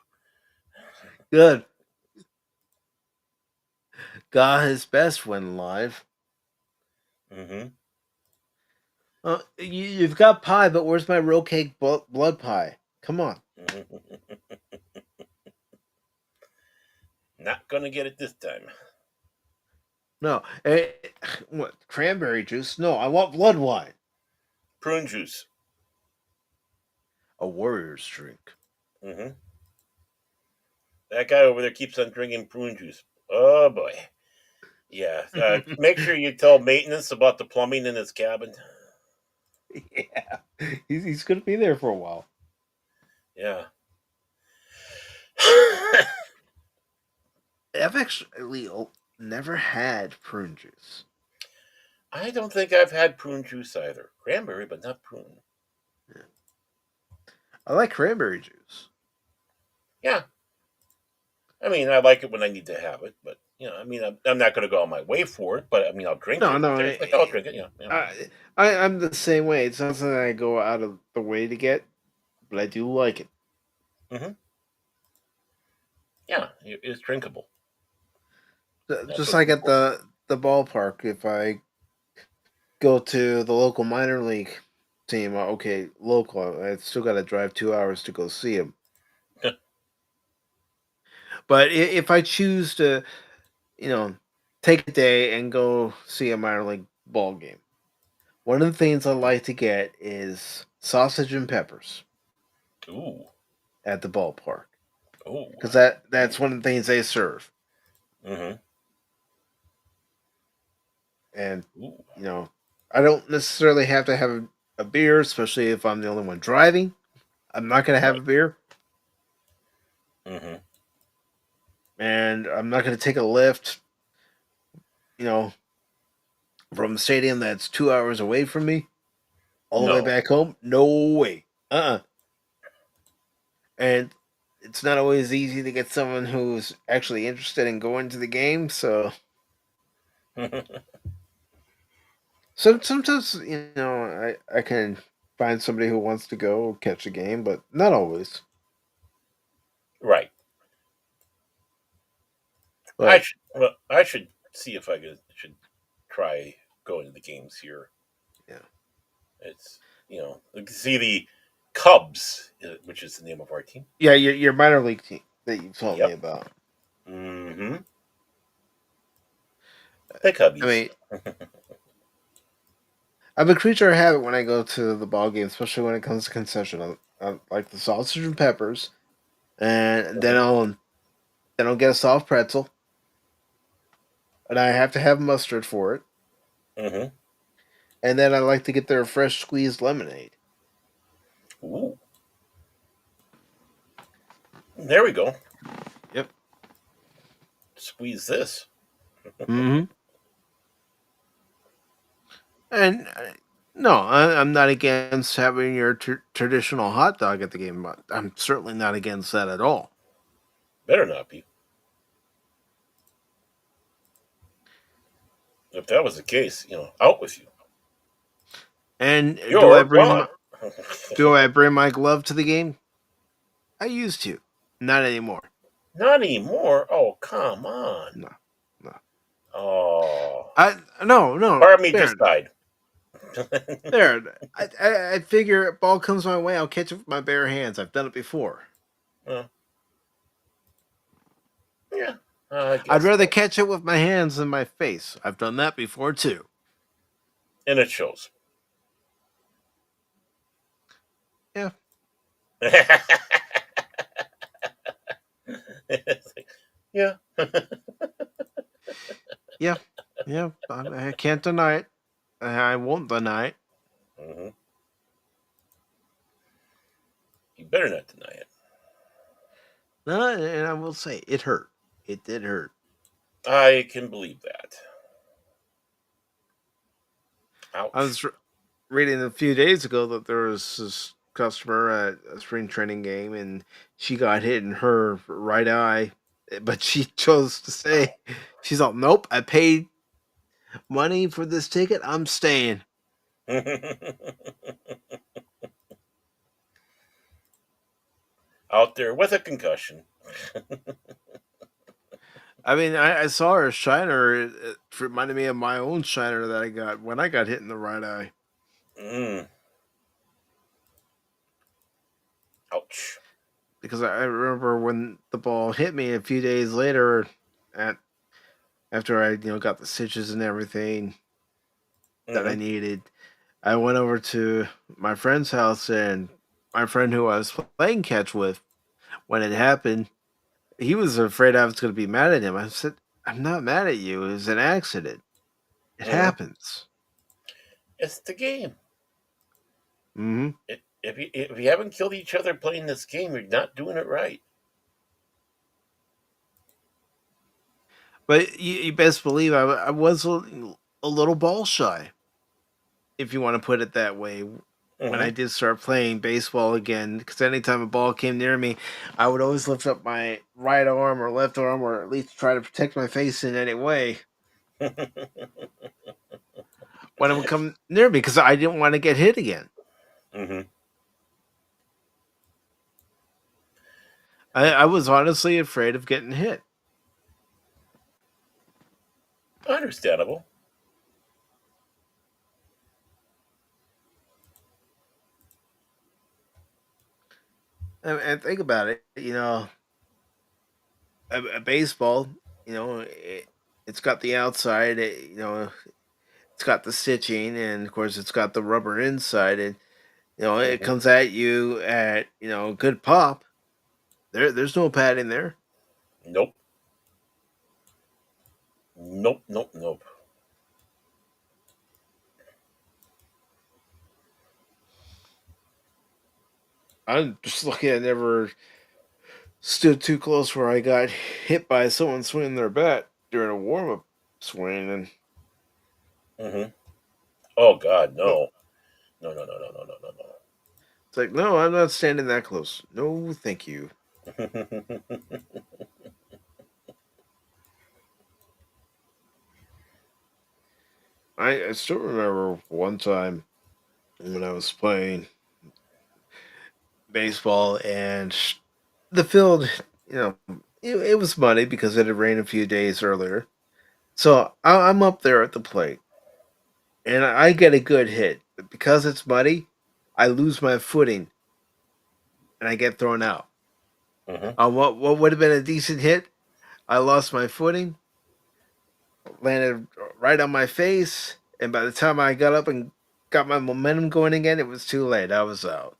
Good. Gach is best when live. Hmm. You've got pie, but where's my real cake blood pie? Come on. Not gonna get it this time. No. What? Cranberry juice? No, I want blood wine. Prune juice. A warrior's drink. Hmm. That guy over there keeps on drinking prune juice. Oh boy. Yeah. Make sure you tell maintenance about the plumbing in his cabin. Yeah, he's going to be there for a while. Yeah. I've actually never had prune juice. I don't think I've had prune juice either. Cranberry, but not prune. I like cranberry juice. Yeah. I mean, I like it when I need to have it, but I mean, I'm not going to go on my way for it, but I mean, I'll drink it. No, It's like, I'll drink it. Yeah. I'm the same way. It's not something I go out of the way to get, but I do like it. Mm-hmm. Yeah, it's drinkable. Just like at the ballpark, if I go to the local minor league team, okay, local, I still got to drive 2 hours to go see them. But if I choose to, take a day and go see a minor league ball game, one of the things I like to get is sausage and peppers. Ooh. At the ballpark. Ooh. Because that's one of the things they serve. Mm-hmm. And, I don't necessarily have to have a beer, especially if I'm the only one driving. I'm not going to have a beer. Mm-hmm. And I'm not going to take a lift, from a stadium that's 2 hours away from me, all the way back home. No way. And it's not always easy to get someone who's actually interested in going to the game, so sometimes, I can find somebody who wants to go catch a game, but not always. Right. But I should see if I should try going to the games here. Yeah. It's, see the Cubs, which is the name of our team. Yeah, your minor league team that you told me about. Mm-hmm. The Cubbies. I mean, I'm a creature of habit when I go to the ball game, especially when it comes to concession. I like the sausage and peppers, and then I'll get a soft pretzel, and I have to have mustard for it. Mm-hmm. And then I like to get their fresh squeezed lemonade. Ooh. There we go. Yep. Squeeze this. Mm-hmm. And no, I'm not against having your traditional hot dog at the game. But I'm certainly not against that at all. Better not be. If that was the case, out with you. And do I bring my glove to the game? I used to. Not anymore. Not anymore? Oh, come on. No. Oh. No. Part of me just died. There. I figure ball comes my way, I'll catch it with my bare hands. I've done it before. Yeah. I'd rather catch it with my hands than my face. I've done that before too. And it shows. Yeah. Yeah. Yeah. I can't deny it. I won't deny it. Mm-hmm. You better not deny it. No, and I will say it hurt. It did hurt. I can believe that. Ouch. I was reading a few days ago that there was this customer at a spring training game, and she got hit in her right eye, but she chose to say, she's all, nope, I paid money for this ticket, I'm staying. Out there with a concussion. I mean, I saw her shiner. It reminded me of my own shiner that I got when I got hit in the right eye. Ouch. Because I remember when the ball hit me a few days later, after I got the stitches and everything that I needed, I went over to my friend's house, and my friend who I was playing catch with when it happened, he was afraid I was going to be mad at him. I said, I'm not mad at you. It was an accident. It happens. It's the game. Mm-hmm. If you haven't killed each other playing this game, you're not doing it right. But you best believe I was a little ball shy, if you want to put it that way, when I did start playing baseball again. Because anytime a ball came near me, I would always lift up my right arm or left arm, or at least try to protect my face in any way when it would come near me, because I didn't want to get hit again. I was honestly afraid of getting hit. Understandable. And think about it, a baseball, it's got the outside, it's got the stitching, and of course it's got the rubber inside, and it comes at you at good pop. There's no padding there. Nope. Nope. I'm just lucky I never stood too close where I got hit by someone swinging their bat during a warm up swing, and Oh God, no. No. it's like, no, I'm not standing that close. No, thank you. I still remember one time when I was playing baseball, and the field, it was muddy because it had rained a few days earlier. So I'm up there at the plate, and I get a good hit. But because it's muddy, I lose my footing, and I get thrown out. What would have been a decent hit, I lost my footing, landed right on my face, and by the time I got up and got my momentum going again, it was too late. I was out.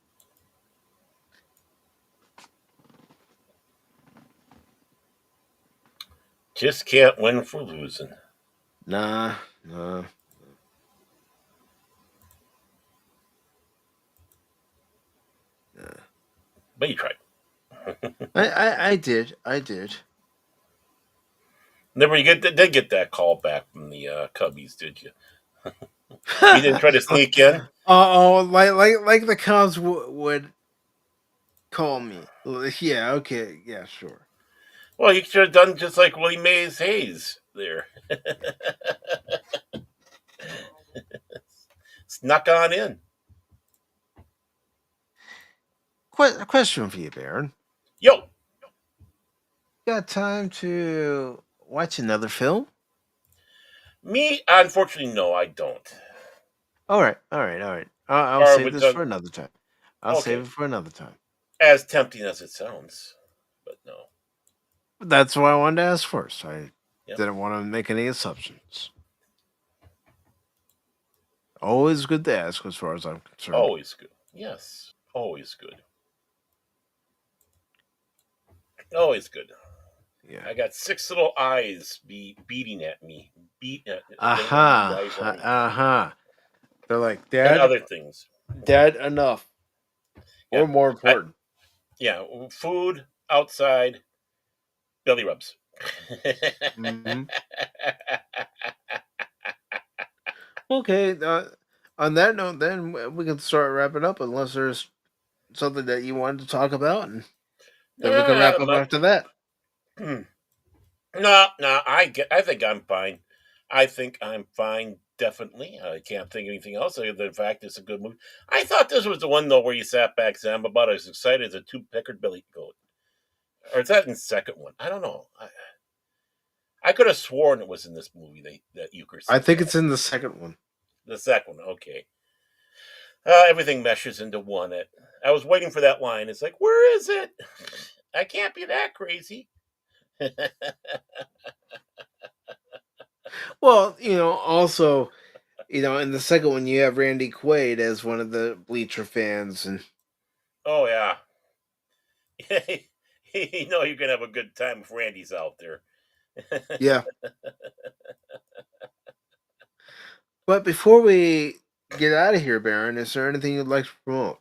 Just can't win for losing. Nah. But you tried. I did. Never you did get that call back from the Cubbies, did you? You didn't try to sneak in? Like the Cubs would call me. Yeah, okay, yeah, sure. Well, you should have done just like Willie Mays Hayes there. Snuck on in. Question for you, Baron. Yo. Got time to watch another film? Me, unfortunately, no, I don't. All right. I'll save this for another time. I'll save it for another time. As tempting as it sounds, but no. That's why I wanted to ask first. I didn't want to make any assumptions. Always good to ask, as far as I'm concerned. Always good. Yes, always good. Always good. Yeah. I got 6 little eyes beating at me. They're like, Dad. And other things. Dad, enough. Yeah. Or more important. Food, outside, belly rubs. Okay. On that note, then we can start wrapping up, unless there's something that you wanted to talk about, and then we can wrap up after that. No, I think I'm fine. I think I'm fine, definitely. I can't think of anything else other than the fact it's a good movie. I thought this was the one, though, where you sat back saying, I'm about as excited as a two-peckered billy goat. Or is that in the second one? I don't know. I could have sworn it was in this movie that Uecker said. I think it's in the second one. The second one, okay. Everything meshes into one. I was waiting for that line. It's like, where is it? I can't be that crazy. Well, also, in the second one, you have Randy Quaid as one of the bleacher fans, and oh yeah, you know you're gonna have a good time if Randy's out there. Yeah. But before we get out of here, Baron, is there anything you'd like to promote?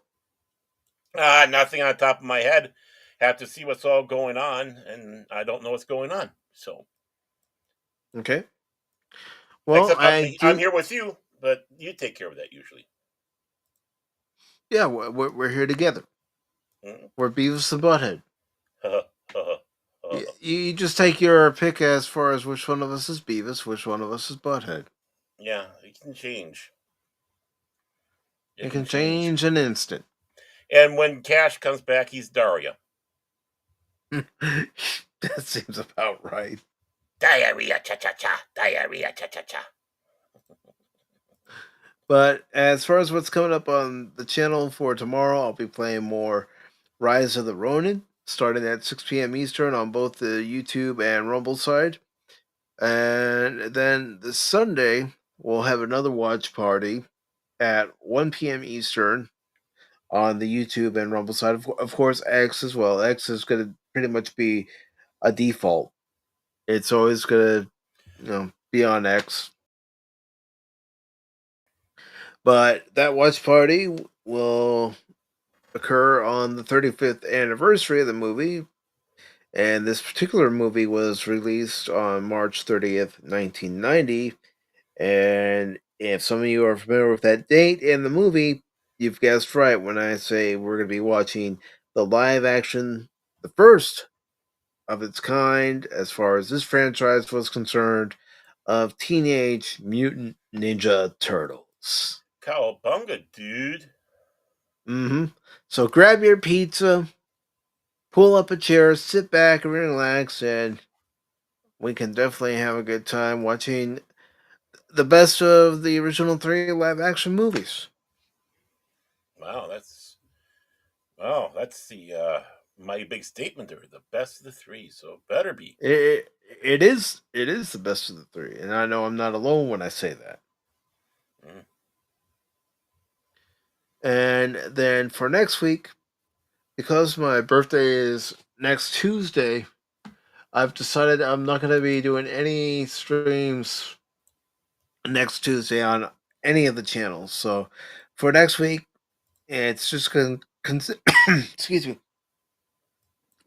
Nothing on top of my head. Have to see what's all going on, and I don't know what's going on. So, Okay. Well, except I I'm do. here with you, but you take care of that usually. Yeah, we're here together. Mm. We're Beavis and Butthead. You just take your pick as far as which one of us is Beavis, which one of us is Butthead. Yeah, it can change. It It can can change. change an instant. And when Cash comes back, he's Daria. That seems about right. Diarrhea, cha cha cha. Diarrhea, cha cha cha. But as far as what's coming up on the channel for tomorrow, I'll be playing more Rise of the Ronin, starting at 6 p.m. Eastern on both the YouTube and Rumble side. And then this Sunday, we'll have another watch party at 1 p.m. Eastern on the YouTube and Rumble side. Of course, X as well. X is going to pretty much be a default. It's always going to be on X. But that watch party will occur on the 35th anniversary of the movie. And this particular movie was released on March 30th, 1990. And if some of you are familiar with that date in the movie, you've guessed right when I say we're going to be watching the live action, the first of its kind, as far as this franchise was concerned, of Teenage Mutant Ninja Turtles. Cowabunga, dude. So grab your pizza, pull up a chair, sit back and relax, and we can definitely have a good time watching the best of the original 3 live action movies. Wow, that's the my big statement there. The best of the 3, so better be. It is the best of the 3, and I know I'm not alone when I say that. Mm. And then for next week, because my birthday is next Tuesday, I've decided I'm not going to be doing any streams next Tuesday on any of the channels. So for next week, it's just going to excuse me,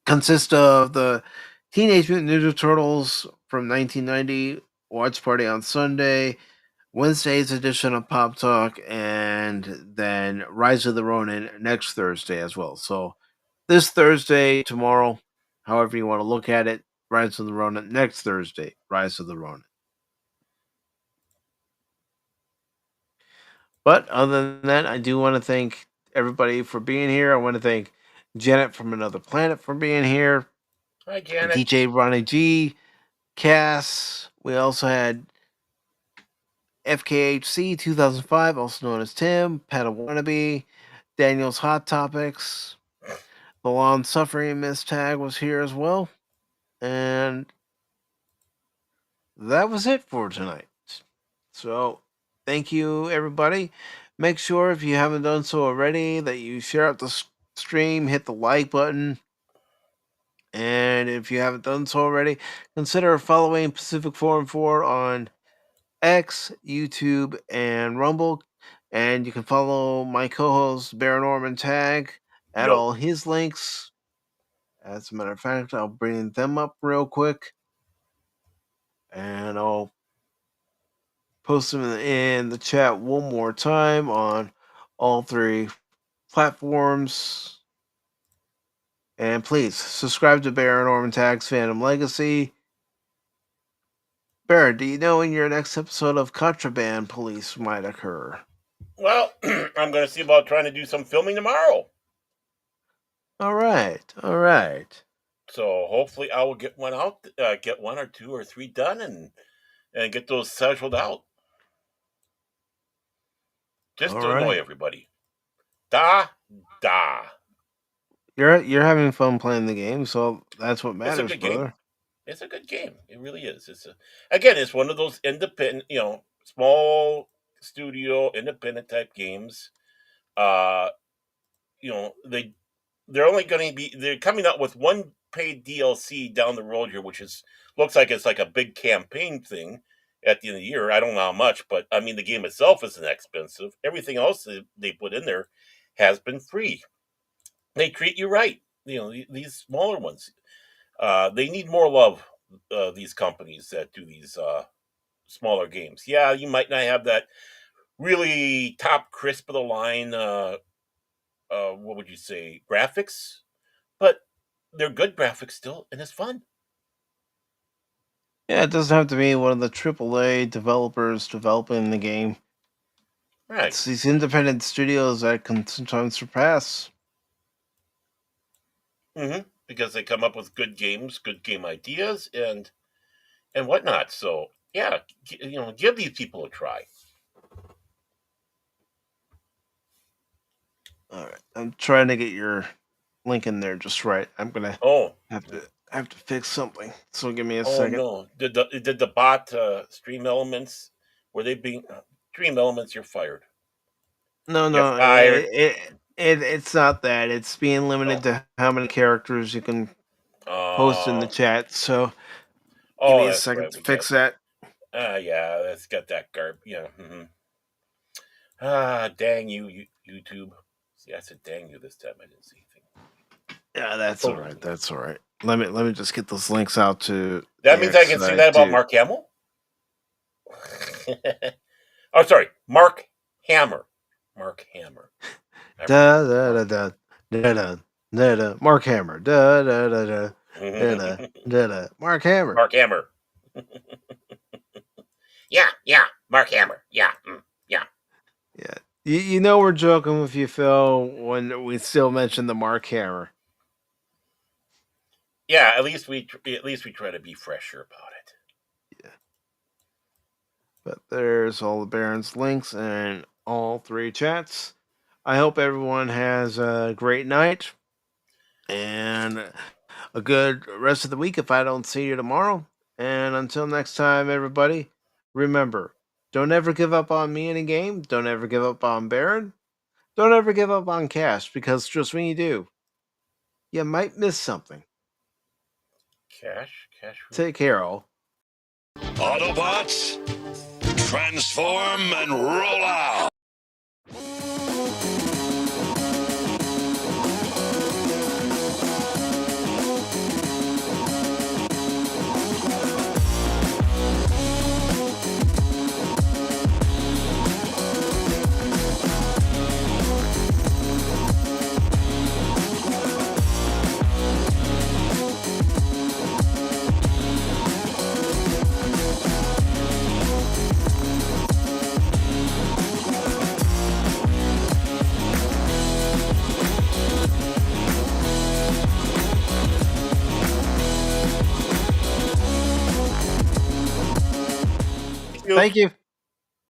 consist of the Teenage Mutant Ninja Turtles from 1990 watch party on Sunday, Wednesday's edition of Pop Talk, and then Rise of the Ronin next Thursday as well. So this Thursday, tomorrow, however you want to look at it, Rise of the Ronin. Next Thursday, Rise of the Ronin. But other than that, I do want to thank everybody for being here. I want to thank Janet from Another Planet for being here. Hi, Janet. DJ Ronnie G, Cass. We also had FKHC 2005, also known as Tim, Padawannabe, Daniel's Hot Topics. The Long Suffering Miss Tag was here as well. And that was it for tonight. So, thank you, everybody. Make sure, if you haven't done so already, that you share out the stream, hit the like button. And if you haven't done so already, consider following Pacific414 on X, YouTube, and Rumble. And you can follow my co-host, Baron Norman Tag, at Yo. all his links. As a matter of fact, I'll bring them up real quick. And I'll post them in the chat one more time on all 3 platforms. And please subscribe to Baron Norman Tag's Phantom Legacy. Baron, do you know when your next episode of Contraband Police might occur? Well, I'm going to see about trying to do some filming tomorrow. All right. So hopefully I will get one out, get 1 or 2 or 3 done, and get those settled out. Just All to right. annoy everybody. Da. You're having fun playing the game, so that's what matters, It's a good brother. game. It's a good game. It really is. It's one of those independent, small studio, independent type games. They're only going to be, they're coming out with one paid DLC down the road here, which looks like it's like a big campaign thing at the end of the year. I don't know how much, but I mean the game itself isn't expensive. Everything else they put in there has been free. They treat you right. These smaller ones, they need more love. These companies that do these smaller games. Yeah, you might not have that really top crisp of the line. What would you say? Graphics, but they're good graphics still, and it's fun. Yeah, it doesn't have to be one of the AAA developers developing the game. Right. It's these independent studios that can sometimes surpass. Because they come up with good games, good game ideas, and whatnot. So yeah, give these people a try. All right, I'm trying to get your link in there just right. I'm gonna have to fix something. So give me a second. Oh no! Did the bot Stream Elements? Were they being Stream Elements? You're fired. No, You're fired. it's not that. It's being limited to how many characters you can post in the chat. So give me a second to fix that. Yeah, that's got that garb. Yeah. Dang you, YouTube. See, I said dang you this time. I didn't see anything. Yeah, that's all right. That's all right. Let me just get those links out to. That means I can say that about Mark Hamill. Oh, sorry, Mark Hammer. Mark Hammer. Da da da da da da da da. Mark Hammer. Da da da da da da da da. Mark Hammer. Mark Hammer. Yeah. Mark Hammer. Yeah. Yeah. You know we're joking with you, Phil, when we still mention the Mark Hammer. Yeah, at least we try to be fresher about it. Yeah. But there's all the Baron's links and all 3 chats. I hope everyone has a great night and a good rest of the week if I don't see you tomorrow. And until next time, everybody, remember, don't ever give up on me in a game. Don't ever give up on Baron. Don't ever give up on Cash, because just when you do, you might miss something. Cash. Take care, all. Autobots, transform and roll out! Thank you.